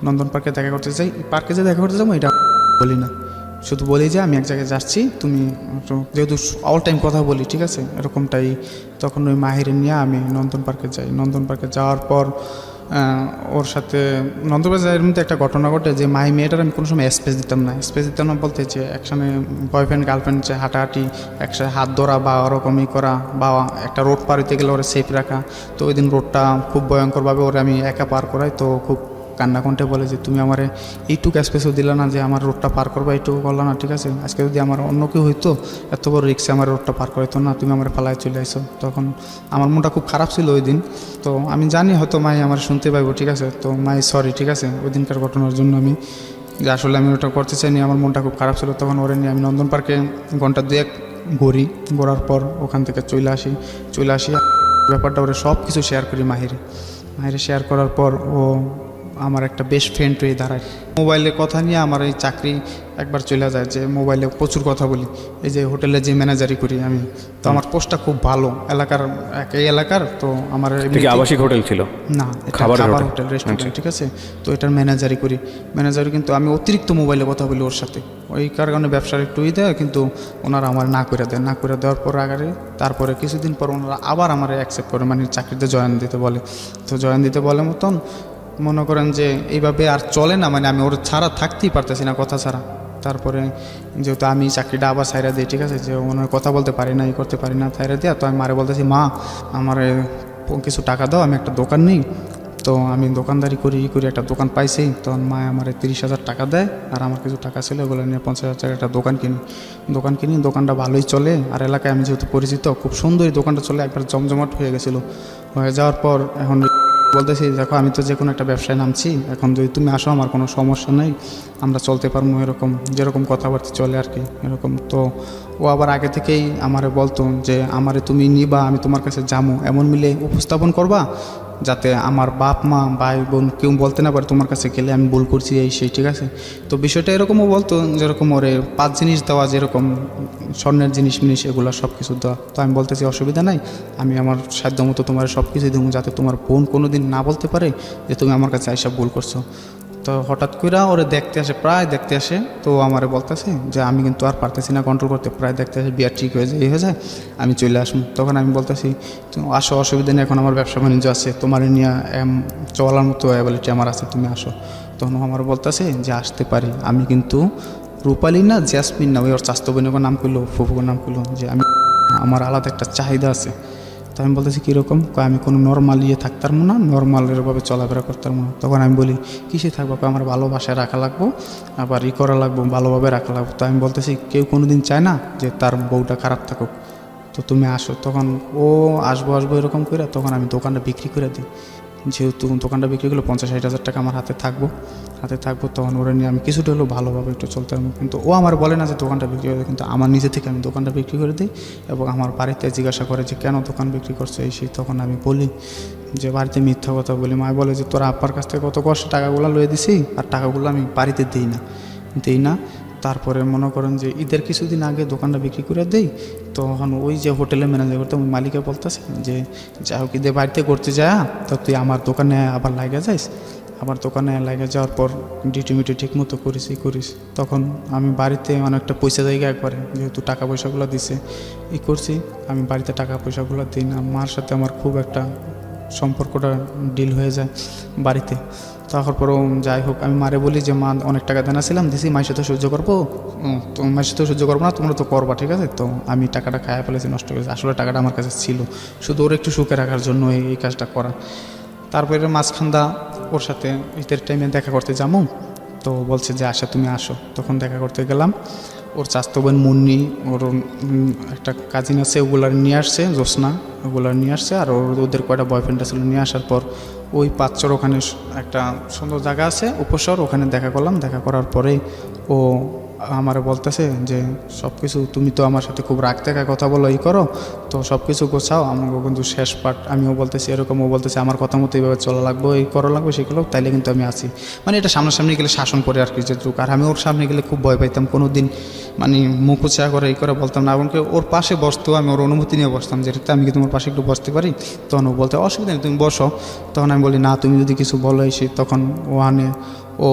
নন্দন পার্কে দেখা করতে যাই, পার্কে যে দেখা করতে যাবো এটা বলি না, শুধু বলি যে আমি এক জায়গায় যাচ্ছি, তুমি যেহেতু অল টাইম কথা বলি, ঠিক আছে এরকমটাই। তখন ওই মাহিরে নিয়ে আমি নন্দন পার্কে যাই। নন্দন পার্কে যাওয়ার পর ওর সাথে নন্দন পার্কে যাওয়ার মধ্যে একটা ঘটনা ঘটে যে মাহি মেয়েটার আমি কোনো সময় স্পেস দিতাম না বলতে যে একসাথে বয়ফ্রেন্ড গার্লফ্রেন্ড যে হাঁটাহাঁটি, একসাথে হাত ধরা বা ওরকমই করা, বা একটা রোড পার হইতে গেলে ওরা সেফ রাখা। তো ওই দিন রোডটা খুব ভয়ঙ্করভাবে ওরা আমি একা পার করাই, তো খুব কান্নাকণ্ঠে বলে যে তুমি আমার এইটুকু স্পেসও দিলে না যে আমার রোডটা পার করবা, এইটুকু করলো না, ঠিক আছে। আজকে যদি আমার অন্য কেউ হইতো এত বড় রিক্সে আমার রোডটা পার করাইতো না, তুমি আমার ফালায় চলে আসো। তখন আমার মনটা খুব খারাপ ছিল ওই দিন। তো আমি জানি হয়তো মাই আমার শুনতে পাইবো, ঠিক আছে। তো মাই সরি, ঠিক আছে, ওই দিনকার ঘটনার জন্য আমি যে আসলে আমি ওটা করতে চাইনি, আমার মনটা খুব খারাপ ছিল। তখন ওরে নিয়ে আমি নন্দন পার্কে ঘন্টা 2-1 ঘোরার পর ওখান থেকে চলে আসি। ব্যাপারটা ওরে সব কিছু শেয়ার করি মাহিরে শেয়ার করার পর ও আমার একটা বেস্ট ফ্রেন্ড হয়ে দাঁড়ায়। মোবাইলে কথা নিয়ে আমার এই চাকরি একবার চলে যায়, যে মোবাইলে প্রচুর কথা বলি, এই যে হোটেলে যে ম্যানেজারি করি আমি, তো আমার পোস্টটা খুব ভালো এই এলাকার। তো আমার আবাসিক হোটেল ছিল না, খাবার হোটেল রেস্টুরেন্ট, ঠিক আছে। তো এটার ম্যানেজারি কিন্তু আমি অতিরিক্ত মোবাইলে কথা বলি ওর সাথে, ওই কারণে ব্যবসার একটু দেয়, কিন্তু ওনারা আমার না করে দেওয়ার পর তারপরে কিছুদিন পর ওনারা আবার আমার অ্যাকসেপ্ট করে, মানে চাকরিতে জয়েন দিতে বলে মতন। মনে করেন যে এইভাবে আর চলে না, মানে আমি ওর ছাড়া থাকতেই পারতেছি না, কথা ছাড়া। তারপরে যেহেতু আমি চাকরিটা আবার ছাইরা দিই, ঠিক আছে, যে ওনার কথা বলতে পারি না, করতে পারি না, ছাইরা দিয়া। তো আমি মারে বলতেছি মা আমার কিছু টাকা দাও, আমি একটা দোকান নিই। তো আমি দোকানদারি করি একটা দোকান পাইছি। তখন মা আমার 30,000 টাকা দেয়, আর আমার কিছু টাকা ছিল, ওগুলো নিয়ে 50,000 টাকা একটা দোকান কিনি। দোকানটা ভালোই চলে, আর এলাকায় আমি যেহেতু পরিচিত, খুব সুন্দর দোকানটা চলে, একবার জমজমাট হয়ে গেছিলো। হয়ে যাওয়ার পর এখন বলতেছি দেখো আমি তো যে কোনো একটা ব্যবসায় নামছি, এখন যদি তুমি আসো আমার কোনো সমস্যা নেই, আমরা চলতে পারবো, এরকম যেরকম কথাবার্তা চলে আর কি এরকম। তো ও আবার আগে থেকেই আমারে বলতো যে আমারে তুমি নিবা, আমি তোমার কাছে যাবো, এমন মিলে উপস্থাপন করবা যাতে আমার বাপ মা ভাই বোন কেউ বলতে না পারে তোমার কাছে গেলে আমি ভুল করছি এই সেই, ঠিক আছে। তো বিষয়টা এরকমও বলতো যেরকম ওরে 5 জিনিস দেওয়া, যেরকম স্বর্ণের জিনিস মিনিস এগুলো সব কিছু দেওয়া। তো আমি বলতেছি অসুবিধা নাই, আমি আমার সাধ্য মতো তোমার সব কিছুই দেবো, যাতে তোমার বোন কোনো দিন না বলতে পারে যে তুমি আমার কাছে আইসা ভুল করছো। তো হঠাৎ করে ওরে দেখতে আসে, প্রায় দেখতে আসে, তো আমারে বলতেছে যে আমি কিন্তু আর পারতেছি না কন্ট্রোল করতে, প্রায় দেখতে আসে বিয়ার ঠিক হয়ে যায়, এই হয়ে যায়, আমি চলে আসবো। তখন আমি বলতেছি আসো, অসুবিধা নেই, এখন আমার ব্যবসা বাণিজ্য আছে, তোমার নিয়ে চলার মতো অ্যাবিলিটি আমার আছে, তুমি আসো। তখন আমার বলতেছে যে আসতে পারি, আমি কিন্তু রূপালী না জ্যাসমিন না, ওই ওর চাস্তো বোনের নাম করলো, ফুফুর নাম করলো, যে আমি আমার আলাদা একটা চাহিদা আছে। তো আমি বলতেছি কীরকম, আমি কোনো নর্মাল ইয়ে থাকতাম না, নর্মালেরভাবে চলাফেরা করতাম না। তখন আমি বলি কিসে থাকবো, আমার ভালোবাসায় রাখা লাগবো, আবার করা লাগবো, ভালোভাবে রাখা লাগবো। তো আমি বলতেছি কেউ কোনো দিন চায় না যে তার বউটা খারাপ থাকুক, তো তুমি আসো। তখন ও আসবো আসবো এরকম করে, তখন আমি দোকানটা বিক্রি করে দিই, যেহেতু দোকানটা বিক্রি করলে 50-60 হাজার টাকা আমার হাতে থাকবো, তখন ওরা নিয়ে আমি কিছুটা হলেও ভালোভাবে একটু চলতে পারবো। কিন্তু ও আমার বলে না যে দোকানটা বিক্রি করে, কিন্তু আমার নিজে থেকে আমি দোকানটা বিক্রি করে দিই, এবং আমার বাড়িতে জিজ্ঞাসা করে যে কেন দোকান বিক্রি করছো এই সেই। তখন আমি বলি যে বাড়িতে মিথ্যা কথা বলি। মা বলে যে তোর আব্বার কাছ থেকে কত কষ্ট টাকাগুলো লয়ে দিছি, আর টাকাগুলো আমি বাড়িতে দিই না। তারপরে মনে করেন যে ঈদের কিছুদিন আগে দোকানটা বিক্রি করে দেই, তখন ওই যে হোটেলে ম্যানেজার করতে মালিকে বলতেছে যে যাই হোক ঈদের বাড়িতে করতে যায়, তো তুই আমার দোকানে আবার লাগে যাইস, আমার দোকানে লাগে যাওয়ার পর ডিউটি ঠিক মতো করিস। তখন আমি বাড়িতে অনেকটা পয়সা জায়গা একবারে, যেহেতু টাকা পয়সাগুলো দিছে করছি, আমি বাড়িতে টাকা পয়সাগুলো দিই না। মার সাথে আমার খুব একটা সম্পর্কটা ডিল হয়ে যায় বাড়িতে। তারপরেও যাই হোক আমি মারে বলি যে মা অনেক টাকা দেনা ছিলাম দিছি, মায়ের সাথে সহ্য করবো, তো মায়ের সাথে সহ্য করবো না, তোমরা তো করবা, ঠিক আছে। তো আমি টাকাটা খাইয়া ফেলেছি, নষ্ট করেছি, আসলে টাকাটা আমার কাছে ছিল শুধু ওর একটু সুখে রাখার জন্য এই কাজটা করা। তারপরে মাঝখান্দা ওর সাথে ঈদের টাইমে দেখা করতে যাবো, তো বলছে যে আশা তুমি আসো। তখন দেখা করতে গেলাম, ওর চাস্তো বোন মুন্নি, ওর একটা কাজিন আছে, ওগুলার নিয়ে আসছে, জ্যোৎস্না, ওগুলার নিয়ে আসছে, আর ওদের কয়টা বয়ফ্রেন্ড ছিল নিয়ে আসার পর ওই পাঁচচর ওখানে একটা সুন্দর জায়গা আছে উপসর, ওখানে দেখা করলাম। দেখা করার পরেই ও আমার বলতেছে যে সব কিছু তুমি তো আমার সাথে খুব রাগ থেকে কথা বলো, করো, তো সব কিছু গোছাও, আমাকে কিন্তু শেষ পার্ট। আমিও বলতেছি এরকম, ও বলতেছে আমার কথা মতো এইভাবে চলা লাগবে, এই করা লাগবে সেগুলো, তাইলে কিন্তু আমি আছি। মানে এটা সামনাসামনি গেলে শাসন করে আর কি যে যুগ, আর আমি ওর সামনে গেলে খুব ভয় পাইতাম, কোনো দিন মানে মুখ উঁচা করে করে বলতাম না, এমনকি ওর পাশে বসতো, আমি ওর অনুমতি নিয়ে বসতাম যে আমি কি তোমার পাশে একটু বসতে পারি। তখন ও বলতে অসুবিধা নেই তুমি বসো। তখন আমি বলি না তুমি যদি কিছু বলো এসে, তখন ও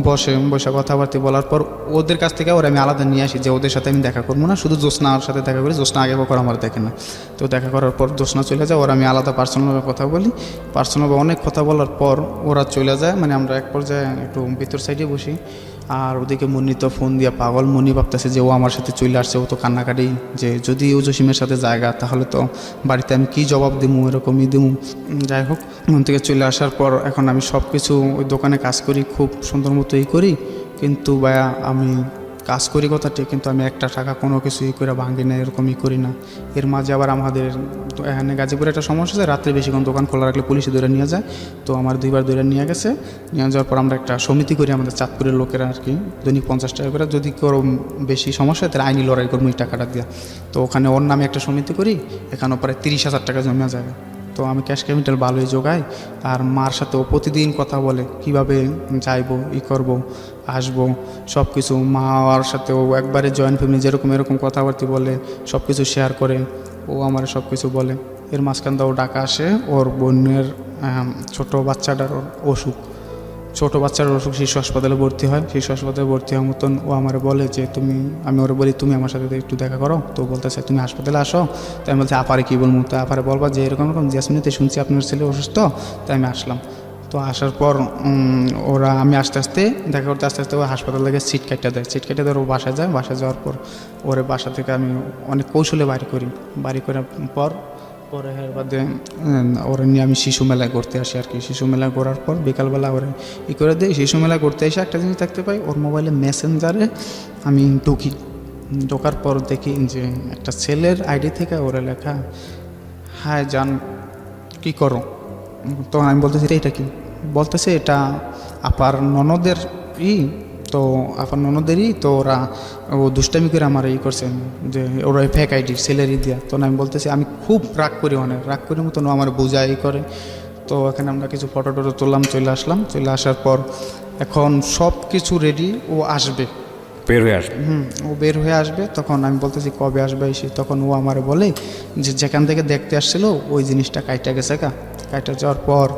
বসে কথাবার্তা বলার পর ওদের কাছ থেকে ওরা আমি আলাদা নিয়ে আসি, যে ওদের সাথে আমি দেখা করবো না, শুধু জ্যোৎস্নার সাথে দেখা করি, জ্যোৎস্না আগে কখনো আমার দেখে না। তো দেখা করার পর জ্যোৎস্না চলে যায়, ওরা আমি আলাদা পার্সোনালভাবে কথা বলি, পার্সোনালভাবে অনেক কথা বলার পর ওরা চলে যায়, মানে আমরা এক পর্যায়ে একটু ভিতর সাইডে বসি। আর ওদিকে মুন্নি তো ফোন দিয়ে পাগল, মুন্নি ভাবতেছে যে ও আমার সাথে চলে আসছে, ও তো কান্নাকাটি, যে যদি ও জসিমের সাথে জায়গা তাহলে তো বাড়িতে আমি কী জবাব দিব, এরকমই দিব। যাই হোক মন থেকে চলে আসার পর এখন আমি সব কিছু ওই দোকানে কাজ করি, খুব সুন্দর মতো করি, কিন্তু ভাইয়া আমি কাজ করি কথা ঠিক, কিন্তু আমি একটা টাকা কোনো কিছু করে ভাঙি না, এরকমই করি না। এর মাঝে আবার আমাদের এখানে গাজীপুরে একটা সমস্যা আছে, রাত্রে বেশিক্ষণ দোকান খোলা রাখলে পুলিশে ধরে নিয়ে যায়। তো আমার 2বার ধরে নিয়ে গেছে, নিয়ে যাওয়ার পর আমরা একটা সমিতি করি আমাদের চাঁদপুরের লোকেরা আর কি, দৈনিক 50 টাকা করে, যদি কোনো বেশি সমস্যা হয় তাহলে আইনি লড়াই করবো এই টাকাটা দিয়ে। তো ওখানে ওর নামে একটা সমিতি করি, এখানেও প্রায় 30,000 টাকা জমা যায়। তো আমি ক্যাশ ক্যাপিটাল ভালোই জোগাই, আর মার সাথেও প্রতিদিন কথা বলে কিভাবে যাইবো, করবো, আসবো, সব কিছু। মার সাথেও একবারে জয়েন্ট ফ্যামিলি যেরকম এরকম কথাবার্তা বলে, সব কিছু শেয়ার করে, ও আমার সব কিছু বলে। এর মাঝখানটা ও ডাকা আসে, ওর বোনের ছোটো বাচ্চাটার ছোটো বাচ্চার অসুখ, শিশু হাসপাতালে ভর্তি হয়। শিশু হাসপাতালে ভর্তি হওয়ার মতন ও আমার বলে যে আমি ওরা বলি তুমি আমার সাথে একটু দেখা করো। তো বলতেছে তুমি হাসপাতালে আসো। তাই আমি বলছি আপারে কী বলবো, তো আপারে বলবা যে এরকম জ্যাসমিনেতে শুনছি আপনার ছেলে অসুস্থ, তাই আমি আসলাম। তো আসার পর আমি আস্তে আস্তে দেখা করতে ও হাসপাতাল থেকে সিট কাটটা দেয়, সিট কাটটা দেয়, ও বাসায় যায়। বাসায় যাওয়ার পর ওরে বাসা থেকে আমি অনেক কৌশলে বাড়ি করার পরে এর বাদে ওরা নিয়ে আমি শিশু মেলায় ঘুরতে আসি আর কি। শিশু মেলায় ঘোরার পর বিকালবেলা ওরা করে দিই। শিশু মেলায় ঘুরতে এসে একটা জিনিস দেখতে পাই, ওর মোবাইলে মেসেঞ্জারে আমি ঢোকার পর দেখি যে একটা ছেলের আইডি থেকে ওরা লেখা হাই জান কী করো। তো আমি বলতেছি এটা কি, বলতেছে এটা আপার ননদের ই, তো আপার ননদেরই, তো ওরা ও দুষ্টামি করে আমার করছে, যে ওরা ফেক আইডি স্যালারি দিয়া। তো আমি বলতেছি আমি খুব রাগ করি, অনেক রাগ করি মতন আমার বোঝাই করে। তো এখানে আমরা কিছু ফটো টটো তুললাম, চলে আসলাম। চলে আসার পর এখন সব কিছু রেডি, ও আসবে, বের হয়ে আসবে। ও বের হয়ে আসবে। তখন আমি বলতেছি কবে আসবে এসে, তখন ও আমারে বলে যে যেখান থেকে দেখতে আসছিল ওই জিনিসটা কাইটা গেছে কাইটা যাওয়ার পর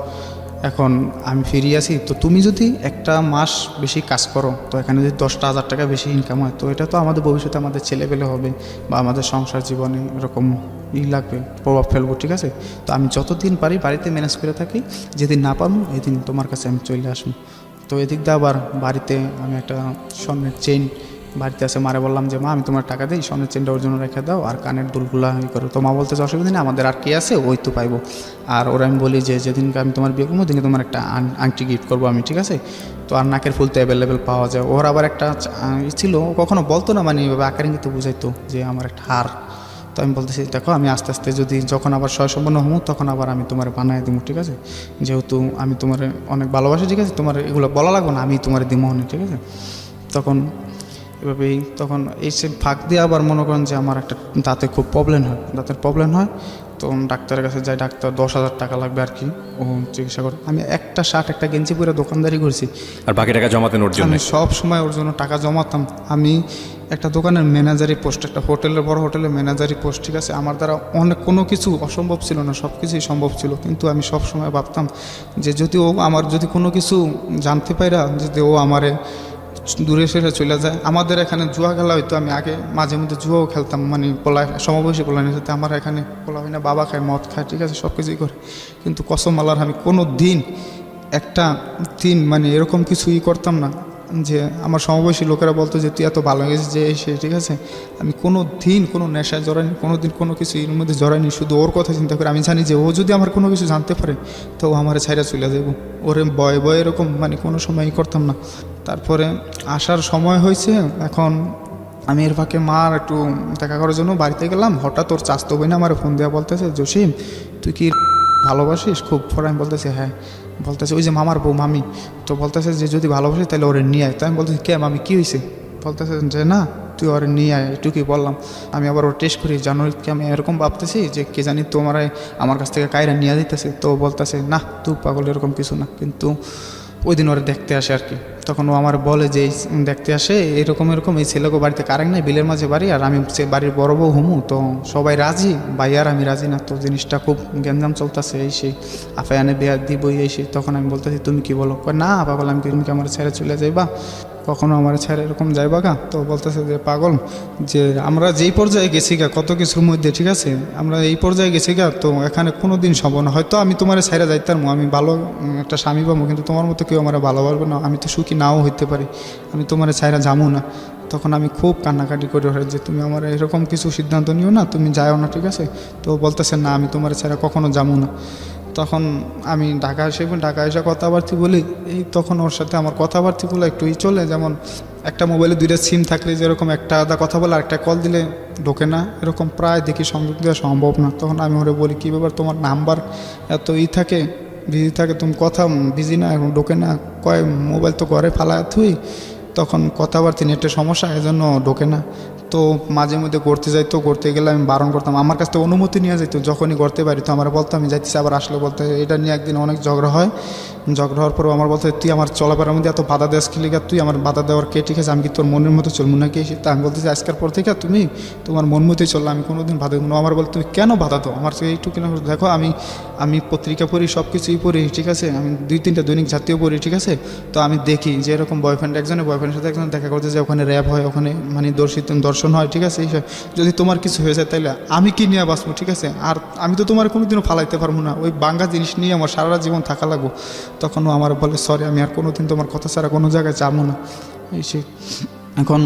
এখন আমি ফিরে আসি। তো তুমি যদি একটা মাস বেশি কাজ করো, তো এখানে যদি 10,000 টাকা বেশি ইনকাম হয়, তো এটা তো আমাদের ভবিষ্যতে আমাদের ছেলেপেলে হবে বা আমাদের সংসার জীবনে এরকম লাগবে, প্রভাব ফেলবো, ঠিক আছে। তো আমি যতদিন পারি বাড়িতে ম্যানেজ করে থাকি, যেদিন না পারবো এদিন তোমার কাছে আমি চলে আসবো। তো এদিক দিয়ে আবার বাড়িতে আমি একটা স্বর্ণের চেইন বাড়িতে আসে মারে বললাম যে মা আমি তোমার টাকা দিই, স্বর্ণের চেনটা ওর জন্য রেখে দাও আর কানের দুলগুলা করো। তো মা বলতেছে অসুবিধা নেই, আমাদের আর কে আছে, ওই তো পাইবো। আর ওরা আমি বলি যে যেদিনকে আমি তোমার বিয়ে করবো দিনকে তোমার একটা আংটি গিফট করবো আমি, ঠিক আছে। তো আর নাকের ফুল তো অ্যাভেলেবেল পাওয়া যায়। ওর আবার একটা ছিল, ও কখনো বলতো না, মানে এভাবে আকারে কিন্তু বুঝাইতো যে আমার একটা হার। তো আমি বলতেছি দেখো আমি আস্তে আস্তে যদি যখন আবার সম্পন্ন হবো তখন আবার আমি তোমার বানায় দিব, ঠিক আছে। যেহেতু আমি তোমার অনেক ভালোবাসি, ঠিক আছে, তোমার এগুলো বলা লাগবে না, আমি তোমার দিব না, ঠিক আছে। তখন এভাবেই তখন এই সে ফাঁক দিয়ে আবার মনে করেন যে আমার একটা দাঁতে খুব দাঁতের প্রবলেম হয়। তো ডাক্তারের কাছে যাই, ডাক্তার 10,000 টাকা লাগবে আর কি ও চিকিৎসা করে। আমি একটা শার্ট একটা গেঞ্জি পরে দোকানদারি করছি, আর বাকি টাকা জমাতেন ওর জন্য? আমি সব সময় ওর জন্য টাকা জমাতাম। আমি একটা দোকানের ম্যানেজারি পোস্ট, একটা হোটেলের বড় হোটেলের ম্যানেজারি পোস্ট, ঠিক আছে। আমার দ্বারা অনেক কোনো কিছু অসম্ভব ছিল না, সব কিছুই সম্ভব ছিল। কিন্তু আমি সব সময় ভাবতাম যে যদি ও আমার যদি কোনো কিছু জানতে পাইরা যদি ও আমারে দূরে সরে চলে যায়। আমাদের এখানে জুয়া খেলা হয়তো, আমি আগে মাঝে মধ্যে জুয়াও খেলতাম, মানে পোলায় সমবয়সী পোলায় সাথে। আমার এখানে পোলা হয় না, বাবা খায়, মদ খায়, ঠিক আছে, সব কিছুই করে। কিন্তু কসম আল্লাহর আমি কোনো দিন একটা দিন মানে এরকম কিছুই করতাম না যে আমার সমবয়সী লোকেরা বলতো যে তুই এত ভালো হয়ে গেছিস যে সে, ঠিক আছে। আমি কোনো দিন কোনো নেশায় জড়াইনি, কোনো দিন কোনো কিছু এর মধ্যে জড়াইনি, শুধু ওর কথা চিন্তা করে। আমি জানি যে ও যদি আমার কোনো কিছু জানতে পারে তো ও আমার ছাইরা চলে যাব। ওরে বয়ে এরকম মানে কোনো সময়ই করতাম না। তারপরে আসার সময় হয়েছে, এখন আমি এর ফাঁকে মার একটু দেখা করার জন্য বাড়িতে গেলাম। হঠাৎ ওর চাস্তো বই না আমার ফোন দেওয়া বলতেছে জসিম তুই কি ভালোবাসিস খুব? পরে আমি বলতেছি হ্যাঁ। বলতেছে ওই যে মামার বউ মামি, তো বলতেছে যে যদি ভালোবাসিস তাহলে ওরে নিয়ে আয়। তো আমি বলতেছি কে মামি, কী হয়েছে? বলতেছে যে না তুই ওরে নিয়ে আয়, এটুকুই বললাম। আমি আবার ওর টেস্ট করি জানুয়ারিকে, আমি এরকম ভাবতেছি যে কে জানি তোমার আমার কাছ থেকে কায়রা নিয়ে দিতেছে। তো বলতেছে না তুই পাগল, এরকম কিছু না। কিন্তু ওই দিন ওরা দেখতে আসে আর কি। তখন ও আমার বলে যে দেখতে আসে এরকম এই ছেলেকে বাড়িতে কারেন্ট নেই, বিলের মাঝে বাড়ি, আর আমি সে বাড়ির বড় বউ হুমু। তো সবাই রাজি, ভাই আর আমি রাজি না। তো জিনিসটা খুব গ্যাঞ্জাম চলতেছে, এই সেই আফায়ানে বিয়া দিবই এই সেই। তখন আমি বলতেছি তুমি কি বলো? না পাগল, আমি তুমি কি আমার ছেড়ে চলে যাইবা? কখনো আমার ছেড়ে এরকম যাইবা গা? তো বলতেছে যে পাগল, যে আমরা যেই পর্যায়ে গেছি গা কত কিছুর মধ্যে, ঠিক আছে, আমরা এই পর্যায়ে গেছি গা, তো এখানে কোনো দিন সম্ভব না। হয়তো আমি তোমার ছাইরা যাইতাম, আমি ভালো একটা স্বামী পাবো, কিন্তু তোমার মতো কেউ আমার ভালোবাসবে না। আমি তো সুখী নাও হইতে পারি, আমি তোমার ছাইরা যাবো না। তখন আমি খুব কান্নাকাটি করে হয় যে তুমি আমার এরকম কিছু সিদ্ধান্ত নিও না, তুমি যাও না, ঠিক আছে। তো বলতেছে না আমি তোমার ছাড়া কখনো যাবো না। তখন আমি ঢাকা এসে কথাবার্তি বলি, এই তখন ওর সাথে আমার কথাবার্তিগুলো একটু চলে, যেমন একটা মোবাইলে 2টা সিম থাকলে যেরকম একটা আধা কথা বলে আরেকটা কল দিলে ঢোকে না, এরকম প্রায় দেখি সংযোগ দেওয়া সম্ভব না। তখন আমি ওরে বলি কী ব্যাপার তোমার নাম্বার এত থাকে বিজি থাকে, তুমি কথা বিজি না এখন ঢোকে না? কয় মোবাইল তো ঘরে ফালা থুই, তখন কথাবার্তি নেটের সমস্যা, এজন্য ঢোকে না। তো মাঝে মধ্যে ঘুরতে যাইতো, ঘুরতে গেলে আমি বারণ করতাম, আমার কাছ থেকে অনুমতি নিয়ে যাইতো যখনই ঘুরতে পারি। তো আমার বলতো আমি যাইতেছি, আবার আসলে বলতে এটা নিয়ে একদিন অনেক ঝগড়া হয়। ঝগড়া হওয়ার পরেও আমার বলতে তুই আমার চলাফেরার মধ্যে এত বাধা দেওয়াস কি লিগা? তুই আমার বাধা দেওয়ার কে, ঠিক আছে, আমি কি তোর মনের মতো চলবো নাকি? তা আমি বলতেছি আজকের পর থেকে তুমি তোমার মন মতোই চললো, আমি কোনোদিন বাধা দেবো না। আমার বল তুমি কেন বাধা দাও আমার এইটুকু না? দেখো আমি পত্রিকা পড়ি, সব কিছুই পড়ি, ঠিক আছে, আমি 2-3টা দৈনিক জাতীয় পড়ি, ঠিক আছে। তো আমি দেখি যে এরকম বয়ফ্রেন্ডের সাথে একজন দেখা করতে যায়, ওখানে র্যাপ হয়, ওখানে মানে দর্শন হয়, ঠিক আছে। যদি তোমার কিছু হয়ে যায় তাহলে আমি কি নিয়ে বাঁচবো, ঠিক আছে। আর আমি তো তোমার কোনোদিনও ফালাইতে পারবো না, ওই বাঙ্গা জিনিস নিয়ে আমার সারা জীবন থাকা লাগবো। তখন ও আমার বলে সরি, আমি আর কোনোদিন তোমার কথা ছাড়া কোনো জায়গায় যাবো না, এই সে। এখন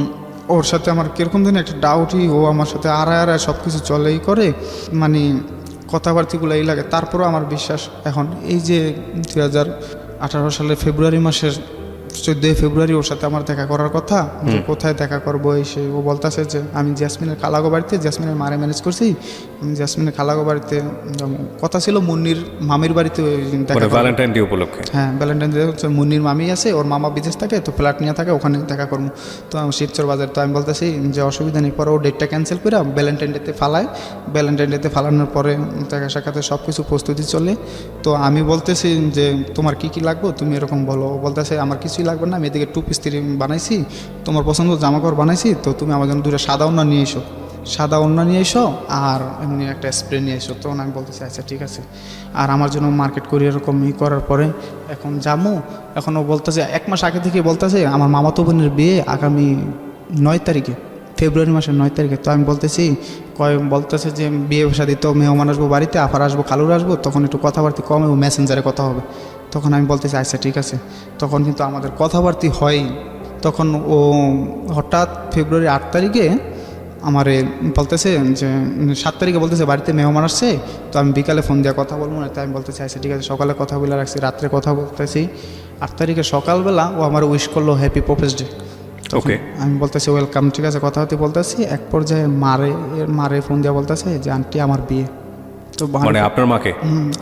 ওর সাথে আমার কীরকম দিন একটা ডাউটই, ও আমার সাথে আড়ায় সব কিছু চলেই করে, মানে কথাবার্তিগুলো এই লাগে। তারপরেও আমার বিশ্বাস এখন এই যে 2018 সালের ফেব্রুয়ারি মাসের 14 ফেব্রুয়ারি ওর সাথে আমার দেখা করার কথা, যে কোথায় দেখা করবো এসে। ও বলতেছে যে আমি জ্যাসমিনের খালাগো বাড়িতে, জ্যাসমিনের মারে ম্যানেজ করছি, আমি জ্যাসমিনের খালাগো বাড়িতে যাবো। কথা ছিল মুন্নির মামির বাড়িতে দেখা করবো। ভ্যালেন্টাইন ডে উপলক্ষে। হ্যাঁ, ভ্যালেন্টাইন ডে হচ্ছে মুন্নির মামি আছে, ওর মামা বিদেশ থাকে, তো ফ্ল্যাট নিয়ে থাকে, ওখানে দেখা করবো। তো আমি শিবচর বাজার, তো আমি বলতেছি যে অসুবিধা নেই। পরে ও ডেটটা ক্যান্সেল করে ভ্যালেন্টাইন ডেতে ফালায়। ভ্যালেন্টাইন ডেতে ফালানোর পরে দেখা সাক্ষাতে সব কিছু প্রস্তুতি চলে। তো আমি বলতেছি যে তোমার কি কি লাগবে তুমি এরকম বলো। ও বলতেছে আমার কিছুই লাগবে না, আমি এদিকে 2 পিস বানাইছি, তোমার পছন্দ জামাকাপড় বানাইছি, তো তুমি আমার জন্য 2টা সাদা ওড়না নিয়ে এসো, সাদা ওড়না নিয়ে এসো আর এমনি একটা স্প্রে নিয়ে এসো। তখন আমি বলতেছি আচ্ছা ঠিক আছে। আর আমার জন্য মার্কেট করি এরকম করার পরে এখন যাবো। এখন ও বলতেছে 1 মাস আগে থেকে বলতেছে আমার মামাতো বোনের বিয়ে আগামী 9 তারিখে, ফেব্রুয়ারি মাসের 9 তারিখে। তো আমি বলতেছি বলতেছে যে বিয়ে শাদি তো মেহমান আসবো বাড়িতে, আফার আসবো, খালুর আসবো, তখন একটু কথাবার্তা কম এবং মেসেঞ্জারে কথা হবে। তখন আমি বলতেছি আচ্ছা ঠিক আছে। তখন কিন্তু আমাদের কথাবার্তা হয়। তখন ও হঠাৎ ফেব্রুয়ারি 8 তারিখে আমারে বলতেছে যে 7 তারিখে বলতেছে বাড়িতে মেহমান আসছে, তো আমি বিকালে ফোন দিয়ে কথা বলবো না। তাই আমি বলতেছি আচ্ছা ঠিক আছে। সকালে কথা বলে রাখছি, রাত্রে কথা বলতেছি। 8 তারিখে সকালবেলা ও আমার উইশ করলো হ্যাপি প্রপোজ ডে। ওকে, আমি বলতেছি ওয়েলকাম, ঠিক আছে, কথা হতে বলতেছি। এক পর্যায়ে মারে ফোন দেওয়া বলতেছে যে আন্টি আমার বিয়ে। তো মানে আপনার মাকে?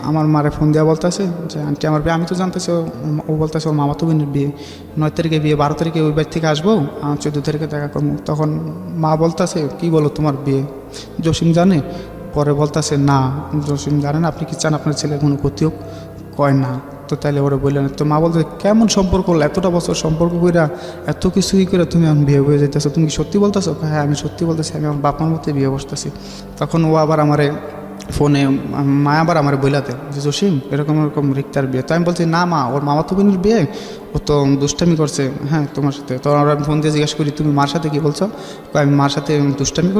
আমার মারে ফোন দেওয়া বলতেছে যে আন্টি আমার বিয়ে। আমি তো জানতেছি ও বলতেছে ওর মামাতো বোনের বিয়ে, 9 তারিখে বিয়ে, 12 তারিখে ওই বাড়ি থেকে আসবো, 14 তারিখে দেখা করবো। তখন মা বলতেছে কি বলো তোমার বিয়ে জসিম জানে? পরে বলতেছে না জসিম জানে না, আপনি কি চান আপনার ছেলে কোনো ক্ষতি হোক? কয় না। তো তাইলে ওরা বললেন। তো মা বলতে কেমন সম্পর্ক হলো, এতটা বছর সম্পর্ক কইরা এত কিছুই করে তুমি আমি বিয়ে হয়ে যেতেছো, তুমি কি সত্যি বলতেছো? হ্যাঁ আমি সত্যি বলতেছি, আমি আমার বাপ মার মধ্যে বিয়ে বসতেছি। তখন ও আবার আমারে ফোনে মা আবার আমার বইলাতে যে জসিম এরকম এরকম রিক্তার বিয়ে। তো আমি বলছি না মা, ওর মামাতো বোনের বিয়ে, ও তো দুষ্টামি করছে হ্যাঁ তোমার সাথে। তো আমি ফোন দিয়ে জিজ্ঞাসা করি তুমি মার সাথে কি বলছো? আমি মার সাথে দুষ্টামি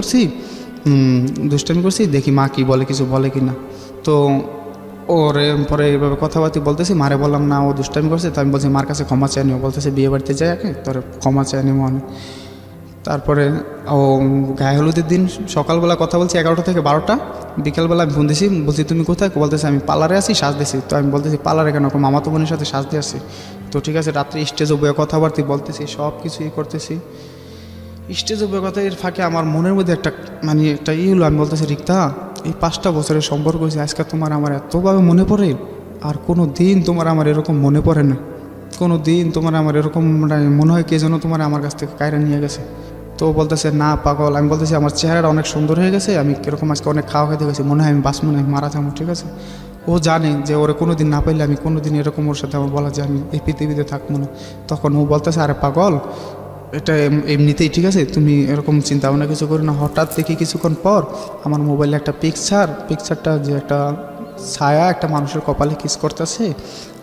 করছি, দেখি মা কি বলে, কিছু বলে কি না। তো ওর পরে এইভাবে কথাবার্তা বলতেছি, মারে বললাম না ও দুষ্টামি করছে। তো আমি বলছি মার কাছে ক্ষমা চাই নিও, বলতেছে বিয়ে বাড়িতে যাই আগে তোর ক্ষমা চাই নিও মনে। তারপরে ও গায়ে হলুদের দিন সকালবেলা কথা বলছি 11টা থেকে 12টা, বিকালবেলা আমি ফোন দিছি, বলছি তুমি কোথায়? বলতেছে আমি পার্লারে আছি, সাজ দিছি। তো আমি বলতেছি পার্লারে কেন? মামাতো বোনের সাথে সাজ দিয়ে আসছি। তো ঠিক আছে, রাত্রে স্টেজে বয়ে কথাবার্তা বলতেছি, সব কিছুই করতেছি। স্টেজে বয়ে কথা এর ফাঁকে আমার মনের মধ্যে একটা মানে একটা হলো, আমি বলতেছি রিক্তা এই 5টা বছরের সম্পর্ক হয়েছে, আজকে তোমার আমার এতভাবে মনে পড়ে, আর কোনো দিন তোমার আমার এরকম মনে পড়ে না। কোনো দিন তোমার আমার এরকম মনে হয় কে যেন তোমার আমার কাছ থেকে কায়রা নিয়ে গেছে। তো বলতেছে না পাগল। আমি বলতেছি আমার চেহারাটা অনেক সুন্দর হয়ে গেছে, আমি কীরকম আজকে অনেক খাওয়া খেতে গেছি, মনে হয় আমি বাঁচবো না, মারা যাবো, ঠিক আছে। ও জানে যে ওরা কোনো দিন না পাইলে আমি কোনো দিন এরকম ওর সাথে আমার বলা যে আমি এই পৃথিবীতে থাকবো না। তখন ও বলতেছে আরে পাগল এটা এমনিতেই ঠিক আছে, তুমি এরকম চিন্তা ভাবনা কিছু করো না। হঠাৎ দেখি কিছুক্ষণ পর আমার মোবাইলে একটা পিকচারটা যে একটা ছায়া একটা মানুষের কপালে কিস করতেছে,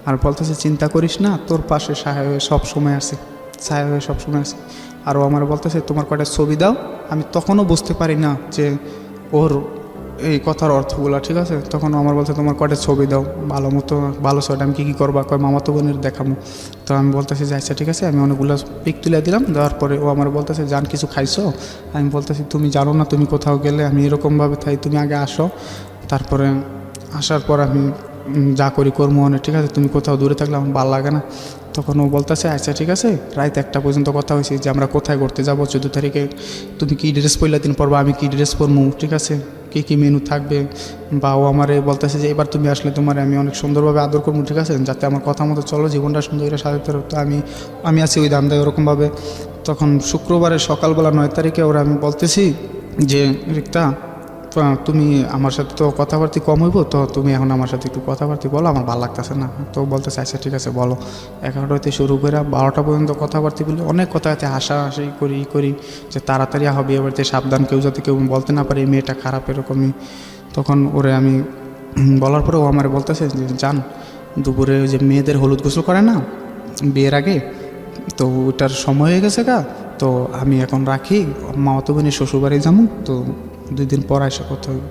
আর বলতেছে চিন্তা করিস না, তোর পাশে ছায়া হয়ে সব সময় আছে, ছায়া হয়ে সব সময় আছে। আর ও আমার বলতেছে তোমার কয়টা ছবি দাও। আমি তখনও বুঝতে পারি না যে ওর এই কথার অর্থগুলো, ঠিক আছে। তখন আমার বলছে তোমার কয়টা ছবি দাও ভালো ছবিটা, আমি কী করবা? কয় মামাতো বোনের দেখাবো। তো আমি বলতেছি যে আচ্ছা ঠিক আছে, আমি অনেকগুলো পিক তুলে দিলাম। দেওয়ার পরে ও আমার বলতেছে জান কিছু খাইছো? আমি বলতেছি তুমি জানো না, তুমি কোথাও গেলে আমি এরকমভাবে থাই, তুমি আগে আসো, তারপরে আসার পর আমি যা করি করবো অনেক, ঠিক আছে। তুমি কোথাও দূরে থাকলে আমার ভালো লাগে না। তখন ও বলতেছে আচ্ছা ঠিক আছে। রাত 1টা পর্যন্ত কথা হয়েছে যে আমরা কোথায় ঘুরতে যাবো 14 তারিখে, তুমি কী ড্রেস পরলে দিন পরবা, আমি কী ড্রেস পরবো, ঠিক আছে, কী মেনু থাকবে। বা ও আমারে বলতেছে যে এবার তুমি আসলে তোমার আমি অনেক সুন্দরভাবে আদর করবো, ঠিক আছে, যাতে আমার কথা মতো চলো, জীবনটা সুন্দর করে সাজাতে পারো। তো আমি আছি ওই দাম দেয় ওরকমভাবে। তখন শুক্রবারের সকালবেলা 9 তারিখে ওরা আমি বলতেছি যে রিক্তা তুমি আমার সাথে তো কথাবার্তা কম হইব, তো তুমি এখন আমার সাথে একটু কথাবার্তা বলো, আমার ভালো লাগতেছে না। তো বলতেছে আচ্ছা ঠিক আছে বলো। 11টা হইতে শুরু করে 12টা পর্যন্ত কথাবার্তা বলি, অনেক কথাতে হাসাহাসি করি যে তাড়াতাড়ি হবে এবারে, সাবধান, কেউ যাতে কেউ বলতে না পারে এই মেয়েটা খারাপ এরকমই। তখন ওরে আমি বলার পরে ও আমার বলতেছে যে জান দুপুরে যে মেয়েদের হলুদ গোসল করে না বিয়ের আগে, তো ওটার সময় হয়ে গেছে গা, তো আমি এখন রাখি, মামাতো বোনের শ্বশুরবাড়ি যাবো, তো 2 দিন পর আইসা কথা হইব।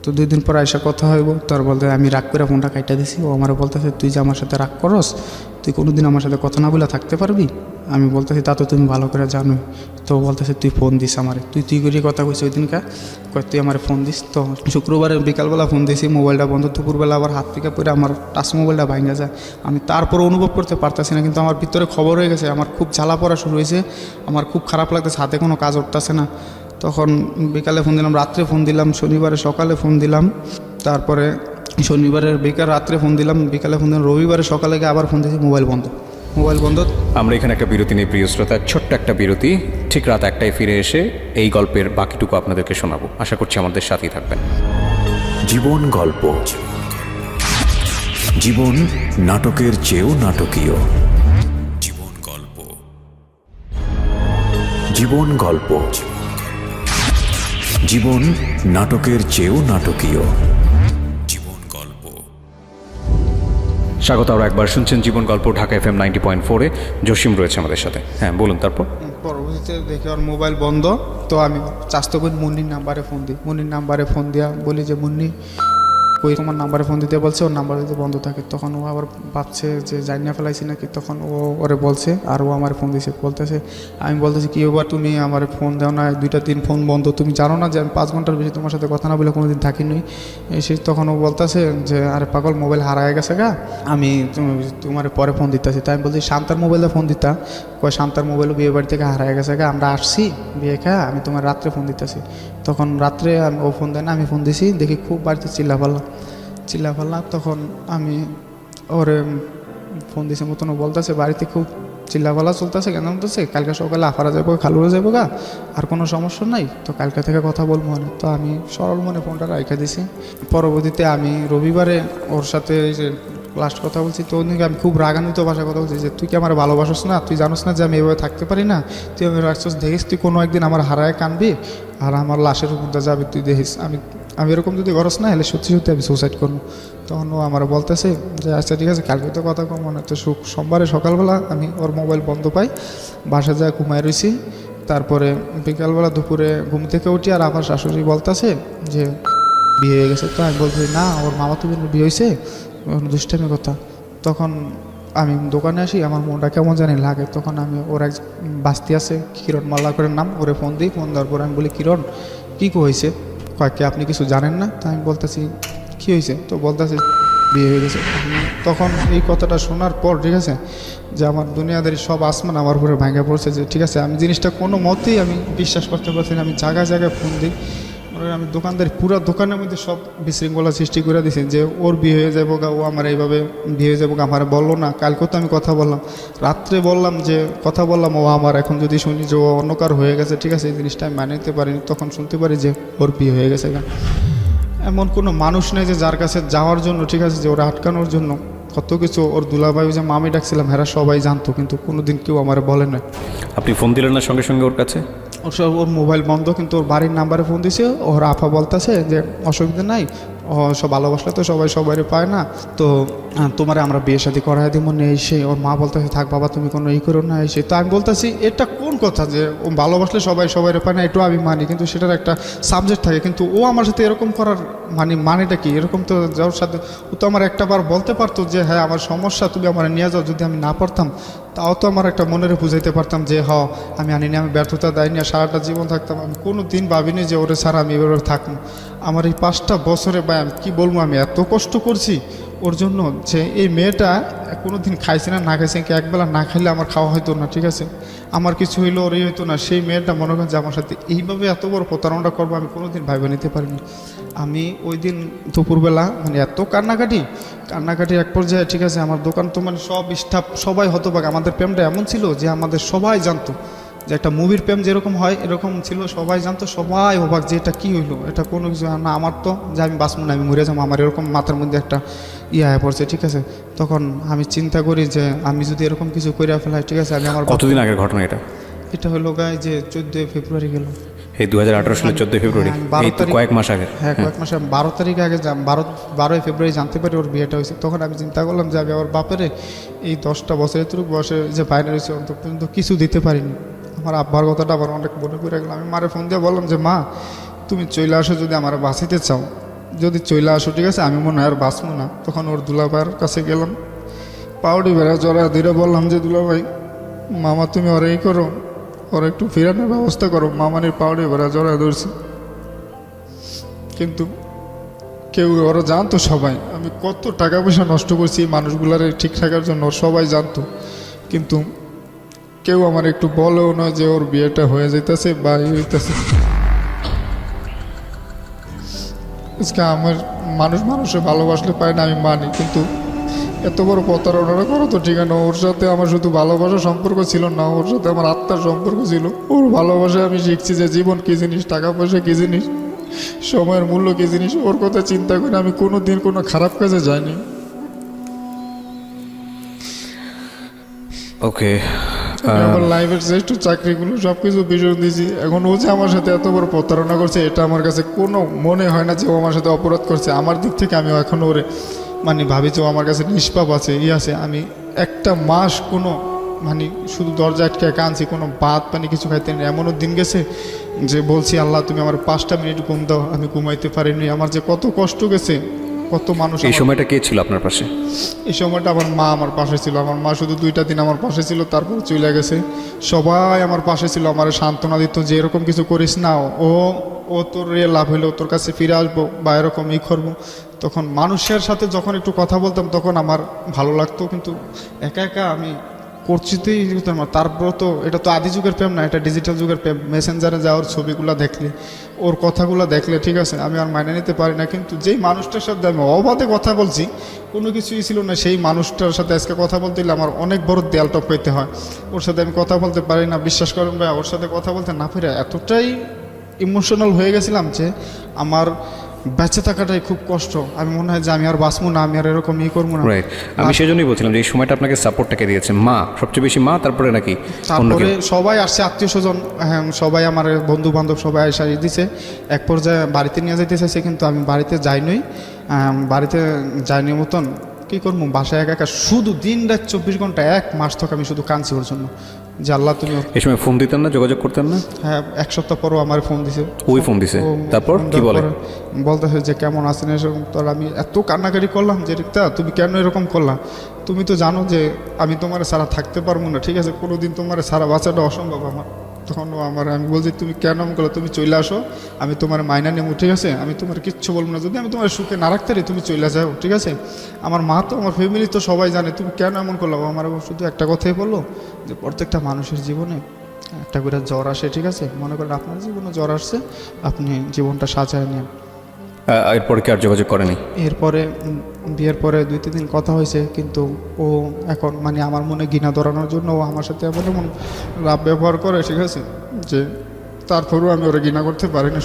তো 2 দিন পর আইসা কথা হইব। তার বলতে আমি রাগ করে ফোনটা কাইটা দিছি। ও আমার বলতেছে তুই যে আমার সাথে রাগ করস, তুই কোনোদিন আমার সাথে কথা না বলে থাকতে পারবি? আমি বলতেছি তা তো তুমি ভালো করে জানোই। তো বলতেছে তুই ফোন দিস আমারে, তুই করে কথা কইছি ওই দিনকা, কয় তুই আমার ফোন দিস। তো শুক্রবারে বিকালবেলা ফোন দিয়েছি, মোবাইলটা বন্ধ, দুপুরবেলা আবার হাত থেকে পড়ে আমার টাচ মোবাইলটা ভাঙা যায়। আমি তারপর অনুভব করতে পারতেছি না, কিন্তু আমার ভিতরে খবর হয়ে গেছে, আমার খুব জ্বালা পড়া শুরু হয়েছে, আমার খুব খারাপ লাগতেছে, হাতে কোনো কাজ উঠতেছে না। তখন বিকালে ফোন দিলাম, রাত্রে ফোন দিলাম, শনিবারে সকালে ফোন দিলাম, তারপরে শনিবারের বিকাল রাত্রে ফোন দিলাম, বিকালে ফোন দিলাম, রবিবারে সকালে গিয়ে আবার ফোন দিয়েছি, মোবাইল বন্ধ, মোবাইল বন্ধ। আমরা এখানে একটা বিরতি নেই প্রিয় শ্রোতা, ছোট্ট একটা বিরতি। ঠিক রাত 1টায় ফিরে এসে এই গল্পের বাকিটুকু আপনাদেরকে শোনাবো। আশা করছি আমাদের সাথেই থাকবেন। জীবন গল্প, জীবন নাটকের চেয়েও নাটকীয়। জীবন গল্প, জীবন গল্প, জীবন নাটকের চেয়েও নাটকীয়। জীবন গল্প। স্বাগত আরও একবার, শুনছেন জীবন গল্প, ঢাকা FM 90.4-এ। জসিম রয়েছে আমাদের সাথে। হ্যাঁ বলুন। তারপর পরবর্তীতে দেখি ওর মোবাইল বন্ধ। তো আমি চাস্তো করে মুন্নির নাম্বারে ফোন দিই, মুন্নির নাম্বারে ফোন দিয়া বলি যে মুন্নি কই, তোমার নাম্বারে ফোন দিতে বলছে, ওর নাম্বার যদি বন্ধ থাকে। তখন ও আবার ভাবছে যে জানিয়ে ফেলাইছি নাকি, তখন ও ওরে বলছে, আর ও আমার ফোন দিয়েছে, বলতেছে, আমি বলতেছি কি এবার তুমি আমার ফোন দাও না, 2-3 ফোন বন্ধ, তুমি জানো না যে আমি 5 ঘন্টার বেশি তোমার সাথে কথা না বলে কোনোদিন থাকিনি। সে তখন ও বলতেছে যে আরে পাগল, মোবাইল হারায় গেছে গা, আমি তোমার পরে ফোন দিতেছি। তাই আমি বলছি শান্তার মোবাইলে ফোন দিতা, কয় শান্তার মোবাইলও বিয়ে বাড়ি থেকে হারায় গেছে গা, আমরা আসছি বিয়ে খা, আমি তোমার রাত্রে ফোন দিতেছি। তখন রাত্রে ও ফোন দেয় না, আমি ফোন দিছি, দেখি খুব বাড়িতে চিল্লা ফাল্লা। তখন আমি ওরে ফোন দিছে মতন বলতেছে বাড়িতে খুব চিল্লাফাল্লা চলতেছে, কেন বলতেছে কালকে সকালে আফারা যাবো, খালুরা যাবো গা, আর কোনো সমস্যা নাই, তো কালকে থেকে কথা বলবো না। তো আমি সরল মনে ফোনটা রাখা দিছি। পরবর্তীতে আমি রবিবারে ওর সাথে যে লাস্ট কথা বলছি, তো ওদিকে আমি খুব রাগান্বিত ভাষায় কথা বলছি যে তুই কি আমার ভালোবাসিস না, তুই জানোস না যে আমি এভাবে থাকতে পারি না, তুই আমি রাখছিস, দেখিস তুই কোনো একদিন আমার হারায় কানবি আর আমার লাশের উপরটা যাবে, তুই দেখিস আমি এরকম যদি করস না হলে সত্যি সত্যি আমি সুসাইড করবো। তখন ও আমার বলতেছে যে আচ্ছা ঠিক আছে, কালকে তো কথা কম মনে হচ্ছে। সোমবারে সকালবেলা আমি ওর মোবাইল বন্ধ পাই, বাসা যায় ঘুমায় রয়েছি। তারপরে বিকালবেলা দুপুরে ঘুম থেকে উঠি, আর আমার শাশুড়ি বলতেছে যে বিয়ে হয়ে গেছে। তো আমি বলছি না, ওর মামা তো বিয়ে হয়েছে, দুষ্টামি কথা। তখন আমি দোকানে আসি, আমার মনটা কেমন জানি লাগে। তখন আমি ওর এক বাস্তি আছে, কিরণ মাল্লা করে নাম, ওরে ফোন দিই। ফোন দেওয়ার পর আমি বলি কিরণ কী হয়েছে, কয়েককে আপনি কিছু জানেন না? তো আমি বলতেছি কী হয়েছে, তো বলতেছে বিয়ে হয়ে গেছে। তখন এই কথাটা শোনার পর ঠিক আছে, যে আমার দুনিয়াদারি সব আসমান আমার উপরে ভাঙা পড়ছে, যে ঠিক আছে আমি জিনিসটা কোনো মতেই আমি বিশ্বাস করতে পারছি না। আমি জায়গায় জায়গায় ফোন দিই, আমি দোকানদারি পুরো দোকানের মধ্যে সব বিশৃঙ্খলা সৃষ্টি করে দিয়েছি, যে ওর বিয়ে হয়ে যাবো গা, ও আমার এইভাবে বিয়ে হয়ে যাবো গা, আমার বললো না। কালকেও তো আমি কথা বললাম, রাত্রে বললাম যে কথা বললাম, ও আমার এখন যদি শুনি যে ও অন্য কার হয়ে গেছে, ঠিক আছে এই জিনিসটা আমি মানে নিতে পারিনি। তখন শুনতে পারি যে ওর বিয়ে হয়ে গেছে গা। এমন কোনো মানুষ নেই যে যার কাছে যাওয়ার জন্য, ঠিক আছে, যে ওরা আটকানোর জন্য কত কিছু। ওর দুলাভাই যে মামি ডাকছিলাম, হেরা সবাই জানতো, কিন্তু কোনোদিন কেউ আমার বলে না। আপনি ফোন দিলেন না সঙ্গে সঙ্গে ওর কাছে? ওর মোবাইল বন্ধ, কিন্তু ওর বাড়ির নাম্বারে ফোন দিছে। ওর আফা বলতেছে যে অসুবিধা নাই, সব ভালোবাসলে তো সবাই সবাই পায় না, তো তোমারে আমরা বিয়ে শাদী করাই দিব না এই সেই। ওর মা বলতেছে থাক বাবা তুমি কোনো ই করো না এই সেই। তো আমি বলতেছি এটা কোন কথা যে ও ভালোবাসলে সবাই পায় না, এটাও আমি মানি, কিন্তু সেটার একটা সাবজেক্ট থাকে। কিন্তু ও আমার সাথে এরকম করার মানেটা কি? এরকম তো যাওয়ার সাথে ও তো আমার একটা বার বলতে পারতো যে হ্যাঁ আমার সমস্যা, তুমি আমার নিয়ে যাও। যদি আমি না পারতাম তাও তো আমার একটা মনের বুঝাইতে পারতাম যে হ আমি আনিনি, আমি ব্যর্থতা দেয় নিয়ে সারাটা জীবন থাকতাম। আমি কোনো দিন ভাবিনি যে ওরে ছাড়া আমি এভাবে থাকবো। আমার এই 5টা বছরে ভাই আমি কী বলবো, আমি এত কষ্ট করছি ওর জন্য, যে এই মেয়েটা কোনো দিন খাইছে না, না খাইছে কি একবেলা না খাইলে আমার খাওয়া হইতো না, ঠিক আছে, আমার কিছু হইলো ওরই হইতো না। সেই মেয়েটা মনে করেন যে আমার সাথে এইভাবে এত বড় প্রতারণাটা করবো আমি কোনো দিন ভাইবা নিতে পারিনি। আমি ওই দিন দুপুরবেলা মানে এত কান্নাকাটি এক পর্যায়ে, ঠিক আছে, আমার দোকান তো মানে সব স্টাফ সবাই হতবাক। আমাদের প্রেমটা এমন ছিল যে আমাদের সবাই জানতো যে একটা মুভির প্রেম যেরকম হয় এরকম ছিল, সবাই জানতো, সবাই অবাক যে এটা কী হইলো, এটা কোনো কিছু না। আমার তো যে আমি বাঁচবো না, আমি মরে যাবো, আমার এরকম মাথার মধ্যে একটা হয়ে পড়ছে, ঠিক আছে। তখন আমি চিন্তা করি যে আমি যদি এরকম কিছু করে ফেলাই, ঠিক আছে, আমি আমার কতদিন আগের ঘটনা এটা? এটা হলো গায়ে যে 14 ফেব্রুয়ারি গেল, এই 2018 সালের 14 ফেব্রুয়ারি, এই তো কয়েক মাস আগে। হ্যাঁ কয়েক মাস, 12 তারিখ আগে 12ই ফেব্রুয়ারি জানতে পারি ওর বিয়েটা হয়েছে। তখন আমি চিন্তা করলাম যে আমি আমার বাপেরে এই 10টা বছরের তুরুক বয়সে যে বাইরে রয়েছে অন্তত পর্যন্ত কিছু দিতে পারিনি। আমার আব্বার কথাটা আবার অনেক মনে করে গেলাম। আমি মারে ফোন দিয়ে বললাম যে মা তুমি চলে আসো, যদি আমার বাঁচিতে চাও, যদি চলে আসো, ঠিক আছে, আমি মনে হয় আর বাঁচবো না। তখন ওর দুলাভাইয়ের কাছে গেলাম, পাউডি বেড়া জড়া ধীরে বললাম যে দুলা ভাই মামা তুমি ওরা এই করো, ওরা একটু ফেরানোর ব্যবস্থা করো। মামানির পাউডি বেড়া জড়া ধরছি, কিন্তু কেউ ওরা জানতো সবাই আমি কত টাকা পয়সা নষ্ট করছি এই মানুষগুলার ঠিক থাকার জন্য, সবাই জানতো, কিন্তু কেউ আমার একটু বলেও না যে ওর বিয়েটা হয়ে যেতেছে বা হইতেছে। আজকে আমার মানুষে ভালোবাসলে পায় না আমি মানি, কিন্তু এত বড় প্রতারণা করো তো ঠিকানা। ওর সাথে আমার শুধু ভালোবাসার সম্পর্ক ছিল না, ওর সাথে আমার আত্মার সম্পর্ক ছিল। ওর ভালোবাসায় আমি শিখছি যে জীবন কী জিনিস, টাকা পয়সা কী জিনিস, সময়ের মূল্য কী জিনিস। ওর কথা চিন্তা করে আমি কোনো দিন কোনো খারাপ কাজে যাইনি। ওকে, আমি আমার লাইফের শ্রেষ্ঠ চাকরিগুলো সব কিছু বিসর্জন দিয়েছি। এখন ও যে আমার সাথে এত বড় প্রতারণা করছে, এটা আমার কাছে কোনো মনে হয় না যে ও আমার সাথে অপরাধ করছে। আমার দিক থেকে আমি এখনও ওরে মানে ভাবি যে ও আমার কাছে নিষ্পাপ আছে, আছে। আমি একটা মাস কোনো মানে শুধু দরজা আটকে কাঁদছি, কোনো ভাত পানি কিছু খাইতে নেই। এমনও দিন গেছে যে বলছি আল্লাহ তুমি আমার 5টা মিনিট ঘুম দাও, আমি ঘুমাইতে পারিনি। আমার যে কত কষ্ট গেছে, কত মানুষ। এই সময়টা কে ছিল আপনার পাশে? এই সময়টা আমার মা আমার পাশে ছিল। আমার মা শুধু 2টা দিন আমার পাশে ছিল, তারপর চলে গেছে। সবাই আমার পাশে ছিল, আমার সান্ত্বনা দিত যে এরকম কিছু করিস না, ও তোর লাভ হইলেও তোর কাছে ফিরে আসবো বা এরকম ই করবো। তখন মানুষের সাথে যখন একটু কথা বলতাম তখন আমার ভালো লাগতো, কিন্তু একা একা আমি করছিতেই যেতাম না। তারপর তো এটা তো আদি যুগের প্রেম না, এটা ডিজিটাল যুগের প্রেম। মেসেঞ্জারে যাওয়ার ছবিগুলো দেখলে, ওর কথাগুলো দেখলে ঠিক আছে আমি আর মাইনে নিতে পারি না, কিন্তু যেই মানুষটার সাথে আমি অবাধে কথা বলছি, কোনো কিছুই ছিল না, সেই মানুষটার সাথে আজকে কথা বলতে গেলে আমার অনেক বড় দেয়াল টপকাইতে হয়। ওর সাথে আমি কথা বলতে পারি না, বিশ্বাস করেন ভাই। ওর সাথে কথা বলতে না পেরে এতটাই ইমোশনাল হয়ে গেছিলাম যে আমার বেঁচে থাকাটাই খুব কষ্ট। আমি মনে হয় যে আমি আর বাঁচবো না, আমি আর এরকম ই করবো না। রাইট, আমি সেজন্যই বলছিলাম যে এই সময়টা আপনাকে সাপোর্টটাকে দিয়েছে মা, সবচেয়ে বেশি মা, তারপরে নাকি অন্য তারপরে কেউ? সবাই আসছে, আত্মীয় স্বজন, হ্যাঁ সবাই আমার বন্ধু বান্ধব সবাই এসে দিছে। এক পর্যায়ে বাড়িতে নিয়ে যেতে চাইছে, কিন্তু আমি বাড়িতে যাইনি। বাড়িতে যাইনি মতন কী করবো, বাসায় একা একা শুধু দিন রাত 24 ঘন্টা 1 মাস তক আমি শুধু কাঁদছি ওর জন্য যে আল্লাহ তুমি এই সময় ফোন দিতেন না, যোগাযোগ করতেন না? হ্যাঁ 1 সপ্তাহ পরও আমার ফোন দিছে। ওই ফোন দিছে, তারপর কি বলে? বলতেছে যে কেমন আছেন এরকম। তোর আমি এত কান্নাকাটি করলাম যে রিক্তা তুমি কেন এরকম করলাম, তুমি তো জানো যে আমি তোমার ছাড়া থাকতে পারবো না, ঠিক আছে, কোনো দিন তোমার ছাড়া বাঁচাটা অসম্ভব আমার। তখন ও আমি বলছি তুমি কেন এমন করলো, তুমি চলে আসো, আমি তোমার মাইনা নেবো, ঠিক আছে, আমি তোমার কিচ্ছু বলবো না, যদি আমি তোমার সুখে না রাখতে পারি তুমি চলে যাও, ঠিক আছে। আমার মা তো আমার ফ্যামিলি তো সবাই জানে, তুমি কেন এমন করলো। ও আমার শুধু একটা কথাই বললো যে প্রত্যেকটা মানুষের জীবনে একটা করে জ্বর আসে, ঠিক আছে, মনে করেন আপনার জীবনে জ্বর আসছে, আপনি জীবনটা সাজায় নেন। এরপরে কি আর যোগাযোগ করেনি? এরপরে বিয়ের পরে 2-3 দিন কথা হয়েছে, কিন্তু ও এখন মানে আমার মনে ঘৃণা ধরানোর জন্য ও আমার সাথে এমন এমন রাব ব্যবহার করে, ঠিক আছে, যে তারপরেও আমি ওরা ঘৃণা করতে পারি না।